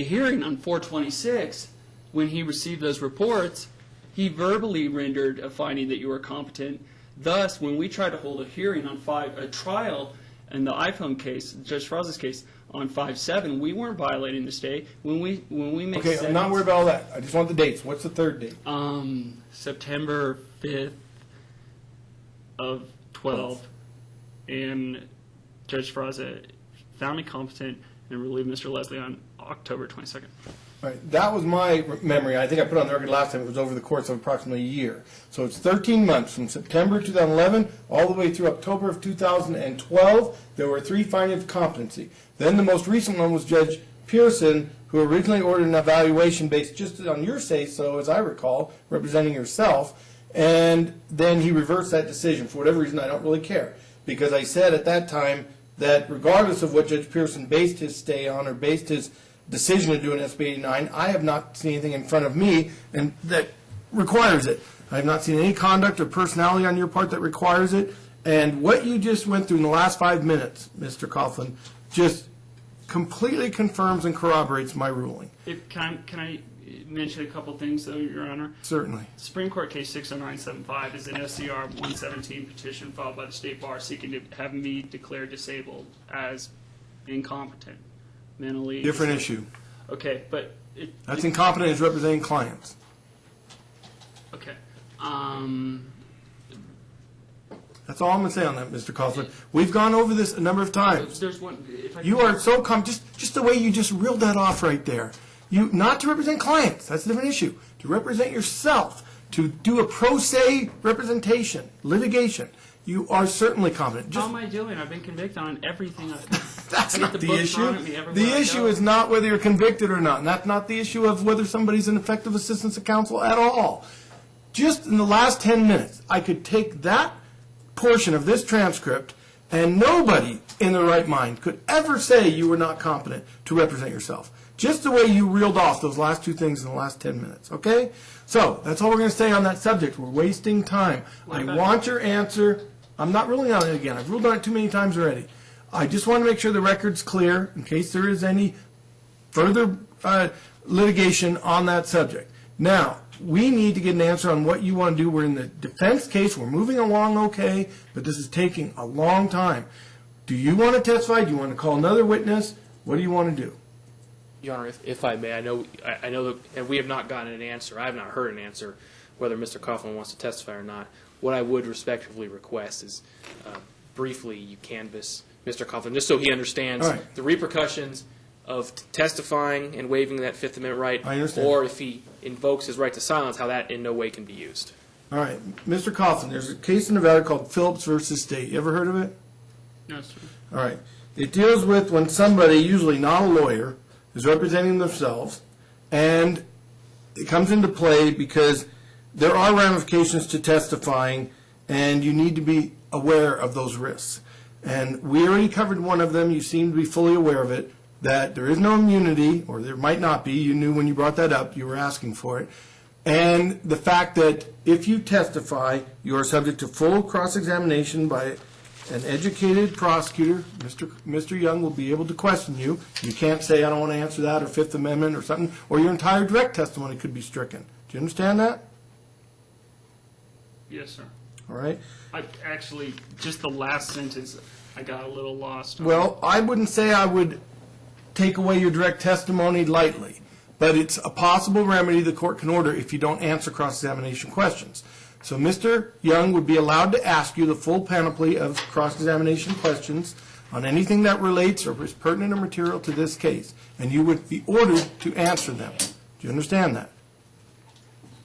hearing on 4/26, when he received those reports, he verbally rendered a finding that you were competent. Thus, when we tried to hold a hearing on a trial in the iPhone case, Judge Fraz's case, on 5/7, we weren't violating the stay. When we make Okay, I'm not worried about all that. I just want the dates. What's the 3rd date? September 5th of 12, and Judge Frazza found me competent and relieved Mr. Leslie on October 22nd. All right, that was my memory. I think I put on the record last time it was over the course of approximately a year. So it's 13 months from September 2011 all the way through October of 2012. There were 3 findings of competency. Then the most recent one was Judge Pearson, who originally ordered an evaluation based just on your say-so, as I recall, representing yourself, and then he reversed that decision. For whatever reason, I don't really care, because I said at that time that regardless of what Judge Pearson based his stay on or based his decision to do an SB 89, I have not seen anything in front of me and that requires it. I have not seen any conduct or personality on your part that requires it. And what you just went through in the last 5 minutes, Mr. Coughlin, just completely confirms and corroborates my ruling. Can I mention a couple things, though, Your Honor. Certainly. Supreme Court case 60975 is an SCR 117 petition filed by the State Bar seeking to have me declared disabled as incompetent, mentally. Different issue. Okay, but That's incompetent as representing clients. okay. That's all I'm going to say on that, Mr. Coughlin. We've gone over this a number of times. There's one. If I You can- are so just the way you just reeled that off right there. You not to represent clients. That's a different issue. To represent yourself, to do a pro se representation, litigation. You are certainly competent. How Just am I doing? I've been convicted on everything. that's I get not the the book issue. thrown at me everywhere The I issue go. is not whether you're convicted or not. And that's not the issue of whether somebody's an effective assistance of counsel at all. Just in the last 10 minutes, I could take that portion of this transcript, and nobody in their right mind could ever say you were not competent to represent yourself. Just the way you reeled off those last two things in the last 10 minutes, okay? So, that's all we're going to say on that subject. We're wasting time. I want your answer. I'm not ruling on it again. I've ruled on it too many times already. I just want to make sure the record's clear in case there is any further litigation on that subject. Now, we need to get an answer on what you want to do. We're in the defense case. We're moving along okay, but this is taking a long time. Do you want to testify? Do you want to call another witness? What do you want to do? Your Honor, if I may, I know that, and we have not gotten an answer. I have not heard an answer whether Mr. Coughlin wants to testify or not. What I would respectfully request is briefly you canvass Mr. Coughlin just so he understands All right. the repercussions of testifying and waiving that Fifth Amendment right, I understand. or if he invokes his right to silence, how that in no way can be used. All right, Mr. Coughlin, there's a case in Nevada called Phillips versus State. You ever heard of it? No, sir. All right. It deals with when somebody, usually not a lawyer, is representing themselves, and it comes into play because there are ramifications to testifying, and you need to be aware of those risks. And we already covered one of them. You seem to be fully aware of it, that there is no immunity, or there might not be. You knew when you brought that up, you were asking for it. And the fact that if you testify, you are subject to full cross-examination by an educated prosecutor. Mr. Young will be able to question you. You can't say, I don't want to answer that, or Fifth Amendment, or something, or your entire direct testimony could be stricken. Do you understand that? Yes, sir. All right. I actually just the last sentence I got a little lost on. Well, I wouldn't say I would take away your direct testimony lightly, but it's a possible remedy the court can order if you don't answer cross-examination questions. So Mr. Young would be allowed to ask you the full panoply of cross-examination questions on anything that relates or is pertinent or material to this case, and you would be ordered to answer them. Do you understand that?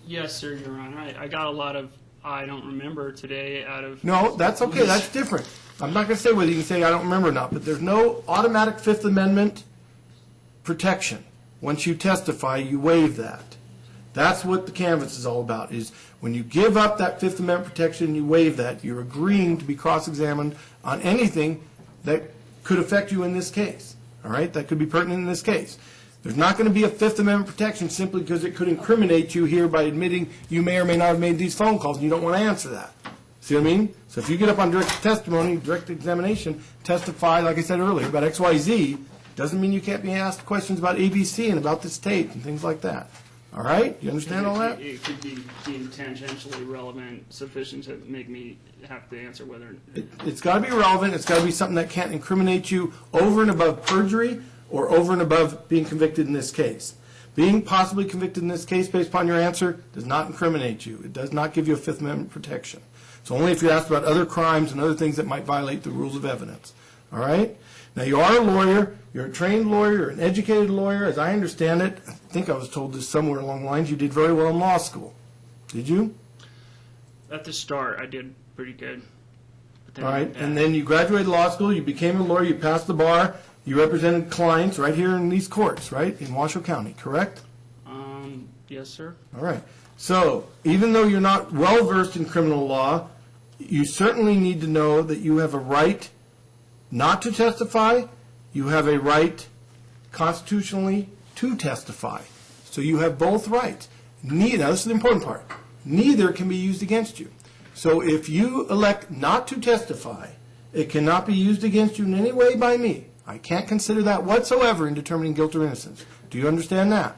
Yes, sir, Your Honor. I got a lot of I don't remember today out of. No, that's okay. That's different. I'm not going to say whether you can say I don't remember or not, but there's no automatic Fifth Amendment protection. Once you testify, you waive that. That's what the canvass is all about, is when you give up that Fifth Amendment protection, you waive that. You're agreeing to be cross-examined on anything that could affect you in this case, all right? That could be pertinent in this case. There's not going to be a Fifth Amendment protection simply because it could incriminate you here by admitting you may or may not have made these phone calls and you don't want to answer that. See what I mean? So if you get up on direct testimony, direct examination, testify, like I said earlier, about XYZ, doesn't mean you can't be asked questions about ABC and about this tape and things like that. All right? You understand all that? It could be deemed tangentially relevant, sufficient to make me have to answer whether. It's got to be relevant. It's got to be something that can't incriminate you over and above perjury or over and above being convicted in this case. Being possibly convicted in this case based upon your answer does not incriminate you. It does not give you a Fifth Amendment protection. It's only if you're asked about other crimes and other things that might violate the rules of evidence. All right? Now, you are a lawyer. You're a trained lawyer. You're an educated lawyer. As I understand it, I think I was told this somewhere along the lines, you did very well in law school. Did you? At the start, I did pretty good. But All right. And then you graduated law school. You became a lawyer. You passed the bar. You represented clients right here in these courts, right, in Washoe County, correct? Yes, sir. All right. So even though you're not well-versed in criminal law, you certainly need to know that you have a right not to testify. You have a right constitutionally to testify. So you have both rights. Neither, now this is the important part, neither can be used against you. So if you elect not to testify, it cannot be used against you in any way by me. I can't consider that whatsoever in determining guilt or innocence. Do you understand that?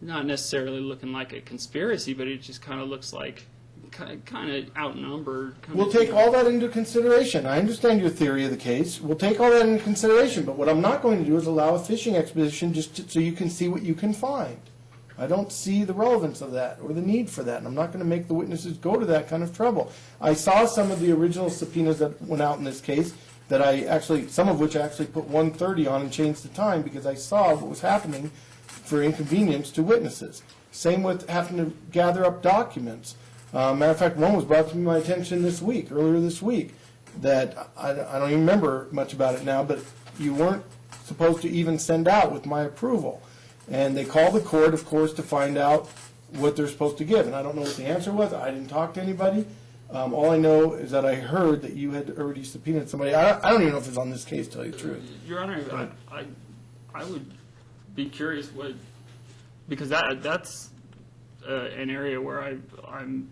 not necessarily looking like a conspiracy, but it just kind of looks like kind of outnumbered. We'll take all that into consideration. I understand your theory of the case. We'll take all that into consideration, but what I'm not going to do is allow a fishing expedition just so you can see what you can find. I don't see the relevance of that or the need for that, and I'm not going to make the witnesses go to that kind of trouble. I saw some of the original subpoenas that went out in this case that some of which I actually put 1:30 on and changed the time because I saw what was happening for inconvenience to witnesses. Same with having to gather up documents. Matter of fact, one was brought to my attention earlier this week, that I don't even remember much about it now, but you weren't supposed to even send out with my approval. And they called the court, of course, to find out what they're supposed to give. And I don't know what the answer was. I didn't talk to anybody. All I know is that I heard that you had already subpoenaed somebody. I don't even know if it's on this case, to tell you the truth. Your Honor, I would be curious because that's an area where I'm,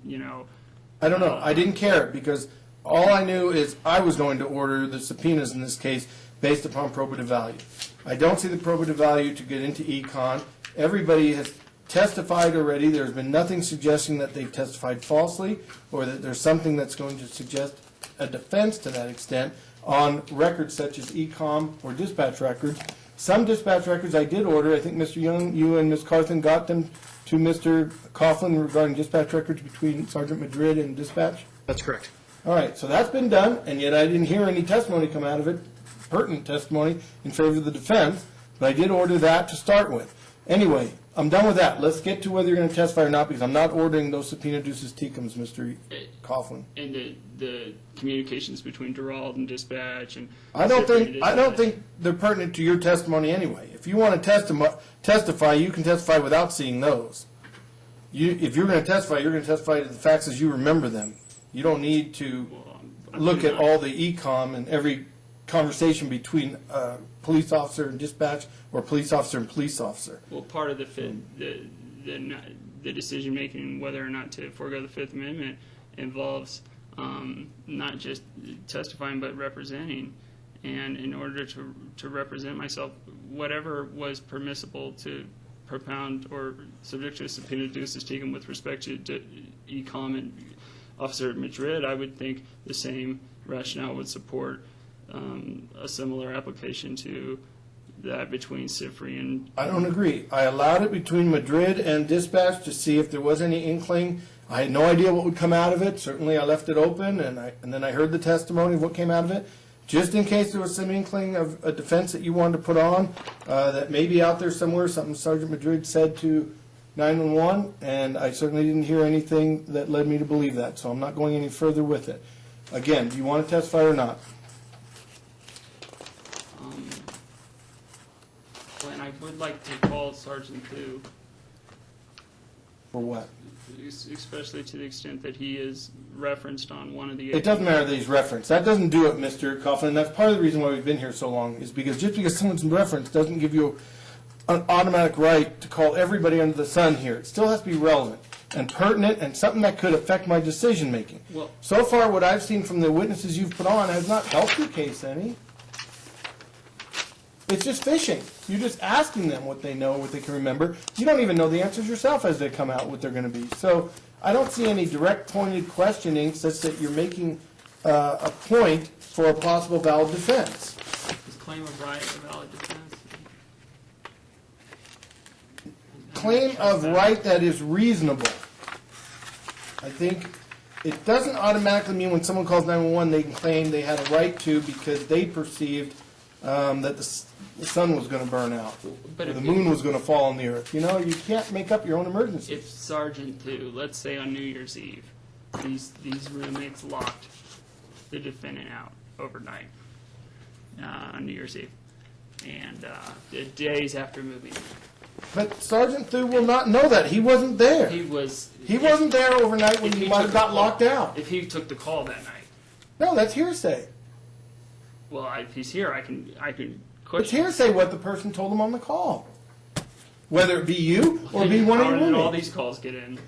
I don't know. I didn't care because all I knew is I was going to order the subpoenas in this case based upon probative value. I don't see the probative value to get into econ. Everybody has testified already. There's been nothing suggesting that they've testified falsely or that there's something that's going to suggest a defense to that extent on records such as ECOMM or dispatch records. Some dispatch records I did order. I think Mr. Young, you and Ms. Carthen got them to Mr. Coughlin regarding dispatch records between Sergeant Madrid and dispatch? That's correct. All right, so that's been done, and yet I didn't hear any testimony come out of it, pertinent testimony in favor of the defense, but I did order that to start with. Anyway, I'm done with that. Let's get to whether you're going to testify or not, because I'm not ordering those subpoena duces tecums, Mr. Coughlin. And the communications between Duralde and dispatch and I don't think they're pertinent to your testimony anyway. If you want to testify, you can testify without seeing those. If you're going to testify, you're going to testify to the facts as you remember them. You don't need to look at all the ECOMM and every conversation between police officer and dispatch or police officer and police officer. Well, part of the decision making whether or not to forego the Fifth Amendment involves not just testifying but representing. And in order to represent myself, whatever was permissible to propound or subject to a subpoena ducis tecum with respect to ECOMM and Officer Madrid, I would think the same rationale would support a similar application to that between sifre and... I don't agree. I allowed it between Madrid and dispatch to see if there was any inkling. I had no idea what would come out of it. Certainly I left it open, and then I heard the testimony of what came out of it. Just in case there was some inkling of a defense that you wanted to put on that may be out there somewhere, something Sergeant Madrid said to 911, and I certainly didn't hear anything that led me to believe that, so I'm not going any further with it. Again, do you want to testify or not? And I would like to call Sergeant Thu. For what? Especially to the extent that he is referenced on one of the... It doesn't matter that he's referenced. That doesn't do it, Mr. Coughlin. That's part of the reason why we've been here so long, is because just because someone's referenced doesn't give you an automatic right to call everybody under the sun here. It still has to be relevant and pertinent and something that could affect my decision making. Well, so far, what I've seen from the witnesses you've put on has not helped your case any. It's just fishing. You're just asking them what they know, what they can remember. You don't even know the answers yourself as they come out, what they're going to be. So I don't see any direct pointed questioning such that you're making a point for a possible valid defense. Is claim of right a valid defense? Claim of right that is reasonable. I think it doesn't automatically mean when someone calls 911 they can claim they had a right to because they perceived that the sun was going to burn out, or the moon was going to fall on the earth. You know, you can't make up your own emergency. If Sergeant Thu, let's say on New Year's Eve, these roommates locked the defendant out overnight on New Year's Eve, and the days after moving. But Sergeant Thu will not know that. He wasn't there. He wasn't there overnight when he might have got locked out. If he took the call that night. No, that's hearsay. Well, if he's here, I can It's hearsay what the person told him on the call. Whether it be you or be one of your roommates. How did all these calls get in?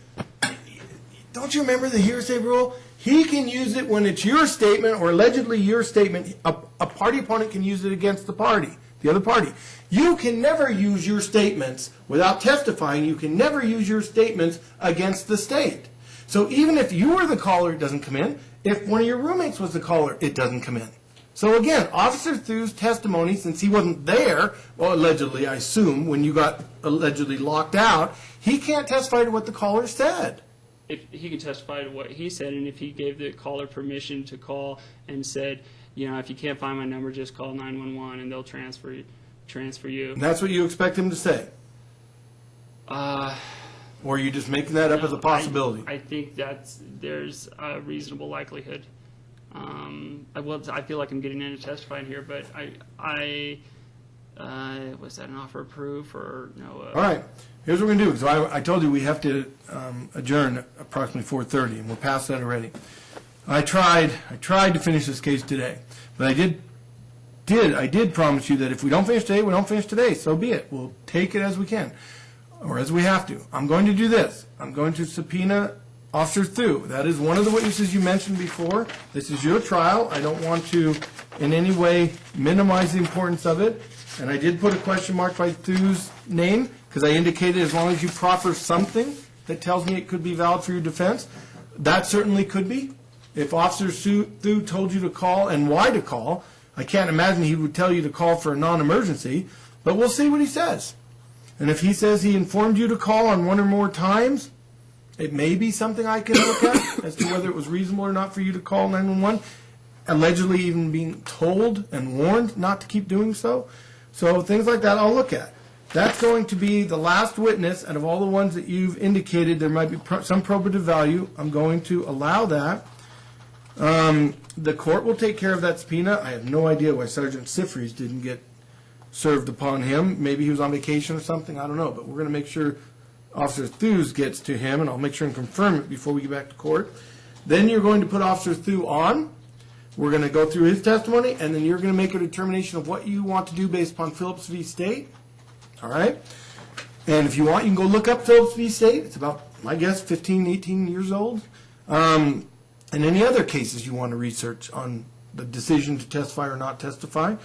Don't you remember the hearsay rule? He can use it when it's your statement or allegedly your statement. A party opponent can use it against the party. the other party. You can never use your statements without testifying. You can never use your statements against the state. So even if you were the caller, it doesn't come in. If one of your roommates was the caller, it doesn't come in. So again, Officer Thu's testimony, since he wasn't there, well, allegedly, I assume, when you got allegedly locked out, he can't testify to what the caller said. If he can testify to what he said, and if he gave the caller permission to call and said, if you can't find my number, just call 911 and they'll transfer you. And that's what you expect him to say? Or are you just making that up as a possibility? I think there's a reasonable likelihood. I feel like I'm getting into testifying here, but was that an offer of proof or no? All right. Here's what we're going to do. So I told you we have to adjourn at approximately 4:30, and we're past that already. I tried to finish this case today, but I did promise you that if we don't finish today, we don't finish today. So be it. We'll take it as we can, or as we have to. I'm going to do this. I'm going to subpoena Officer Thu. That is one of the witnesses you mentioned before. This is your trial. I don't want to in any way minimize the importance of it. And I did put a question mark by Thu's name because I indicated as long as you proffer something that tells me it could be valid for your defense, that certainly could be. If Officer Thu told you to call and why to call, I can't imagine he would tell you to call for a non-emergency, but we'll see what he says. And if he says he informed you to call on one or more times, it may be something I can look at as to whether it was reasonable or not for you to call 911, allegedly even being told and warned not to keep doing so. So things like that I'll look at. That's going to be the last witness, and of all the ones that you've indicated there might be some probative value, I'm going to allow that. The court will take care of that subpoena. I have no idea why Sergeant Sifre's didn't get served upon him. Maybe he was on vacation or something, I don't know. But we're going to make sure Officer Thu's gets to him, and I'll make sure and confirm it before we get back to court. Then you're going to put Officer Thu on. We're going to go through his testimony, and then you're going to make a determination of what you want to do based upon Phillips v. State. All right? And if you want, you can go look up Phillips v. State. It's about, my guess, 15, 18 years old. And any other cases you want to research on the decision to testify or not testify,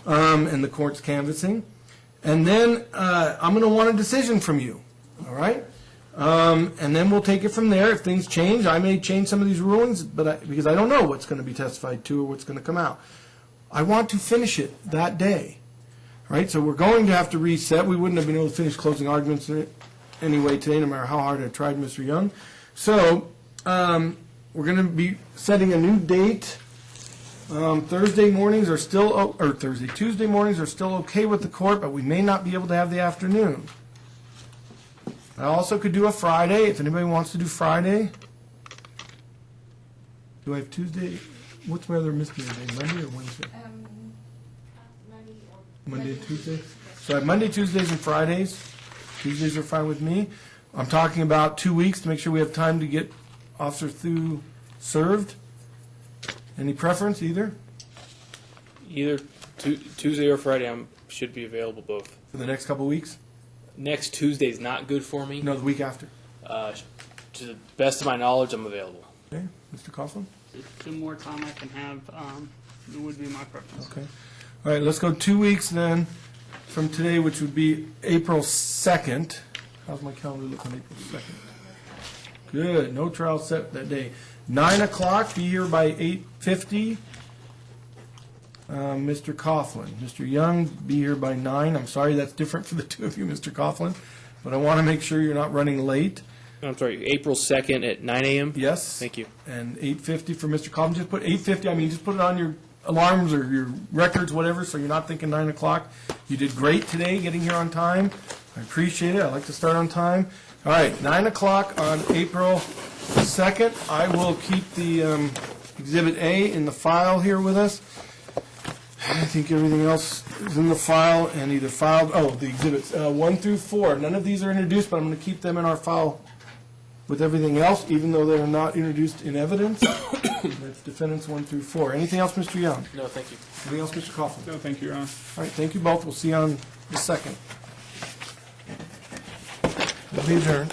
and the court's canvassing. And then I'm going to want a decision from you. All right? And then we'll take it from there. If things change, I may change some of these rulings, but because I don't know what's going to be testified to or what's going to come out. I want to finish it that day. All right? So we're going to have to reset. We wouldn't have been able to finish closing arguments anyway today, no matter how hard I tried, Mr. Young. So we're going to be setting a new date. Tuesday mornings are still okay with the court, but we may not be able to have the afternoon. I also could do a Friday, if anybody wants to do Friday. Do I have Tuesday? What's my other misdemeanor day, Monday or Wednesday? Monday and Tuesday? So I have Monday, Tuesdays, and Fridays. Tuesdays are fine with me. I'm talking about 2 weeks to make sure we have time to get Officer Thu served. Any preference, either? Either Tuesday or Friday, I should be available both. For the next couple of weeks? Next Tuesday is not good for me. No, the week after. To the best of my knowledge, I'm available. Okay, Mr. Coughlin? The more time I can have, it would be my preference. Okay. All right, let's go 2 weeks then from today, which would be April 2nd. How's my calendar look on April 2nd? Good, no trial set that day. 9 o'clock, be here by 8:50. Mr. Coughlin. Mr. Young, be here by 9. I'm sorry that's different for the two of you, Mr. Coughlin, but I want to make sure you're not running late. I'm sorry, April 2nd at 9 a.m.? Yes. Thank you. And 8:50 for Mr. Coughlin. Just put 8:50. I mean, just put it on your alarms or your records, whatever, so you're not thinking 9 o'clock. You did great today getting here on time. I appreciate it. I like to start on time. All right, 9 o'clock on April 2nd. I will keep the Exhibit A in the file here with us. I think everything else is in the file and either filed, the exhibits 1 through 4. None of these are introduced, but I'm going to keep them in our file with everything else, even though they are not introduced in evidence. That's defendants 1 through 4. Anything else, Mr. Young? No, thank you. Anything else, Mr. Coughlin? No, thank you, Your Honor. All right, thank you both. We'll see you on the 2nd. We'll be adjourned.